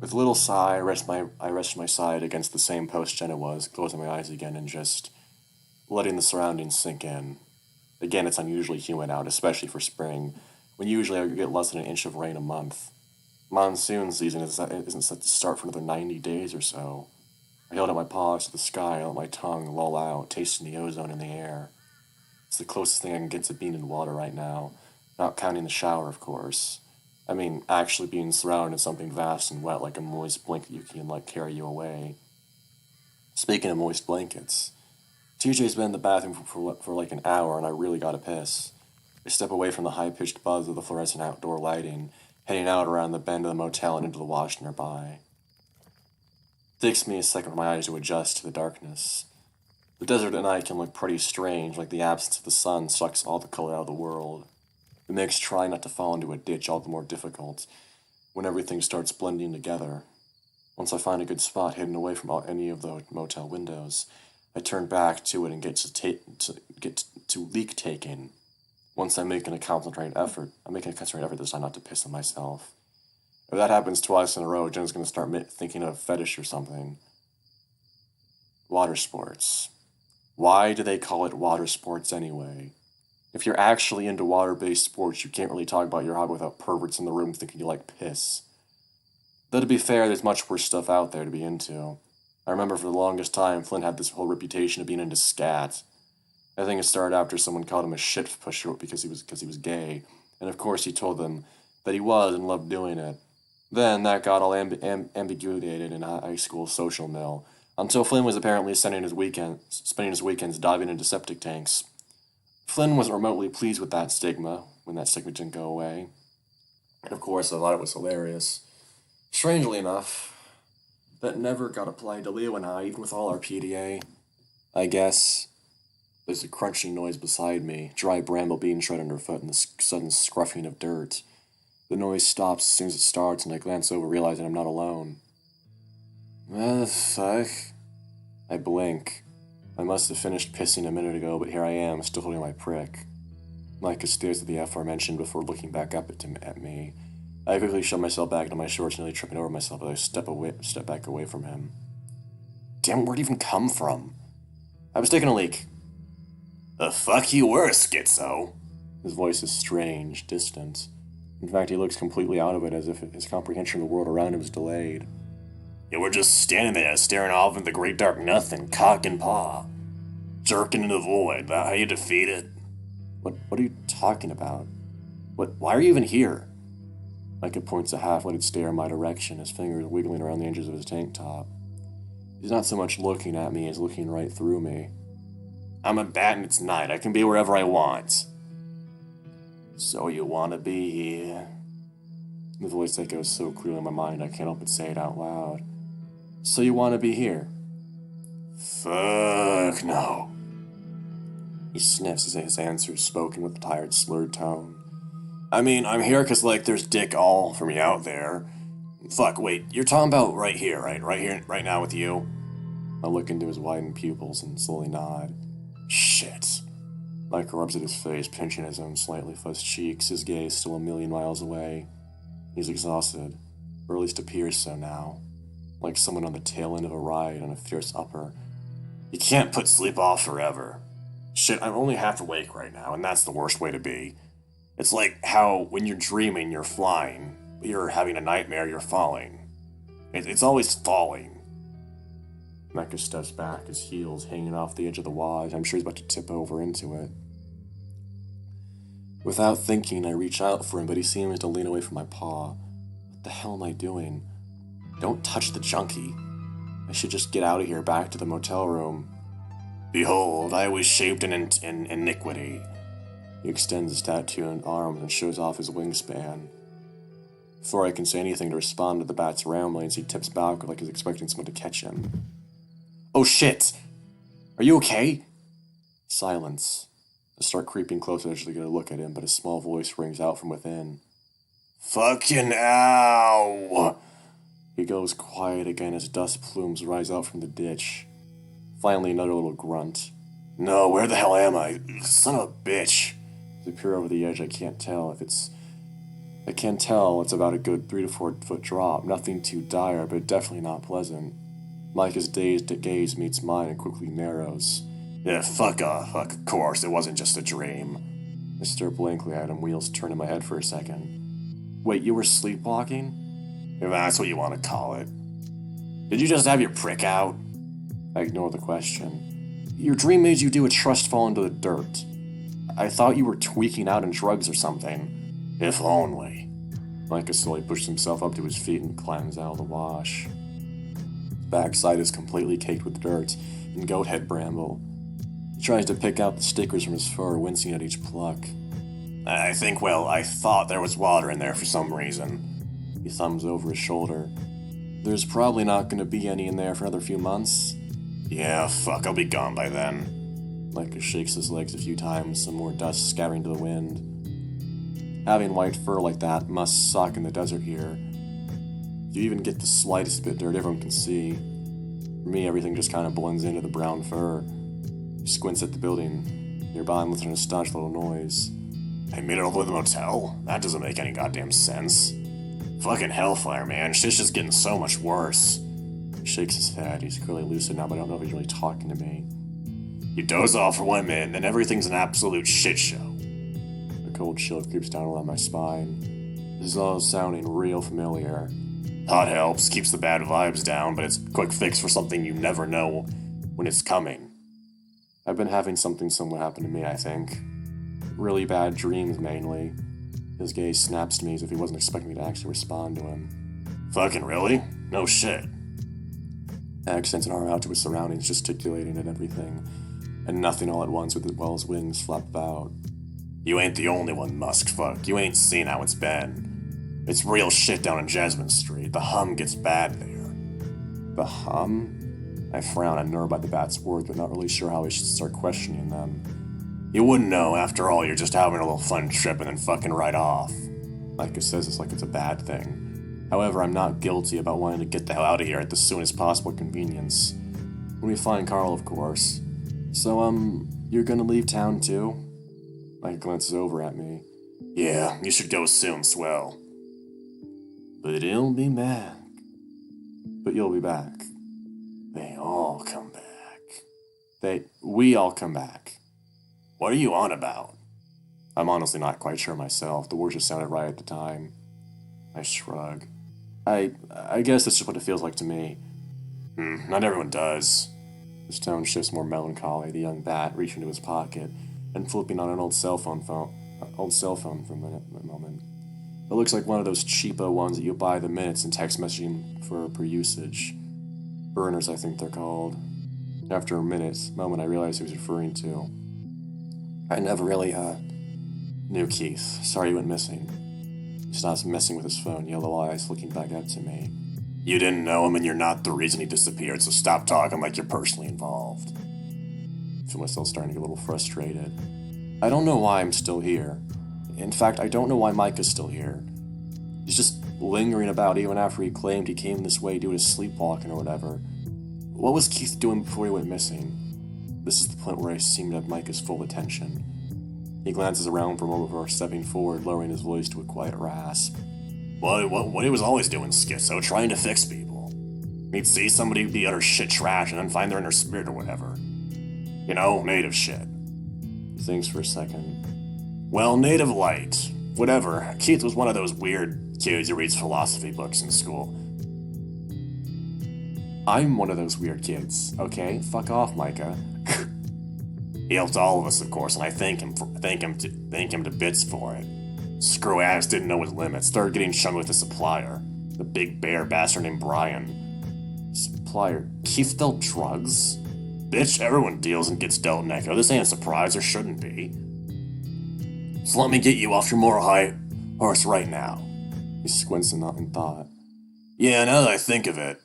With a little sigh, I rest my side against the same post Jenna was, closing my eyes again and just letting the surroundings sink in. Again, it's unusually humid out, especially for spring, when usually I get less than an inch of rain a month. Monsoon season isn't set to start for another 90 days or so. I held out my paws to the sky and let my tongue loll out, tasting the ozone in the air. It's the closest thing I can get to being in water right now, not counting the shower, of course. I mean, actually being surrounded in something vast and wet like a moist blanket you can let carry you away. Speaking of moist blankets, TJ's been in the bathroom for like an hour and I really gotta piss. I step away from the high-pitched buzz of the fluorescent outdoor lighting, heading out around the bend of the motel and into the wash nearby. It takes me a second for my eyes to adjust to the darkness. The desert at night can look pretty strange, like the absence of the sun sucks all the color out of the world. It makes trying not to fall into a ditch all the more difficult when everything starts blending together. Once I find a good spot hidden away from any of the motel windows, I turn back to it and get to leak taking. Once I'm making a concentrated effort this time not to piss on myself. If that happens twice in a row, Jen's going to start thinking of fetish or something. Water sports. Why do they call it water sports anyway? If you're actually into water-based sports, you can't really talk about your hobby without perverts in the room thinking you like piss. Though to be fair, there's much worse stuff out there to be into. I remember for the longest time, Flynn had this whole reputation of being into scat. I think it started after someone called him a shit pusher because he was gay, and of course he told them that he was and loved doing it. Then that got all ambiguated in high school social mill, until Flynn was apparently spending his weekends diving into septic tanks. Flynn wasn't remotely pleased with that stigma when that stigma didn't go away. And of course, I thought it was hilarious. Strangely enough, that never got applied to Leo and I, even with all our PDA. I guess. There's a crunching noise beside me, dry bramble being shred underfoot, and the sudden scruffing of dirt. The noise stops as soon as it starts, and I glance over, realizing I'm not alone. What the fuck? I blink. I must have finished pissing a minute ago, but here I am, still holding my prick. Micah stares at the aforementioned before looking back up at me. I quickly shove myself back into my shorts, nearly tripping over myself as I step back away from him. Damn, where'd it even come from? I was taking a leak. The fuck you were, schizo? His voice is strange, distant. In fact, he looks completely out of it, as if his comprehension of the world around him is delayed. You were just standing there, staring off into the great dark nothing, cock and paw. Jerking into the void. That how you defeat it? What are you talking about? Why are you even here? Micah points a half-witted stare in my direction, his fingers wiggling around the edges of his tank top. He's not so much looking at me as looking right through me. I'm a bat and it's night. I can be wherever I want. So you want to be here? The voice echoes so clearly in my mind I can't help but say it out loud. So you want to be here? Fuck no. He sniffs as his answer is spoken with a tired, slurred tone. I mean, I'm here because, like, there's dick all for me out there. Fuck, wait, you're talking about right here, right? Right here, right now with you? I look into his widened pupils and slowly nod. Shit. Mike rubs at his face, pinching his own slightly fuzzed cheeks, his gaze still a million miles away. He's exhausted, or at least appears so now, like someone on the tail end of a ride on a fierce upper. You can't put sleep off forever. Shit, I'm only half awake right now, and that's the worst way to be. It's like how when you're dreaming, you're flying, but you're having a nightmare, you're falling. It's always falling. Mecca steps back, his heels hanging off the edge of the wad. I'm sure he's about to tip over into it. Without thinking, I reach out for him, but he seems to lean away from my paw. What the hell am I doing? Don't touch the junkie. I should just get out of here, back to the motel room. Behold, I was shaped in iniquity. He extends his tattooed arms and shows off his wingspan. Before I can say anything to respond to the bat's ramblings, he tips back like he's expecting someone to catch him. Oh shit! Are you okay? Silence. I start creeping closer to get a look at him, but a small voice rings out from within. Fucking ow! He goes quiet again as dust plumes rise out from the ditch. Finally, another little grunt. No, where the hell am I? Son of a bitch. As I peer over the edge, I can tell it's about a good 3 to 4 foot drop. Nothing too dire, but definitely not pleasant. Micah's dazed gaze meets mine and quickly narrows. Yeah, fuck off. Of course, it wasn't just a dream. I stare blankly at him, wheels turn in my head for a second. Wait, you were sleepwalking? If that's what you want to call it. Did you just have your prick out? I ignore the question. Your dream made you do a trust fall into the dirt. I thought you were tweaking out on drugs or something. If only. Micah slowly pushes himself up to his feet and climbs out of the wash. His backside is completely caked with dirt and goat head bramble. He tries to pick out the stickers from his fur, wincing at each pluck. I thought there was water in there for some reason. He thumbs over his shoulder. There's probably not going to be any in there for another few months. Yeah, fuck, I'll be gone by then. Micah shakes his legs a few times, some more dust scattering to the wind. Having white fur like that must suck in the desert here. If you even get the slightest bit dirt, everyone can see. For me, everything just kind of blends into the brown fur. He squints at the building nearby and listens to an astonished little noise. I made it all the way to the motel? That doesn't make any goddamn sense. Fucking hellfire, man. Shit's just getting so much worse. He shakes his head. He's clearly lucid now, but I don't know if he's really talking to me. You doze off for 1 minute, and then everything's an absolute shit show. A cold chill creeps down along my spine. This is all sounding real familiar. Hot helps, keeps the bad vibes down, but it's a quick fix for something you never know when it's coming. I've been having something similar happen to me, I think. Really bad dreams, mainly. His gaze snaps to me as if he wasn't expecting me to actually respond to him. Fucking really? No shit. I extends an arm out to his surroundings, gesticulating at everything, and nothing all at once while his wings flap about. You ain't the only one, Musk fuck. You ain't seen how it's been. It's real shit down on Jasmine Street. The hum gets bad there. The hum? I frown, unnerved by the bat's words, but not really sure how I should start questioning them. You wouldn't know. After all, you're just having a little fun trip and then fucking right off. Micah says it's like it's a bad thing. However, I'm not guilty about wanting to get the hell out of here at the soonest possible convenience. When we find Carl, of course. So, you're gonna leave town too? Micah glances over at me. Yeah, you should go soon, swell. But he'll be back. But you'll be back. They all come back. We all come back. What are you on about? I'm honestly not quite sure myself. The words just sounded right at the time. I shrug. I guess that's just what it feels like to me. Not everyone does. His tone shifts more melancholy, the young bat reaching into his pocket and flipping on an old cell phone for a moment. It looks like one of those cheapo ones that you buy the minutes and text messaging for per usage. Burners, I think they're called. After a moment, I realized he was referring to. I never really, knew Keith. Sorry he went missing. He stops messing with his phone, yellow eyes looking back up to me. You didn't know him and you're not the reason he disappeared, so stop talking like you're personally involved. I feel myself starting to get a little frustrated. I don't know why I'm still here. In fact, I don't know why Micah's still here. He's just lingering about even after he claimed he came this way due to sleepwalking or whatever. What was Keith doing before he went missing? This is the point where I seem to have Micah's full attention. He glances around for a moment before stepping forward, lowering his voice to a quiet rasp. What he was always doing, schizo, trying to fix people. He'd see somebody be utter shit trash and then find their inner spirit or whatever. You know, native shit. He thinks for a second. Well, native light. Whatever. Keith was one of those weird kids who reads philosophy books in school. I'm one of those weird kids, okay? Fuck off, Micah. He helped all of us, of course, and I thank him to bits for it. Screw ass didn't know his limits. Started getting chummy with the supplier, the big bear bastard named Brian. Supplier, Keith dealt drugs? Bitch, everyone deals and gets dealt Necco. This ain't a surprise, or shouldn't be. So let me get you off your moral high horse right now. He squints in thought. Yeah, now that I think of it,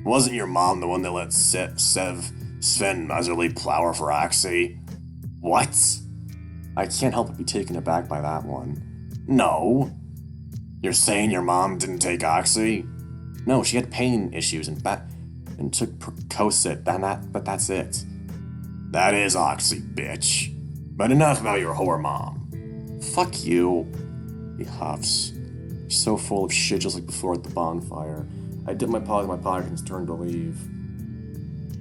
wasn't your mom the one that let Sven miserly plow her for Oxy? What? I can't help but be taken aback by that one. No. You're saying your mom didn't take Oxy? No, she had pain issues and took Percocet, but that's it. That is Oxy, bitch. But enough about your whore mom. Fuck you, he huffs. He's so full of shit just like before at the bonfire. I dip my paws in my pocket and turn to leave.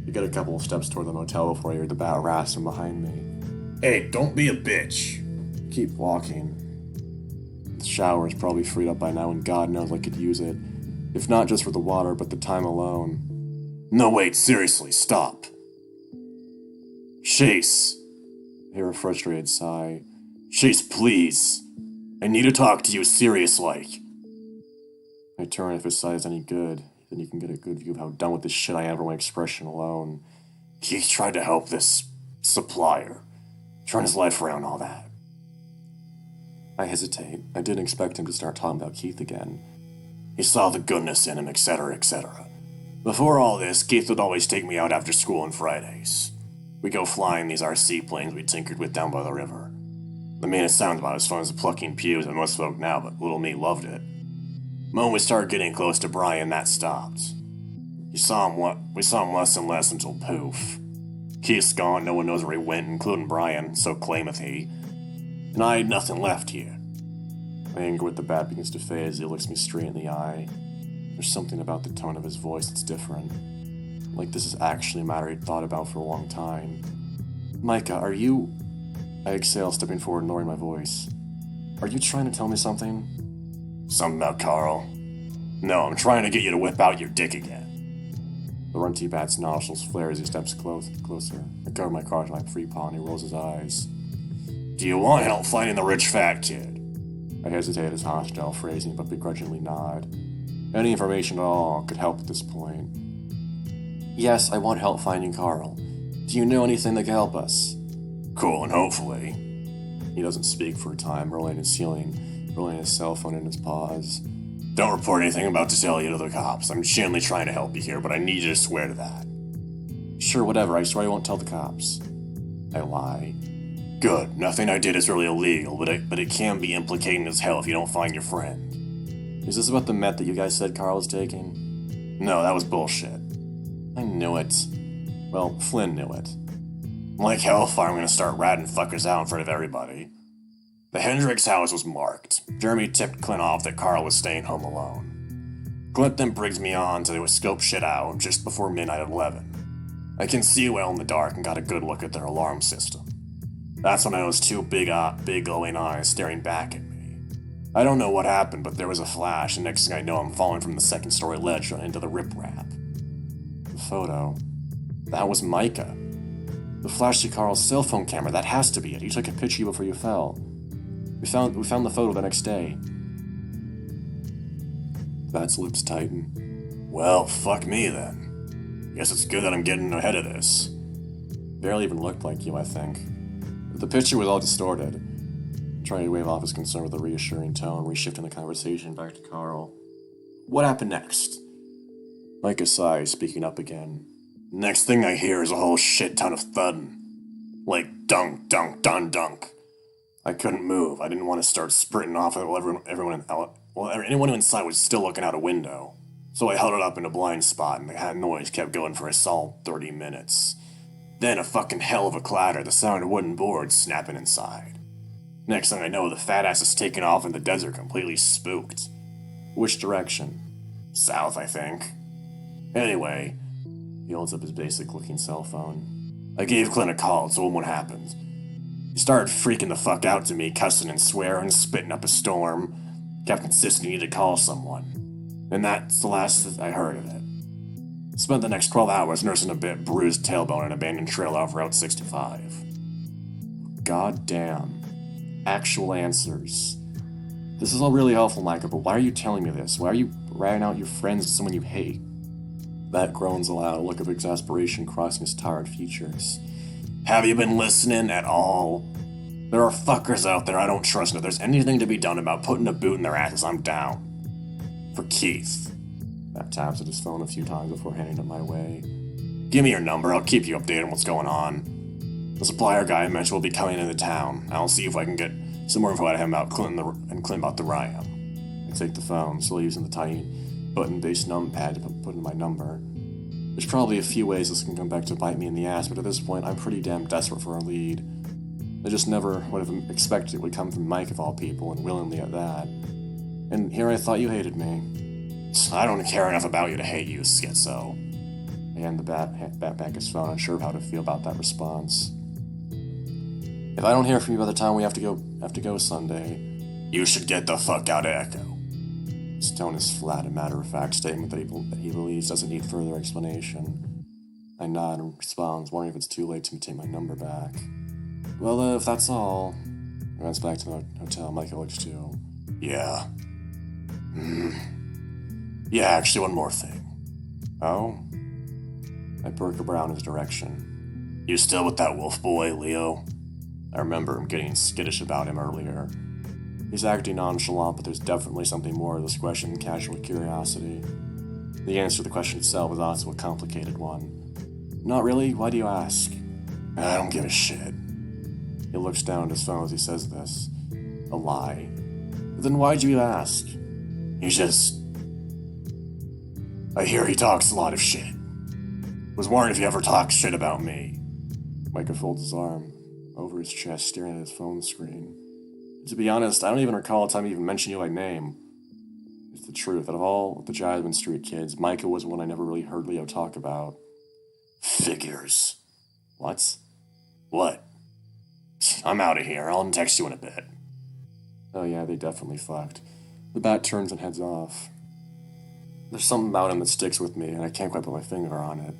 We get a couple of steps toward the motel before I hear the bat rasp from behind me. Hey, don't be a bitch. Keep walking. The shower is probably freed up by now and God knows I could use it. If not just for the water, but the time alone. No, wait, seriously, stop. Chase. I hear a frustrated sigh. Chase, please. I need to talk to you serious-like. I turn. If his sigh is any good, then you can get a good view of how done with this shit I am from my expression alone. Keith tried to help this supplier. Turn his life around, all that. I hesitate. I didn't expect him to start talking about Keith again. He saw the goodness in him, etc., etc. Before all this, Keith would always take me out after school on Fridays. We go flying these RC planes we tinkered with down by the river. They made it sound about as fun as plucking pews and most folk now, but little me loved it. The moment we started getting close to Brian, that stopped. We saw him less and less until poof. Keith's gone, no one knows where he went, including Brian, so claimeth he. And I had nothing left here. My anger with the bat begins to fade as he looks me straight in the eye. There's something about the tone of his voice that's different. Like this is actually a matter he'd thought about for a long time. Micah, are you... I exhale, stepping forward and lowering my voice. Are you trying to tell me something? Something about Carl? No, I'm trying to get you to whip out your dick again. The runty bat's nostrils flare as he steps closer. I cover my crotch with my free paw and he rolls his eyes. Do you want help finding the rich fat kid? I hesitate at his hostile phrasing, but begrudgingly nod. Any information at all could help at this point. Yes, I want help finding Carl. Do you know anything that can help us? Cool, and hopefully. He doesn't speak for a time, rolling his cell phone in his paws. Don't report anything I'm about to tell you to the cops. I'm genuinely trying to help you here, but I need you to swear to that. Sure, whatever. I swear I won't tell the cops. I lie. Good. Nothing I did is really illegal, but it can be implicating as hell if you don't find your friend. Is this about the meth that you guys said Carl is taking? No, that was bullshit. I knew it. Well, Flynn knew it. Like hellfire, I'm gonna start ratting fuckers out in front of everybody. The Hendricks house was marked. Jeremy tipped Clint off that Carl was staying home alone. Clint then brings me on so they would scope shit out just before midnight at 11. I can see well in the dark and got a good look at their alarm system. That's when I was two big glowing eyes staring back at me. I don't know what happened, but there was a flash, and next thing I know I'm falling from the second-story ledge into the riprap. The photo. That was Micah. The flash to Carl's cell phone camera, that has to be it. He took a picture before you fell. We found the photo the next day. Bat's lips tighten. Well, fuck me then. Guess it's good that I'm getting ahead of this. Barely even looked like you, I think. But the picture was all distorted. Trying to wave off his concern with a reassuring tone, reshifting the conversation back to Carl. What happened next? Micah sighs, speaking up again. Next thing I hear is a whole shit ton of thudding. Like dunk, dunk, dun, dunk. I couldn't move. I didn't want to start sprinting off while anyone inside was still looking out a window. So I held it up in a blind spot and the noise kept going for a solid 30 minutes. Then a fucking hell of a clatter, the sound of wooden boards snapping inside. Next thing I know, the fat ass is taking off in the desert completely spooked. Which direction? South, I think. Anyway, he holds up his basic-looking cell phone. I gave Clint a call and told him what happened. He started freaking the fuck out to me, cussing and swearing, spitting up a storm. Kept insisting he needed to call someone. And that's the last I heard of it. Spent the next 12 hours nursing a bruised tailbone in an abandoned trail off Route 65. goddamn actual answers. This is all really helpful, Micah, but why are you telling me this? Why are you ratting out your friends to someone you hate? Matt groans aloud, a look of exasperation crossing his tired features. Have you been listening at all? There are fuckers out there I don't trust, and if there's anything to be done about putting a boot in their asses, I'm down. For Keith. Matt taps at his phone a few times before handing it my way. Give me your number, I'll keep you updated on what's going on. The supplier guy I mentioned will be coming into town. I'll see if I can get some more info out of him about Clint about the riot. I take the phone, still using the tiny button-based numpad to put in my number. There's probably a few ways this can come back to bite me in the ass, but at this point, I'm pretty damn desperate for a lead. I just never would have expected it would come from Mike of all people, and willingly at that. And here I thought you hated me. I don't care enough about you to hate you, schizo. I hand the bat back his phone, unsure of how to feel about that response. If I don't hear from you by the time we have to go Sunday, you should get the fuck out of Echo. His tone is flat, a matter-of-fact statement that he believes doesn't need further explanation. I nod and responds, wondering if it's too late to take my number back. Well, if that's all, I runs back to the hotel. Micah looks too. Yeah. Yeah, actually, one more thing. Oh? I perk around his direction. You still with that wolf boy, Leo? I remember him getting skittish about him earlier. He's acting nonchalant, but there's definitely something more to this question than casual curiosity. The answer to the question itself is also a complicated one. Not really? Why do you ask? I don't give a shit. He looks down at his phone as he says this. A lie. But then why'd you ask? I hear he talks a lot of shit. Was wondering if he ever talks shit about me. Micah folds his arm over his chest, staring at his phone screen. To be honest, I don't even recall a time he even mentioned you by name. It's the truth. Out of all the Jasmine Street kids, Micah was one I never really heard Leo talk about. Figures. What? What? I'm out of here. I'll text you in a bit. Oh yeah, they definitely fucked. The bat turns and heads off. There's something about him that sticks with me, and I can't quite put my finger on it.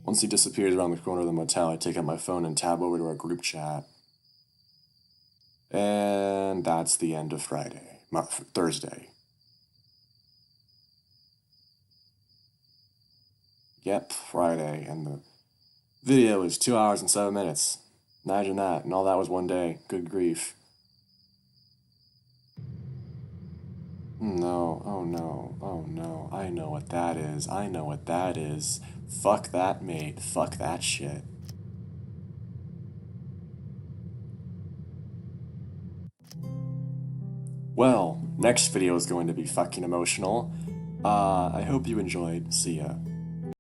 Once he disappears around the corner of the motel, I take out my phone and tab over to our group chat. And that's the end of Thursday. Yep, Friday, and the video is 2 hours and 7 minutes. Imagine that, and all that was one day. Good grief. No, oh no, I know what that is. Fuck that, mate. Fuck that shit. Well, next video is going to be fucking emotional. I hope you enjoyed. See ya.